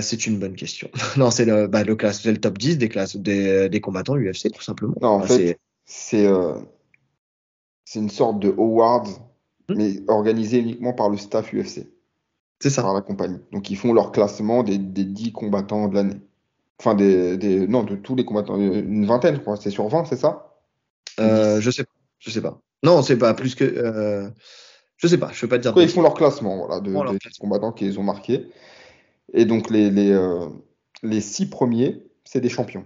C'est une bonne question. Non, c'est le top 10 des combattants UFC, tout simplement. Non, en Enfin, fait, c'est une sorte de awards, hmm, mais organisé uniquement par le staff UFC, c'est par ça. la compagnie. Donc, ils font leur classement des 10 combattants de l'année. Enfin, non, de tous les combattants. Une vingtaine, je crois. C'est sur 20, c'est ça? Ou 10? Je sais pas. Je sais pas. Non, c'est pas plus que. Je sais pas. Je ne veux pas te dire de Quoi, ils font bêtises. leur classement, voilà, Bon, alors, des combattants qu'ils ont marqués. Et donc, les 6 premiers, c'est des champions.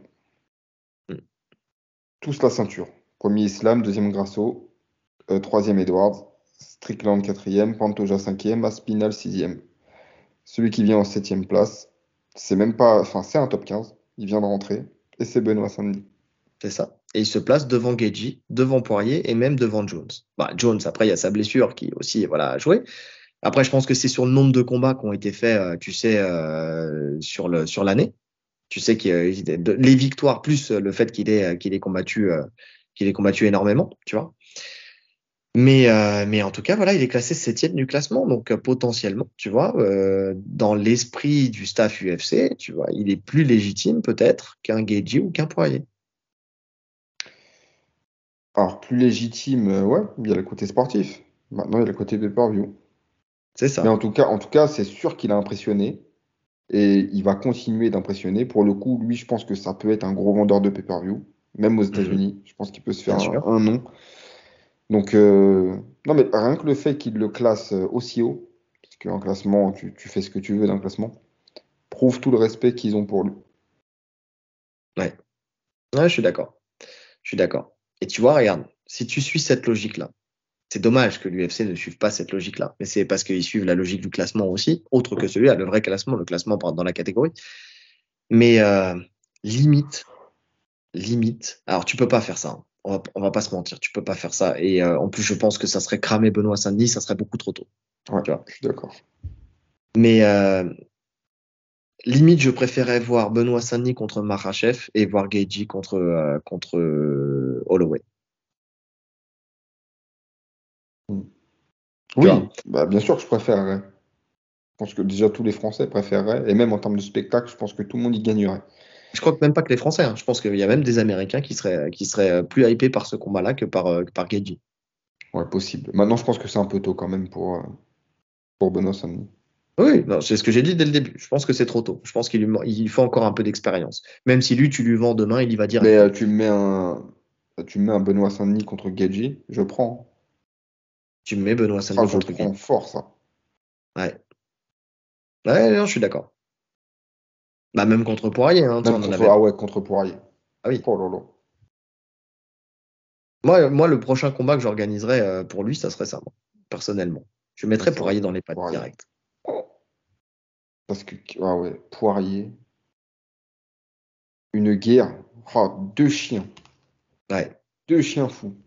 hmm, Tous la ceinture. Premier Islam, deuxième Grasso, troisième Edwards, Strickland quatrième, Pantoja cinquième, Aspinal sixième. Celui qui vient en septième place, c'est même pas, enfin c'est un top 15, il vient de rentrer, et c'est Benoît Saint-Denis. c'est ça. Et il se place devant Gaethje, devant Poirier et même devant Jones. Bah, Jones, après, il y a sa blessure qui aussi voilà, a joué. Après, je pense que c'est sur le nombre de combats qui ont été faits, tu sais, sur l'année. Tu sais les victoires plus le fait qu'il ait combattu énormément, tu vois. Mais en tout cas, voilà, il est classé septième du classement, donc potentiellement, tu vois, dans l'esprit du staff UFC, tu vois, il est plus légitime peut-être qu'un Gaethje ou qu'un Poirier. Alors plus légitime, ouais, il y a le côté sportif. Maintenant, il y a le côté pay-per-view. C'est Mais ça. en tout cas, c'est sûr qu'il a impressionné et il va continuer d'impressionner. Pour le coup, lui, je pense que ça peut être un gros vendeur de pay-per-view, même aux Mhm, États-Unis. Je pense qu'il peut se faire bien sûr. un nom. Donc, non, mais rien que le fait qu'il le classe aussi haut, parce qu'en classement, tu fais ce que tu veux d'un classement, prouve tout le respect qu'ils ont pour lui. Ouais. Ouais, je suis d'accord. Je suis d'accord. Et tu vois, regarde, si tu suis cette logique-là, c'est dommage que l'UFC ne suive pas cette logique-là, mais c'est parce qu'ils suivent la logique du classement aussi, autre que celui-là, le vrai classement, le classement dans la catégorie. Mais limite, limite, alors tu peux pas faire ça, hein. On va pas se mentir, tu peux pas faire ça. Et en plus, je pense que ça serait cramer Benoît Saint-Denis, ça serait beaucoup trop tôt, Ouais, tu vois. je suis d'accord. Mais limite, je préférais voir Benoît Saint-Denis contre Makhachev et voir Gaethje contre Holloway, Mm. tu vois. Oui, bah, bien sûr que je préférerais. Je pense que déjà tous les Français préféreraient, et même en termes de spectacle, je pense que tout le monde y gagnerait. Je crois que même pas que les Français, hein. Je pense qu'il y a même des Américains qui seraient plus hypés par ce combat-là que par Gaethje. Ouais, possible. Maintenant, je pense que c'est un peu tôt quand même pour. pour Benoît Saint-Denis. Oui, non, c'est ce que j'ai dit dès le début. Je pense que c'est trop tôt. Je pense il faut encore un peu d'expérience. Même si lui, tu lui vends demain, il y va Mais direct. tu me mets un Benoît Saint-Denis contre Gedji, je prends. Tu me mets Benoît Ça, Saint-Denis je contre Guy. prends fort, ça. Ouais. Ouais, non, je suis d'accord. Bah, même contre Poirier, hein, tu sais, Même on en contre, avait. ah ouais, contre Poirier. Ah oui. Oh là là. Moi, le prochain combat que j'organiserais pour lui, ça serait ça, moi, personnellement. Je Ouais, mettrais c'est vrai. Poirier dans les pattes Poirier. direct. Parce que, ah ouais, Poirier, une guerre. Ah, deux chiens. Ouais. Deux chiens fous.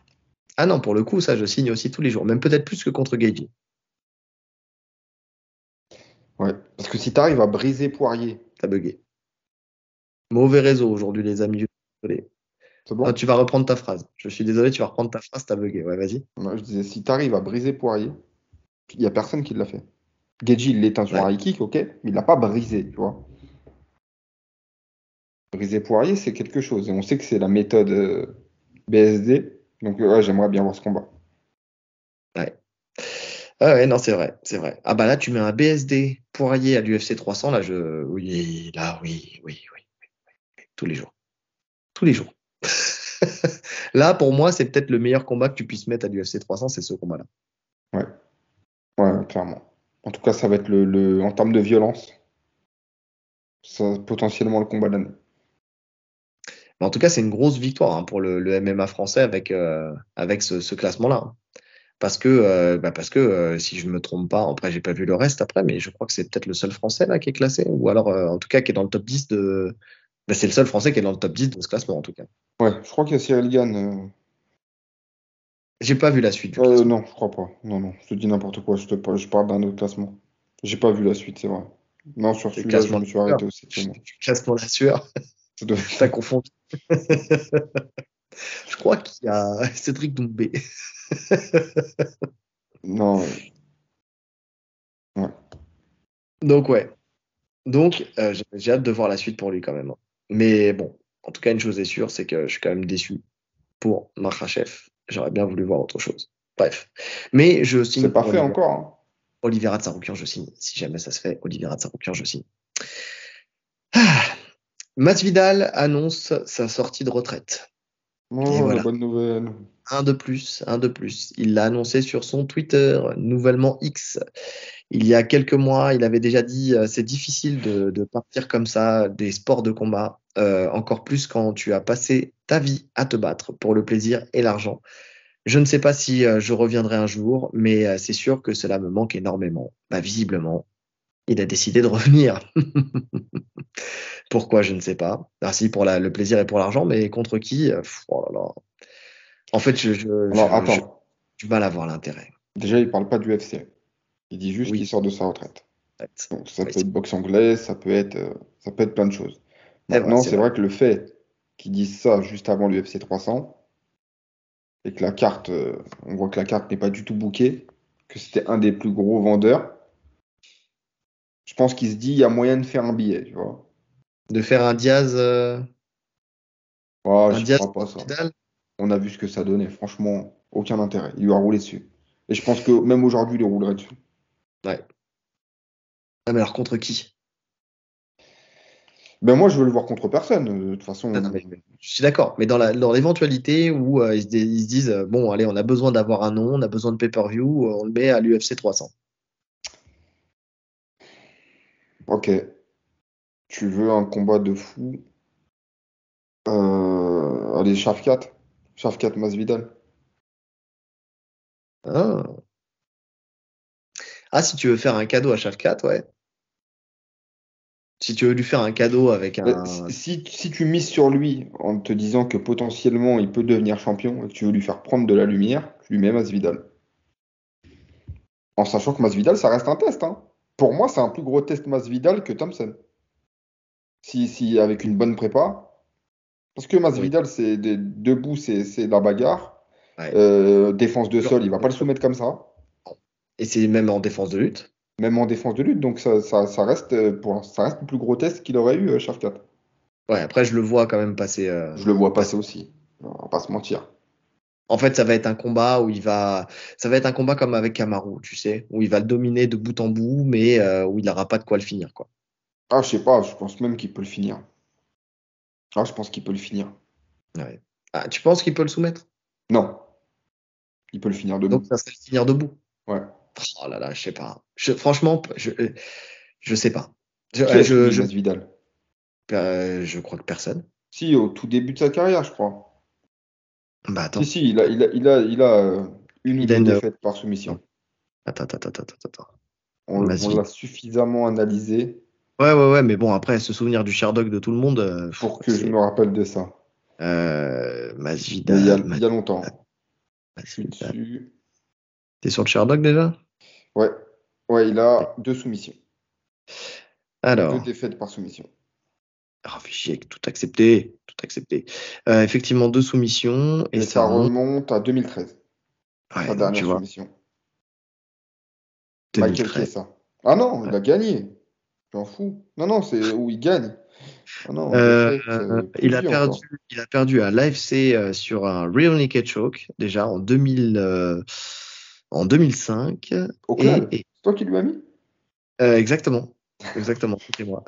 Ah non, pour le coup, ça, je signe aussi tous les jours. Même peut-être plus que contre Gaethje. Ouais. Parce que si tu arrives à briser Poirier, T'as bugué. Mauvais réseau aujourd'hui, les amis. Désolé. c'est Ah, bon? tu vas reprendre ta phrase. Je suis désolé, tu vas reprendre ta phrase, t'as bugué. Ouais, vas-y. Ouais, je disais, si tu arrives à briser Poirier, il n'y a personne qui l'a fait. Gedji, il l'éteint sur Ouais. un high kick, ok, mais il l'a pas brisé, tu vois. Briser Poirier, c'est quelque chose. Et on sait que c'est la méthode BSD. Donc, ouais, j'aimerais bien voir ce combat. Ouais. Ah ouais, non, c'est vrai, c'est vrai. Ah bah là, tu mets un BSD Poirier à l'UFC 300, là, oui, là, oui, oui, oui, tous les jours. Tous les jours. Là, pour moi, c'est peut-être le meilleur combat que tu puisses mettre à l'UFC 300, c'est ce combat-là. Ouais, ouais, clairement. En tout cas, ça va être en termes de violence, ça, potentiellement le combat de l'année. Mais en tout cas, c'est une grosse victoire hein, pour le MMA français avec ce classement-là, hein. Parce que si je me trompe pas, après, j'ai pas vu le reste après, mais je crois que c'est peut-être le seul français là qui est classé, ou alors, en tout cas, qui est dans le top 10 de. Bah, c'est le seul français qui est dans le top 10 de ce classement, en tout cas. Ouais, je crois qu'il y a Cyril Gann. J'ai pas vu la suite du classement. Non, je crois pas. Non, non, je te dis n'importe quoi. Je parle d'un autre classement. J'ai pas vu la suite, c'est vrai. Non, sur C'est le celui-là, je classement me de suis la arrêté sueur. au septième. Le classement de la sueur. Ça doit T'as être- confondu. Je crois qu'il y a Cédric Doumbé. Non, ouais. Donc, ouais. Donc, j'ai hâte de voir la suite pour lui quand même, hein. Mais bon, en tout cas, une chose est sûre, c'est que je suis quand même déçu pour Makhachev. J'aurais bien voulu voir autre chose. Bref. Mais je signe C'est pas pour fait encore, hein. Oliveira Tsarukyan, je signe. Si jamais ça se fait, Oliveira Tsarukyan, je signe. Ah. Masvidal annonce sa sortie de retraite. Et Oh, la voilà. bonne nouvelle. Un de plus, un de plus. Il l'a annoncé sur son Twitter, nouvellement X. Il y a quelques mois, il avait déjà dit c'est difficile de partir comme ça des sports de combat, encore plus quand tu as passé ta vie à te battre pour le plaisir et l'argent. Je ne sais pas si je reviendrai un jour, mais c'est sûr que cela me manque énormément. Bah, visiblement, il a décidé de revenir. Pourquoi, je ne sais pas. Ah si, pour le plaisir et pour l'argent, mais contre qui? Oh là là. En fait, Alors, attends. j'ai du mal à voir l'intérêt. Déjà, il parle pas du UFC. Il dit juste qu'il Oui, sort de sa retraite. peut-être. Donc, ça Oui, peut être boxe anglaise, ça peut être plein de choses. c'est vrai, Maintenant, c'est c'est vrai. vrai que le fait qu'ils disent ça juste avant l'UFC 300, et que la carte, on voit que la carte n'est pas du tout bookée, que c'était un des plus gros vendeurs, je pense qu'il se dit, il y a moyen de faire un billet, tu vois. De faire Oh, un j'y Diaz crois pas, ça. Vidal. On a vu ce que ça donnait. Franchement, aucun intérêt. Il lui a roulé dessus. Et je pense que même aujourd'hui, il lui roulerait dessus. Ouais. Ah, mais alors contre qui? Ben moi, je veux le voir contre personne. De toute Ah, non, façon, mais je suis d'accord, mais dans l'éventualité où ils se disent bon, allez, on a besoin d'avoir un nom, on a besoin de pay-per-view, on le met à l'UFC 300. ok, tu veux un combat de fou. Allez, Shafkat. Shafkat Masvidal. Ah. Ah, si tu veux faire un cadeau à Shafkat, ouais. Si tu veux lui faire un cadeau avec un. Si tu mises sur lui en te disant que potentiellement il peut devenir champion et que tu veux lui faire prendre de la lumière, tu lui mets Masvidal. En sachant que Masvidal, ça reste un test, hein. Pour moi, c'est un plus gros test Masvidal que Thompson. Si avec une bonne prépa. Parce que Oui. Masvidal, debout, c'est de la bagarre. Ouais. Défense de sol, il va pas le soumettre comme ça. Et c'est même en défense de lutte. Même en défense de lutte. Donc ça reste, ça reste le plus gros test qu'il aurait eu, Shafkat. Ouais, après, je le vois quand même passer. Je le vois passer passer. aussi. On va pas se mentir. En fait, ça va être un combat comme avec Kamaru, tu sais, où il va le dominer de bout en bout, mais où il n'aura pas de quoi le finir, quoi. Ah, je sais pas, je pense même qu'il peut le finir. Ah, je pense qu'il peut le finir. Ouais. Ah, tu penses qu'il peut le soumettre? Non, il peut le finir Donc, debout. ça serait le finir debout. Ouais. Oh là là, je sais pas. Franchement, je sais pas. Qui a soumis Je Masvidal? Je crois que personne. Si, au tout début de sa carrière, je crois. Bah Si, attends, si, il a une ou il a deux une. défaites par Non. soumission. Attends. On Masvidal. l'a suffisamment analysé Ouais, mais bon, après, se souvenir du Sherdog de tout le monde, pour que je c'est me rappelle de ça. Mais Masvidal, il y a longtemps. Je suis Masvidal. dessus. T'es sur le Sherdog déjà? Ouais, ouais, il a deux soumissions. Deux Alors, défaites par soumission. fichier, tout accepté, tout accepté. Effectivement, deux soumissions et Et ça ça remonte. remonte à 2013, sa Ouais, donc tu dernière vois, soumission. Michael 2013. Chiesa. Ah non, il Ouais. a gagné. J'en fous. Non, non, c'est où il gagne. Ah non, défaite, plus Il a vie encore. perdu à l'AFC sur un Real Naked Choke déjà en 2005 Oakland, et c'est toi qui lui as mis? exactement, c'était moi.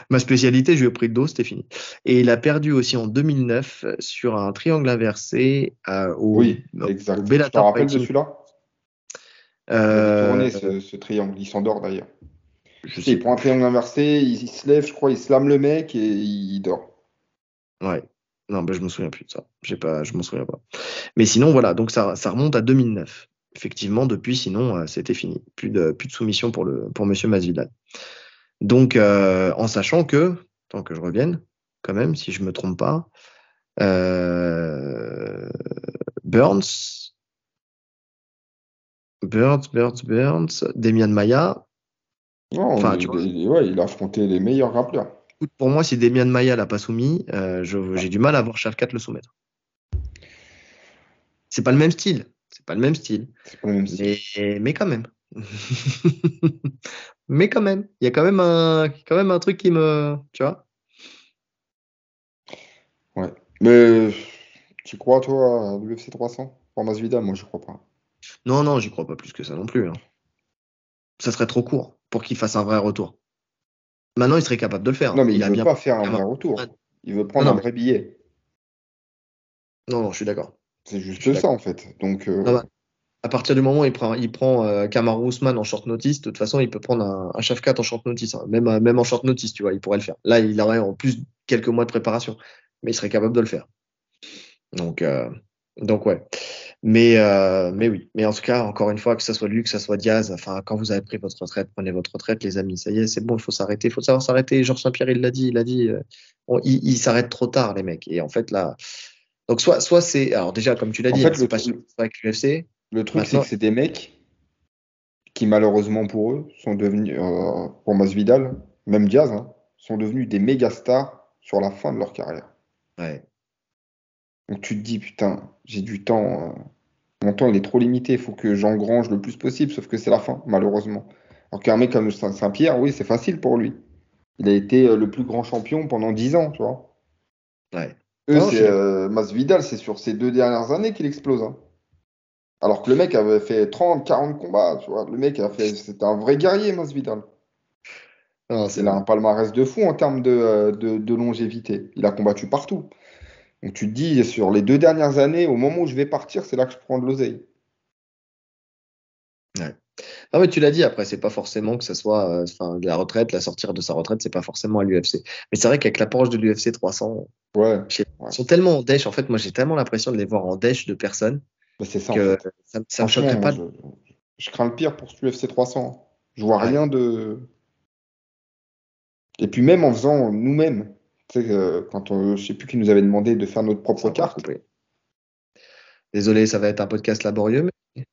Ma spécialité, je lui ai pris le dos, c'était fini. Et il a perdu aussi en 2009 sur un triangle inversé Oui, au exact. Tu t'en Bellator rappelles de Fighting. celui-là? Il avait Euh, tourné ce triangle. Il s'endort d'ailleurs. je Tu sais, sais il prend un plus. triangle inversé, il se lève, je crois, il slame le mec et il dort. Ouais. Non, ben, je me souviens plus de ça. Je m'en souviens pas. Mais sinon, voilà. Donc, ça remonte à 2009. Effectivement, depuis, sinon, c'était fini. Plus de soumission pour Monsieur Masvidal. Donc, en sachant que, tant que je revienne, quand même, si je me trompe pas, euh, Burns, Demian Maia. Non, Enfin, tu vois, ouais, il a affronté les meilleurs rappeurs. écoute, pour moi, si Demian Maia l'a pas soumis, Ah, j'ai du mal à voir Shavkat le soumettre. C'est pas le même style. C'est pas le même style. c'est pas le même style. Mais, mais quand même. Mais quand même. Il y a quand même un truc qui me. Tu vois? Ouais. Mais tu crois, toi, à l'UFC 300? Pour Masvidal, moi, je crois pas. Non, non, j'y crois pas plus que ça non plus, hein. Ça serait trop court pour qu'il fasse un vrai retour. Maintenant, il serait capable de le faire, Non, hein. mais Il il a veut bien. pas faire un vrai retour. Il veut Non, prendre un non, vrai billet. non, je suis d'accord. C'est Je suis juste ça, d'accord. en fait. Donc, Non, bah, à partir du moment où il prend Kamaru Usman en short notice, de toute façon, il peut prendre un Shavkat en short notice, hein. Même en short notice, tu vois, il pourrait le faire. Là, il aurait en plus quelques mois de préparation, mais il serait capable de le faire. Donc, euh, donc ouais. Mais oui. Mais en tout cas, encore une fois, que ce soit lui, que ce soit Diaz, enfin, quand vous avez pris votre retraite, prenez votre retraite, les amis. Ça y est, c'est bon, il faut s'arrêter. Il faut savoir s'arrêter. Georges Saint-Pierre, il l'a dit. Il s'arrête trop tard, les mecs. Et en fait, là. Donc, soit c'est. Alors, déjà, comme tu l'as en dit, hein, fait, c'est pas sûr avec l'UFC. le truc, c'est que Maintenant, c'est des mecs qui, malheureusement pour eux, sont devenus, pour Masvidal, même Diaz, hein, sont devenus des méga stars sur la fin de leur carrière. ouais. Donc, tu te dis, putain, j'ai du temps. Mon temps, il est trop limité. Il faut que j'engrange le plus possible, sauf que c'est la fin, malheureusement. Alors qu'un mec comme Saint-Pierre, oui, c'est facile pour lui. Il a été le plus grand champion pendant 10 ans, tu vois. Ouais. Eux, Non, je suis c'est d'accord. Masvidal, c'est sur ces 2 dernières années qu'il explose, hein. Alors que le mec avait fait 30, 40 combats, tu vois. Le mec c'était un vrai guerrier, Masvidal. Non, c'est Il a vrai. un palmarès de fou en termes de longévité. Il a combattu partout. Donc tu te dis, sur les 2 dernières années, au moment où je vais partir, c'est là que je prends de l'oseille. Ouais. Non, mais tu l'as dit, après, c'est pas forcément que ce soit enfin, la retraite, la sortir de sa retraite, c'est pas forcément à l'UFC. Mais c'est vrai qu'avec l'approche de l'UFC 300, Ouais, ils ouais. sont tellement en dèche. En fait, moi, j'ai tellement l'impression de les voir en dèche de personnes Bah, c'est ça en que fait. ça me Franchement, choquerait moi, pas. je crains le pire pour ce UFC 300. Je vois Ouais, rien de. Et puis même en faisant nous-mêmes, tu sais, je sais plus qui nous avait demandé de faire notre propre ça va carte. couper. Désolé, ça va être un podcast laborieux, mais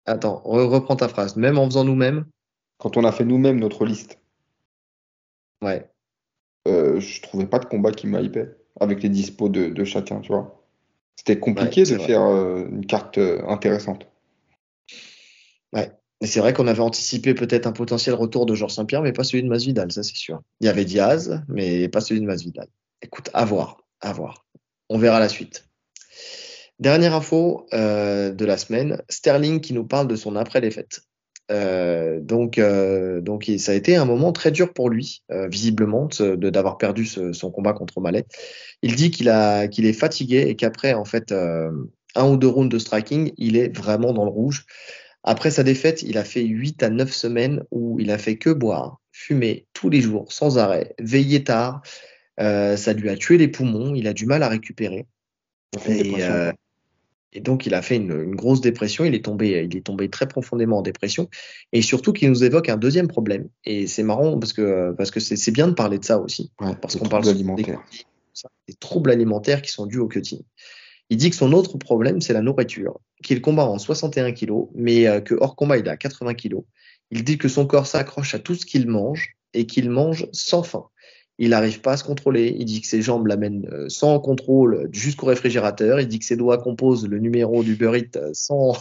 attends, reprends ta phrase. Même en faisant nous-mêmes, Quand on a fait nous-mêmes notre liste, ouais, je trouvais pas de combat qui m'hypait avec les dispos de chacun, tu vois. C'était ouais, compliqué de c'est vrai. faire une carte intéressante. Ouais. Et c'est vrai qu'on avait anticipé peut-être un potentiel retour de Georges Saint-Pierre, mais pas celui de Masvidal, ça c'est sûr. Il y avait Diaz, mais pas celui de Masvidal. Écoute, à voir, à voir. On verra la suite. Dernière info de la semaine, Sterling qui nous parle de son après-défaite. Donc, ça a été un moment très dur pour lui, visiblement, d'avoir perdu son combat contre Mallet. Il dit qu'il est fatigué et qu'après, en fait, un ou deux rounds de striking, il est vraiment dans le rouge. Après sa défaite, il a fait 8 à 9 semaines où il a fait que boire, fumer tous les jours, sans arrêt, veiller tard. Ça lui a tué les poumons, il a du mal à récupérer. Ça fait une Et, dépression, euh, quoi. et donc, il a fait une grosse dépression. Il est tombé très profondément en dépression. Et surtout, qu'il nous évoque un deuxième problème. Et c'est marrant parce que c'est bien de parler de ça aussi. Ouais, Parce les qu'on parle troubles souvent des alimentaires. cutting, des troubles alimentaires qui sont dus au cutting. Il dit que son autre problème, c'est la nourriture, qu'il combat en 61 kilos, mais que hors combat, il est à 80 kilos. Il dit que son corps s'accroche à tout ce qu'il mange et qu'il mange sans faim. Il n'arrive pas à se contrôler. Il dit que ses jambes l'amènent sans contrôle jusqu'au réfrigérateur. Il dit que ses doigts composent le numéro du Uber Eats sans,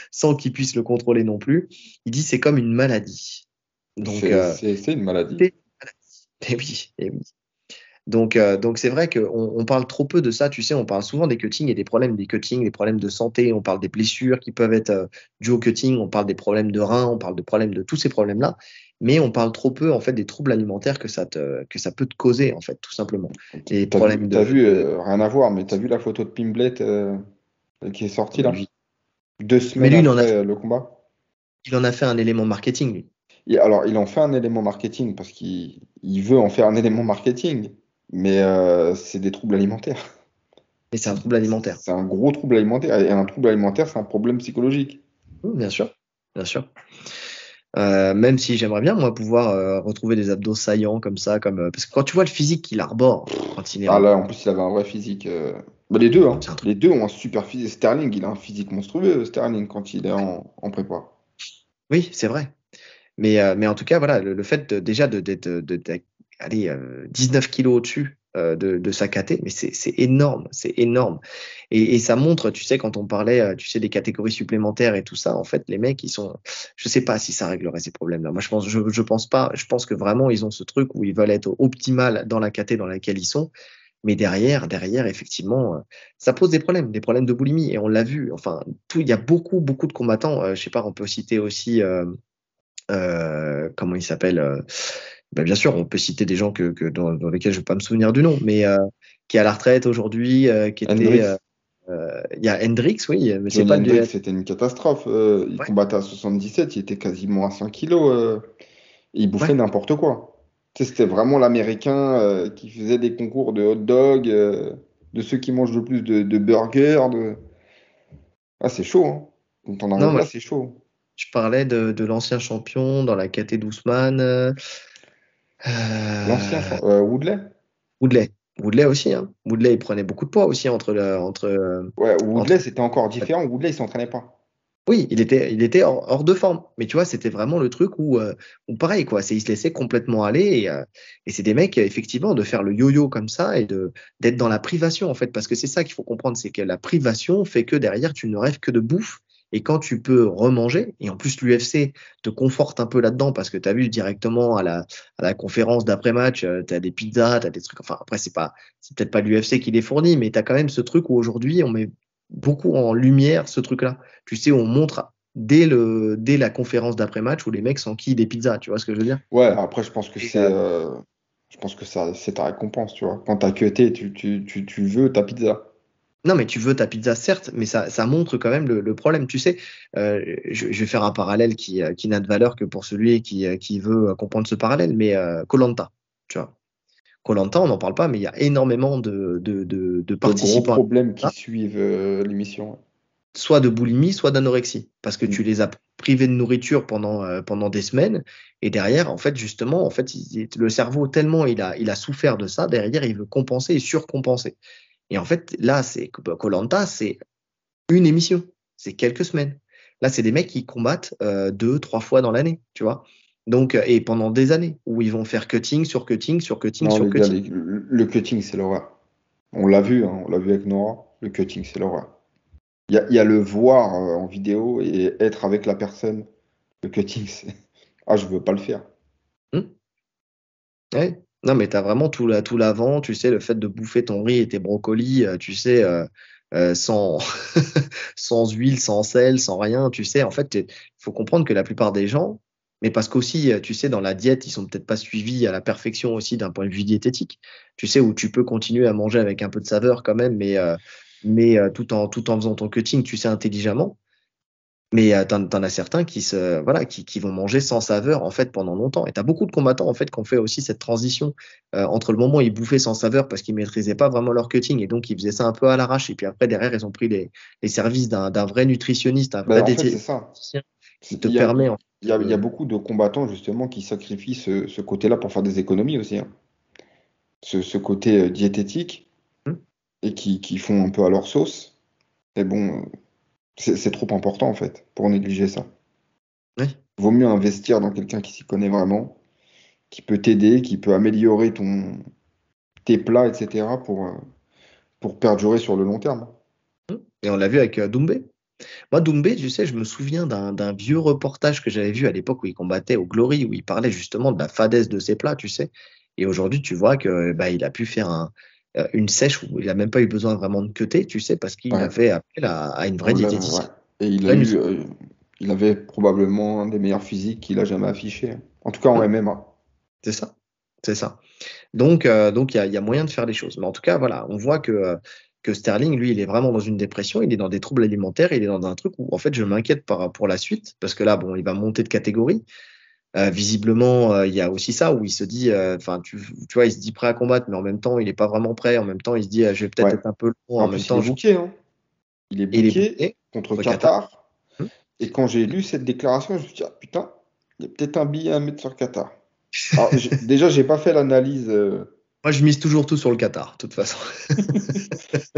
sans qu'il puisse le contrôler non plus. Il dit que c'est comme une maladie. Donc, C'est une maladie. c'est une maladie. Eh oui, eh oui. Donc c'est vrai qu'on parle trop peu de ça. Tu sais, on parle souvent des cuttings et des problèmes des cuttings, des problèmes de santé. On parle des blessures qui peuvent être dues au cutting. On parle des problèmes de reins. On parle des problèmes de tous ces problèmes-là. Mais on parle trop peu en fait des troubles alimentaires que ça peut te causer en fait, tout simplement. Les problèmes T'as vu rien à voir, mais t'as vu la photo de Pimblet qui est sortie là? lui. Deux Mais semaines lui, après le combat? il en a fait un élément marketing, lui. Alors, il en fait un élément marketing parce qu'il veut en faire un élément marketing, mais c'est des troubles alimentaires. Mais c'est un trouble alimentaire. C'est un gros trouble alimentaire. Et un trouble alimentaire, c'est un problème psychologique. Oui, bien sûr, bien sûr. Même si j'aimerais bien, moi, pouvoir retrouver des abdos saillants comme ça, parce que quand tu vois le physique qu'il arbore quand il est Ah en. là, en plus, il avait un vrai physique. Bah, les deux, hein. C'est un truc. Les deux ont un super physique. Sterling, il a un physique monstrueux, Sterling, quand il est en prépa. Oui, c'est vrai. Mais en tout cas, voilà, le fait déjà allez, 19 kilos au-dessus de sa caté, mais c'est énorme, c'est énorme. Et ça montre, tu sais, quand on parlait, tu sais, des catégories supplémentaires et tout ça, en fait, les mecs, je sais pas si ça réglerait ces problèmes-là. Moi, je pense pas. Je pense que vraiment, ils ont ce truc où ils veulent être optimal dans la caté dans laquelle ils sont. Mais derrière, effectivement, ça pose des problèmes de boulimie. Et on l'a vu. Enfin, il y a beaucoup, beaucoup de combattants. Je sais pas, on peut citer aussi. Comment il s'appelle ben, bien sûr, on peut citer des gens dans lesquels je ne vais pas me souvenir du nom, mais qui est à la retraite aujourd'hui, qui était. Hendrix, Il y a Hendrix, oui, mais c'est Johnny pas le Hendrix, duel. c'était une catastrophe. Il Ouais, combattait à 77, il était quasiment à 100 kilos. Et il bouffait ouais. n'importe quoi. Tu sais, c'était vraiment l'Américain qui faisait des concours de hot dog, de ceux qui mangent le plus de burgers. Ah, c'est chaud, hein. Quand on Non, arrive moi, là, c'est chaud. je parlais de l'ancien champion dans la KT d'Ousmane, L'ancien Woodley? Woodley. Woodley aussi, hein. Woodley, il prenait beaucoup de poids aussi Ouais, entre. Woodley, c'était encore différent. Woodley, il s'entraînait pas. Oui, il était hors de forme. Mais tu vois, c'était vraiment le truc où pareil, quoi. Il se laissait complètement aller. Et c'est des mecs, effectivement, de faire le yo-yo comme ça et d'être dans la privation, en fait. Parce que c'est ça qu'il faut comprendre, c'est que la privation fait que derrière, tu ne rêves que de bouffe. Et quand tu peux remanger, et en plus l'UFC te conforte un peu là-dedans parce que tu as vu directement à la conférence d'après-match, tu as des pizzas, tu as des trucs. Enfin, après, c'est peut-être pas l'UFC qui les fournit, mais tu as quand même ce truc où aujourd'hui, on met beaucoup en lumière ce truc-là. Tu sais, on montre dès la conférence d'après-match où les mecs s'enquillent des pizzas, tu vois ce que je veux dire? Ouais, après, je pense que Et, c'est je pense que ça, c'est ta récompense, tu vois. Quand t'as cuté, tu veux ta pizza. non, mais tu veux ta pizza, certes, mais ça montre quand même le problème. Tu sais, je vais faire un parallèle qui n'a de valeur que pour celui qui veut comprendre ce parallèle, mais koh tu vois. koh on n'en parle pas, mais il y a énormément de De gros participants à problèmes qui ça, suivent l'émission. soit de boulimie, soit d'anorexie, parce que Ouais. tu les as privés de nourriture pendant des semaines, et derrière, en fait, justement, en fait, le cerveau, tellement il a souffert de ça, derrière, il veut compenser et surcompenser. Et en fait, là, koh c'est une émission, c'est quelques semaines. Là, c'est des mecs qui combattent 2, 3 fois dans l'année, tu vois. Donc, et pendant des années, où ils vont faire cutting sur cutting sur cutting Non, sur les gars, cutting. le cutting, c'est l'horreur. On l'a vu avec Nora. Le cutting, c'est l'horreur. Il y a le voir en vidéo et être avec la personne. Le cutting, c'est. Ah, je veux pas le faire. Hmm. Ouais. Non, mais tu as vraiment tout l'avant, tu sais, le fait de bouffer ton riz et tes brocolis, tu sais, sans, sans huile, sans sel, sans rien, tu sais. En fait, il faut comprendre que la plupart des gens, mais parce qu'aussi, tu sais, dans la diète, ils sont peut-être pas suivis à la perfection aussi d'un point de vue diététique. Tu sais, où tu peux continuer à manger avec un peu de saveur quand même, mais tout en faisant ton cutting, tu sais, intelligemment. Mais t'en as certains qui vont manger sans saveur en fait pendant longtemps. Et t'as beaucoup de combattants en fait qui ont fait aussi cette transition entre le moment où ils bouffaient sans saveur parce qu'ils maîtrisaient pas vraiment leur cutting et donc ils faisaient ça un peu à l'arrache. Et puis après derrière ils ont pris les services d'un vrai nutritionniste, un vrai En fait, c'est ça. diététicien qui te Il y a, permet en fait, il y a beaucoup de combattants justement qui sacrifient ce côté-là pour faire des économies aussi, hein. Ce côté diététique et qui font un peu à leur sauce. Et bon, c'est trop important en fait pour négliger ça. Oui. Vaut mieux investir dans quelqu'un qui s'y connaît vraiment, qui peut t'aider, qui peut améliorer tes plats, etc. pour perdurer sur le long terme. Et on l'a vu avec Doumbé. Moi, Doumbé, tu sais, je me souviens d'un vieux reportage que j'avais vu à l'époque où il combattait au Glory, où il parlait justement de la fadesse de ses plats, tu sais. Et aujourd'hui, tu vois que bah, il a pu faire une sèche où il n'a même pas eu besoin vraiment de queuter, tu sais, parce qu'il a Ouais. fait appel à une vraie Ouais. diététicienne. Et Vraie il avait probablement un des meilleurs physiques qu'il a jamais affiché. En tout cas en Hum, MMA. C'est ça, c'est ça. Donc il y a moyen de faire les choses. Mais en tout cas, voilà, on voit que Sterling, lui, il est vraiment dans une dépression, il est dans des troubles alimentaires, il est dans un truc où, en fait, je m'inquiète pour la suite, parce que là, bon, il va monter de catégorie. Visiblement, il y a aussi ça où il se dit, enfin, tu vois, il se dit prêt à combattre, mais en même temps, il n'est pas vraiment prêt. En même temps, il se dit, je vais peut-être Ouais. être un peu long. En En même plus, il temps, est booké, hein. Il est et il est booké bouclé contre contre Qatar. Qatar. Et quand j'ai lu cette déclaration, je me suis dit, ah, putain, il y a peut-être un billet à mettre sur Qatar. Alors, déjà, j'ai pas fait l'analyse. Moi, je mise toujours tout sur le Qatar, de toute façon.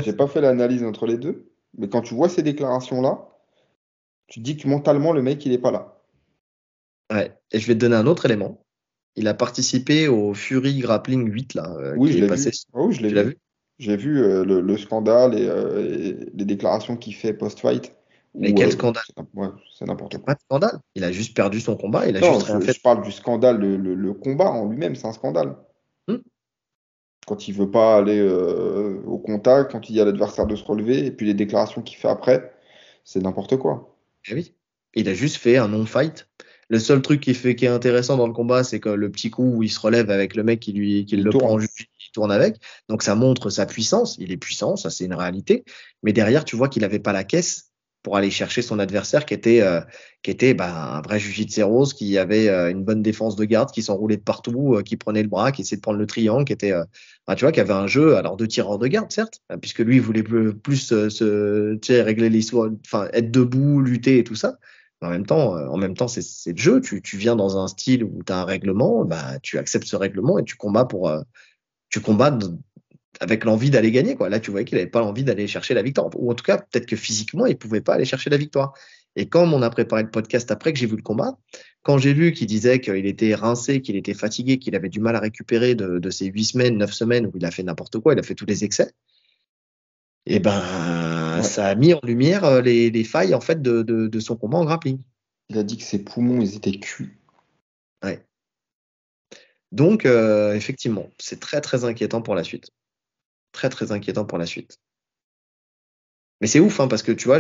J'ai pas fait l'analyse entre les deux. Mais quand tu vois ces déclarations-là, tu te dis que mentalement, le mec, il est pas là. Ouais. Et je vais te donner un autre élément. Il a participé au Fury Grappling 8, là, Oui, qui je est l'ai passé. vu. Ah oui, je l'ai Tu l'as vu. vu? J'ai vu le scandale et les déclarations qu'il fait post-fight. Mais Où quel scandale? ouais, c'est n'importe Il n'y a pas quoi. de scandale. Il a juste perdu son combat, il a Non, juste rien fait. je parle du scandale, le combat en lui-même, c'est un scandale. Hmm. Quand il veut pas aller au contact, quand il dit à l'adversaire de se relever, et puis les déclarations qu'il fait après, c'est n'importe quoi. Eh oui. Il a juste fait un non-fight. Le seul truc qui est intéressant dans le combat, c'est que le petit coup où il se relève avec le mec qui Il le prend tourne. en juge, il tourne avec. Donc ça montre sa puissance. Il est puissant, ça c'est une réalité. Mais derrière, tu vois qu'il n'avait pas la caisse pour aller chercher son adversaire qui était bah, un vrai jiu-jitsu qui avait une bonne défense de garde, qui s'enroulait de partout, qui prenait le bras, qui essayait de prendre le triangle, bah, tu vois, qui avait un jeu alors de tireur de garde, certes, puisque lui, il voulait plus tu sais, régler l'histoire, enfin, être debout, lutter et tout ça. En même temps, c'est le jeu. Tu viens dans un style où tu as un règlement, bah, tu acceptes ce règlement et tu combats avec l'envie d'aller gagner, quoi. Là, tu voyais qu'il n'avait pas l'envie d'aller chercher la victoire. Ou en tout cas, peut-être que physiquement, il pouvait pas aller chercher la victoire. Et quand on a préparé le podcast après que j'ai vu le combat, quand j'ai vu qu'il disait qu'il était rincé, qu'il était fatigué, qu'il avait du mal à récupérer de ces 8 semaines, 9 semaines où il a fait n'importe quoi, il a fait tous les excès, et ben, Ouais. ça a mis en lumière les failles en fait de son combat en grappling. Il a dit que ses poumons, ils étaient cuits. Ouais. Donc, effectivement, c'est très très inquiétant pour la suite. Très très inquiétant pour la suite. Mais c'est ouf, hein, parce que tu vois,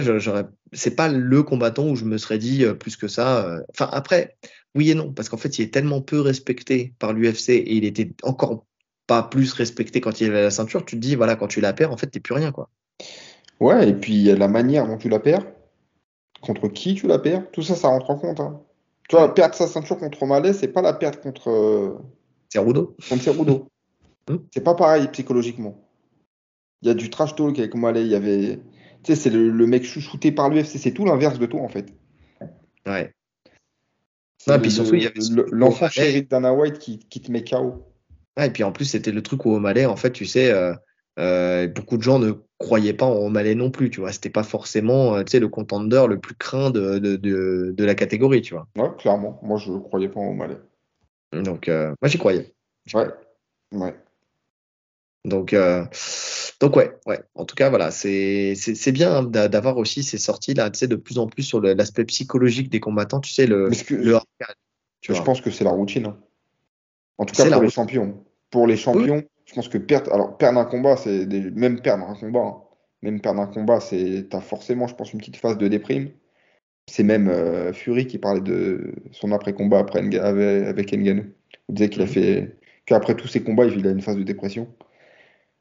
c'est pas le combattant où je me serais dit plus que ça. Enfin, après, oui et non, parce qu'en fait, il est tellement peu respecté par l'UFC et il était encore pas plus respecté quand il avait la ceinture. Tu te dis, voilà, quand tu la perds, en fait, t'es plus rien, quoi. Ouais, et puis il y a la manière dont tu la perds, contre qui tu la perds, tout ça, ça rentre en compte, hein. Tu vois, Ouais. perdre sa ceinture contre O'Malley, c'est pas la perdre C'est Rudo. contre Cerudo. Hmm. C'est pas pareil psychologiquement. Il y a du trash talk avec O'Malley, il y avait. Tu sais, c'est le mec chouchouté par l'UFC, c'est tout l'inverse de toi en fait. Ouais. C'est Non, et puis surtout, il y avait ce truc au l'enfant O'Malley. chéri de Dana White qui te met KO. Ouais, et puis en plus, c'était le truc où O'Malley, en fait, tu sais, beaucoup de gens ne croyaient pas en O'Malley non plus, tu vois. C'était pas forcément, tu sais, le contender le plus craint de la catégorie, tu vois. Ouais, clairement. Moi, je croyais pas en O'Malley. Donc, moi, j'y croyais. J'y Ouais, croyais. ouais. Donc, euh, donc ouais, ouais. En tout cas, voilà, c'est bien hein, d'avoir aussi ces sorties là, tu sais, de plus en plus sur l'aspect psychologique des combattants, tu sais, Mais le arcade, tu je vois. pense que c'est la routine, hein. En tout cas C'est la pour les route. champions. Pour les Oui, champions, je pense que perdre un combat, même perdre un combat, hein. même perdre un combat, t'as forcément, je pense, une petite phase de déprime. C'est même Fury qui parlait de son après-combat avec Ngannou. Il disait qu'il a fait qu'après tous ses combats, il a une phase de dépression.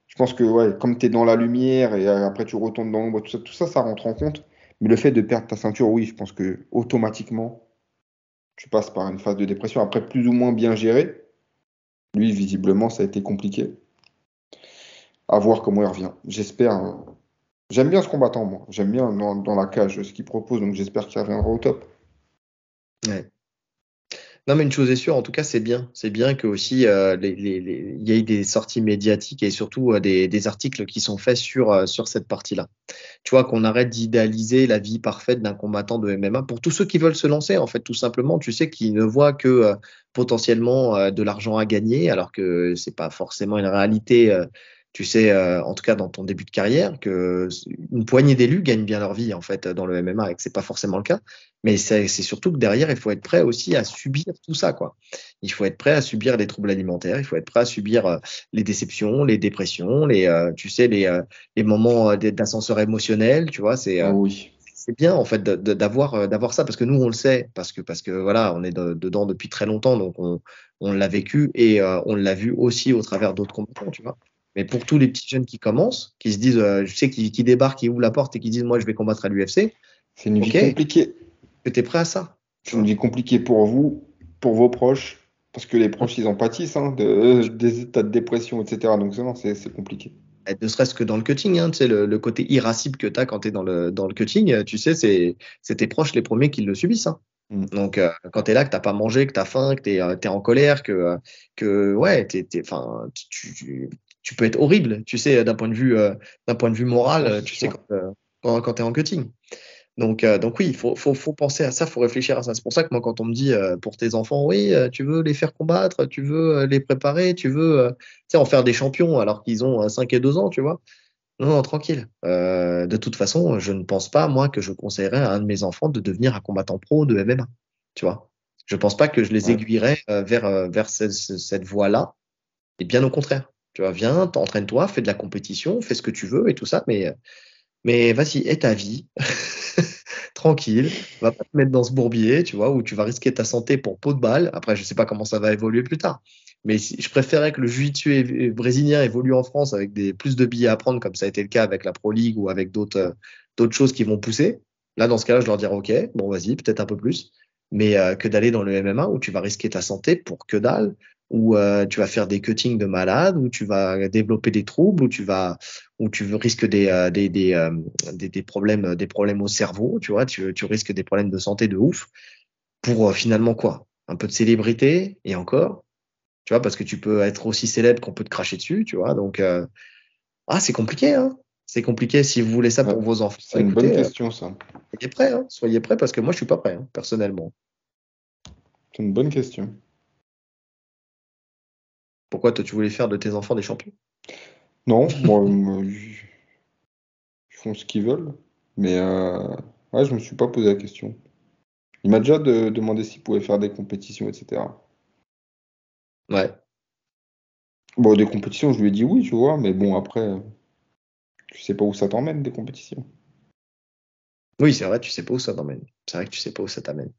Je pense que ouais, comme tu es dans la lumière et après tu retournes dans l'ombre, tout ça, ça rentre en compte. Mais le fait de perdre ta ceinture, oui, je pense que automatiquement, tu passes par une phase de dépression. Après, plus ou moins bien géré. Lui, visiblement, ça a été compliqué. À voir comment il revient. J'espère. J'aime bien ce combattant, moi. J'aime bien dans la cage ce qu'il propose, donc j'espère qu'il reviendra au top. Ouais. Non, mais une chose est sûre, en tout cas, c'est bien. C'est bien que aussi il y ait des sorties médiatiques et surtout des articles qui sont faits sur cette partie-là. Tu vois, qu'on arrête d'idéaliser la vie parfaite d'un combattant de MMA pour tous ceux qui veulent se lancer, en fait, tout simplement. Tu sais, qui ne voient que potentiellement de l'argent à gagner, alors que c'est pas forcément une réalité. Tu sais, en tout cas dans ton début de carrière, que une poignée d'élus gagnent bien leur vie en fait dans le MMA et que c'est pas forcément le cas. Mais c'est surtout que derrière, il faut être prêt aussi à subir tout ça, quoi. Il faut être prêt à subir les troubles alimentaires, il faut être prêt à subir les déceptions, les dépressions, tu sais, les moments d'ascenseur émotionnel, tu vois, Ah oui. c'est bien en fait d'avoir ça parce que nous on le sait parce que voilà, on est dedans depuis très longtemps donc on l'a vécu et on l'a vu aussi au travers d'autres combattants, tu vois. Mais pour tous les petits jeunes qui commencent, qui se disent, je sais, qui débarquent, qui ouvrent la porte et qui disent, moi, je vais combattre à l'UFC, C'est une vie ok, que compliquée. tu es prêt à ça, tu C'est une vois. vie compliquée pour vous, pour vos proches, parce que les proches, ils en pâtissent, hein, des états de dépression, etc. Donc, non, c'est compliqué. Et ne serait-ce que dans le cutting, hein, tu sais, le côté irascible que tu as quand tu es dans le cutting, tu sais, c'est tes proches les premiers qui le subissent, hein. Mm. Donc, quand tu es là, que tu n'as pas mangé, que tu as faim, que tu es en colère, que ouais, enfin, tu peux être horrible, tu sais, d'un point de vue moral, Ouais, c'est tu sais, sûr. quand tu es en cutting. Donc oui, il faut penser à ça, il faut réfléchir à ça. C'est pour ça que moi, quand on me dit pour tes enfants, oui, tu veux les faire combattre, tu veux les préparer, tu veux tu sais, en faire des champions alors qu'ils ont 5 et 2 ans, tu vois. Non, non, tranquille. De toute façon, je ne pense pas, moi, que je conseillerais à un de mes enfants de devenir un combattant pro de MMA. Tu vois. Je pense pas que je les Ouais. aiguillerais vers cette voie-là. Et bien au contraire. Tu vois, viens, entraîne-toi, fais de la compétition, fais ce que tu veux et tout ça, mais vas-y, aie ta vie. Tranquille. Va pas te mettre dans ce bourbier, tu vois, où tu vas risquer ta santé pour peau de balle. Après, je sais pas comment ça va évoluer plus tard. Mais je préférais que le jiu-jitsu brésilien évolue en France avec plus de billets à prendre, comme ça a été le cas avec la Pro League ou avec d'autres choses qui vont pousser. Là, dans ce cas-là, je leur dirais, OK, bon, vas-y, peut-être un peu plus. Mais que d'aller dans le MMA où tu vas risquer ta santé pour que dalle, où tu vas faire des cuttings de malade, où tu vas développer des troubles, où tu risques des problèmes au cerveau, tu vois, tu risques des problèmes de santé de ouf pour finalement quoi? Un peu de célébrité et encore, tu vois, parce que tu peux être aussi célèbre qu'on peut te cracher dessus, tu vois. Donc, c'est compliqué, hein. C'est compliqué. Si vous voulez ça Ouais. pour vos enfants, C'est une bonne écoutez, question, ça. soyez prêts, hein. Soyez prêts parce que moi, je suis pas prêt, hein, personnellement. C'est une bonne question. Pourquoi toi, tu voulais faire de tes enfants des champions? Non, moi, ils font ce qu'ils veulent. Mais ouais, je me suis pas posé la question. Il m'a déjà demandé s'il pouvait faire des compétitions, etc. Ouais. Bon, des compétitions, je lui ai dit oui, tu vois, mais bon, après, tu sais pas où ça t'emmène, des compétitions. Oui, c'est vrai, tu sais pas où ça t'emmène. C'est vrai que tu sais pas où ça t'amène.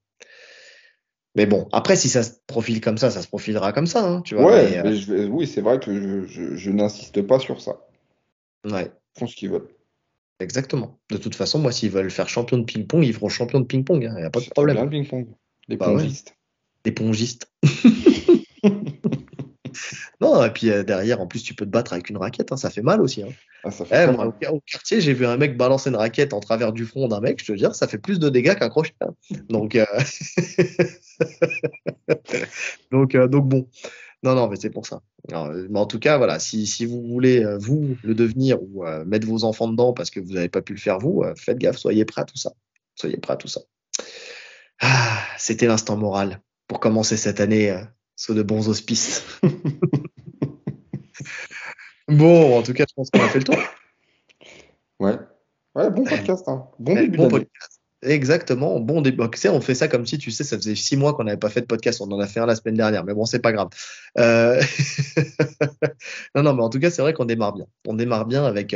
Mais bon, après, si ça se profile comme ça se profilera comme ça, hein, tu vois. Ouais, Mais mais oui, c'est vrai que je n'insiste pas sur ça. ouais, Ils font ce qu'ils veulent. exactement. De toute façon, moi, s'ils veulent faire champion de ping-pong, ils feront champion de ping-pong, hein, y a pas de C'est très bien problème. le ping-pong. Les Bah ouais, pongistes. des pongistes. Non, et puis derrière, en plus, tu peux te battre avec une raquette, hein, ça fait mal aussi, hein. Ah, ça fait très Moi, mal. au quartier, j'ai vu un mec balancer une raquette en travers du front d'un mec, je te jure, ça fait plus de dégâts qu'un crochet, hein. Donc, donc bon. Non, non, mais c'est pour ça. Alors, mais en tout cas, voilà, si vous voulez, vous, le devenir ou mettre vos enfants dedans parce que vous n'avez pas pu le faire vous, faites gaffe, soyez prêts à tout ça. Soyez prêts à tout ça. C'était l'instant moral pour commencer cette année sous de bons auspices. Bon, en tout cas, je pense qu'on a fait le tour. Ouais. Ouais, bon Eh, podcast, hein. Bon début bon d'année. podcast. Exactement. Bon débat. Tu sais, on fait ça comme si, tu sais, ça faisait 6 mois qu'on n'avait pas fait de podcast. On en a fait un la semaine dernière, mais bon, c'est pas grave. Euh, Non, non, mais en tout cas, c'est vrai qu'on démarre bien. On démarre bien avec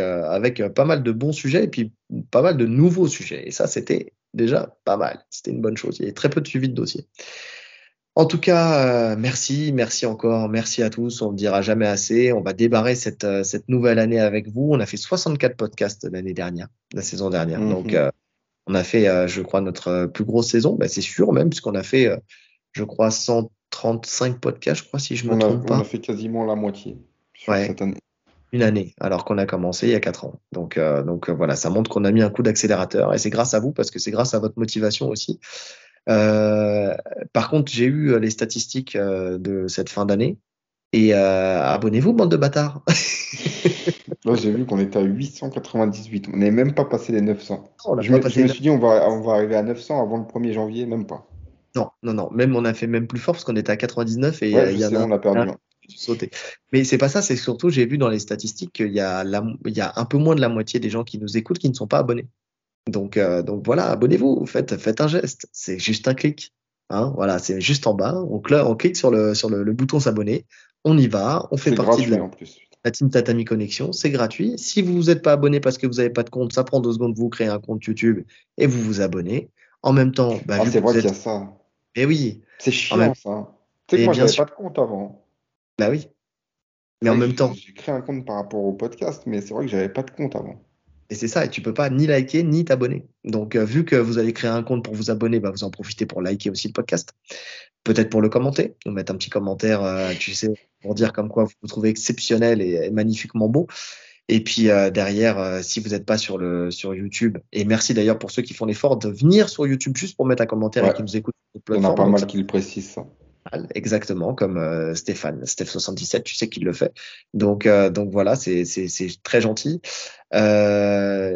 pas mal de bons sujets et puis pas mal de nouveaux sujets. Et ça, c'était déjà pas mal. C'était une bonne chose. Il y avait très peu de suivi de dossier. En tout cas, merci encore, merci à tous. On ne le dira jamais assez. On va débarrer cette nouvelle année avec vous. On a fait 64 podcasts l'année dernière, la saison dernière. Donc, on a fait, je crois, notre plus grosse saison. Ben, c'est sûr même, puisqu'on a fait, je crois, 135 podcasts, je crois, si je me trompe On pas. a fait quasiment la moitié sur Ouais, cette année. une année, alors qu'on a commencé il y a 4 ans. Donc voilà, ça montre qu'on a mis un coup d'accélérateur et c'est grâce à vous parce que c'est grâce à votre motivation aussi. Euh, Par contre, j'ai eu les statistiques de cette fin d'année et abonnez-vous, bande de bâtards. Là, j'ai vu qu'on était à 898. On n'est même pas passé les 900. On n'a Je pas me, je passé me une... suis dit, on va arriver à 900 avant le 1er janvier, même pas. Non, non, non. Même on a fait même plus fort parce qu'on était à 99 et Ouais, il je y en sais, a on a un perdu un. qui a sauté. Mais c'est pas ça, c'est surtout j'ai vu dans les statistiques qu'il y a il y a un peu moins de la moitié des gens qui nous écoutent qui ne sont pas abonnés. Donc voilà, abonnez-vous, faites un geste. C'est juste un clic. Hein, voilà, c'est juste en bas. On clique sur le bouton s'abonner. On y va. On fait C'est partie de gratuit en plus. la Team Tatami Connexion. C'est gratuit. Si vous n'êtes pas abonné parce que vous n'avez pas de compte, ça prend 2 secondes. Vous créez un compte YouTube et vous vous abonnez. En même temps, bah, Ah, vu c'est que vrai vous qu'il y êtes. a ça. Eh oui. C'est En même... chiant, ça. Tu sais que Et moi, bien j'avais sûr. pas de compte avant. Bah oui. Mais C'est en vrai que même temps. j'ai créé un compte par rapport au podcast, mais c'est vrai que j'avais pas de compte avant. Et c'est ça, et tu peux pas ni liker ni t'abonner. Donc, vu que vous allez créer un compte pour vous abonner, bah, vous en profitez pour liker aussi le podcast. Peut-être pour le commenter, nous mettre un petit commentaire, tu sais, pour dire comme quoi vous vous trouvez exceptionnel et magnifiquement beau. Et puis derrière, si vous n'êtes pas sur YouTube, et merci d'ailleurs pour ceux qui font l'effort de venir sur YouTube juste pour mettre un commentaire et Ouais, qui nous écoutent sur notre il y en a plateforme. pas Donc mal ça, qui le précisent, ça. exactement comme Stéphane, Steph77, tu sais qu'il le fait. Donc voilà, c'est très gentil.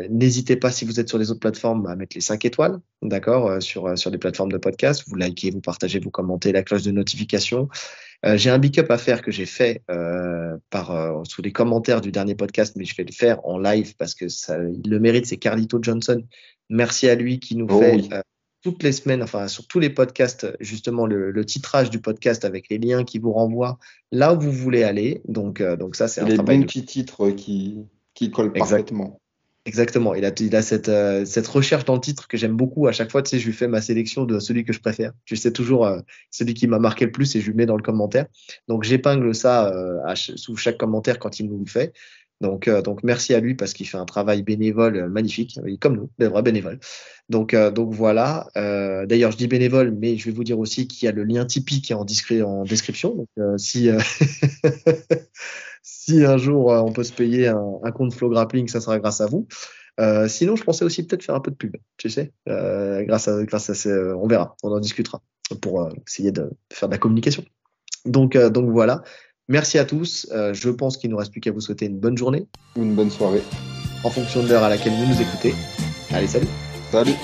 N'hésitez pas si vous êtes sur les autres plateformes à mettre les 5 étoiles, d'accord, sur les plateformes de podcast. Vous likez, vous partagez, vous commentez, la cloche de notification. J'ai un big up à faire que j'ai fait sous les commentaires du dernier podcast, mais je vais le faire en live parce que ça, il le mérite. C'est Carlito Johnson. Merci à lui qui nous Oh fait oui, toutes les semaines, enfin sur tous les podcasts, justement le titrage du podcast avec les liens qui vous renvoient là où vous voulez aller. Donc ça, c'est et un les travail bons de petits titres qui collent exact. parfaitement. Exactement. Il a cette recherche dans le titre que j'aime beaucoup. À chaque fois, tu sais, je lui fais ma sélection de celui que je préfère. Tu sais toujours celui qui m'a marqué le plus et je lui mets dans le commentaire. Donc, j'épingle ça sous chaque commentaire quand il nous le fait. Donc merci à lui parce qu'il fait un travail bénévole magnifique, comme nous, des vrais bénévoles. Donc voilà. D'ailleurs, je dis bénévole, mais je vais vous dire aussi qu'il y a le lien Tipeee qui est en description. Donc, si si un jour on peut se payer un compte Flow Grappling, ça sera grâce à vous. Sinon, je pensais aussi peut-être faire un peu de pub, tu sais, grâce à on verra, on en discutera pour essayer de faire de la communication. Donc voilà. Merci à tous. Je pense qu'il ne nous reste plus qu'à vous souhaiter une bonne journée Une bonne soirée. en fonction de l'heure à laquelle vous nous écoutez. Allez, salut! Salut!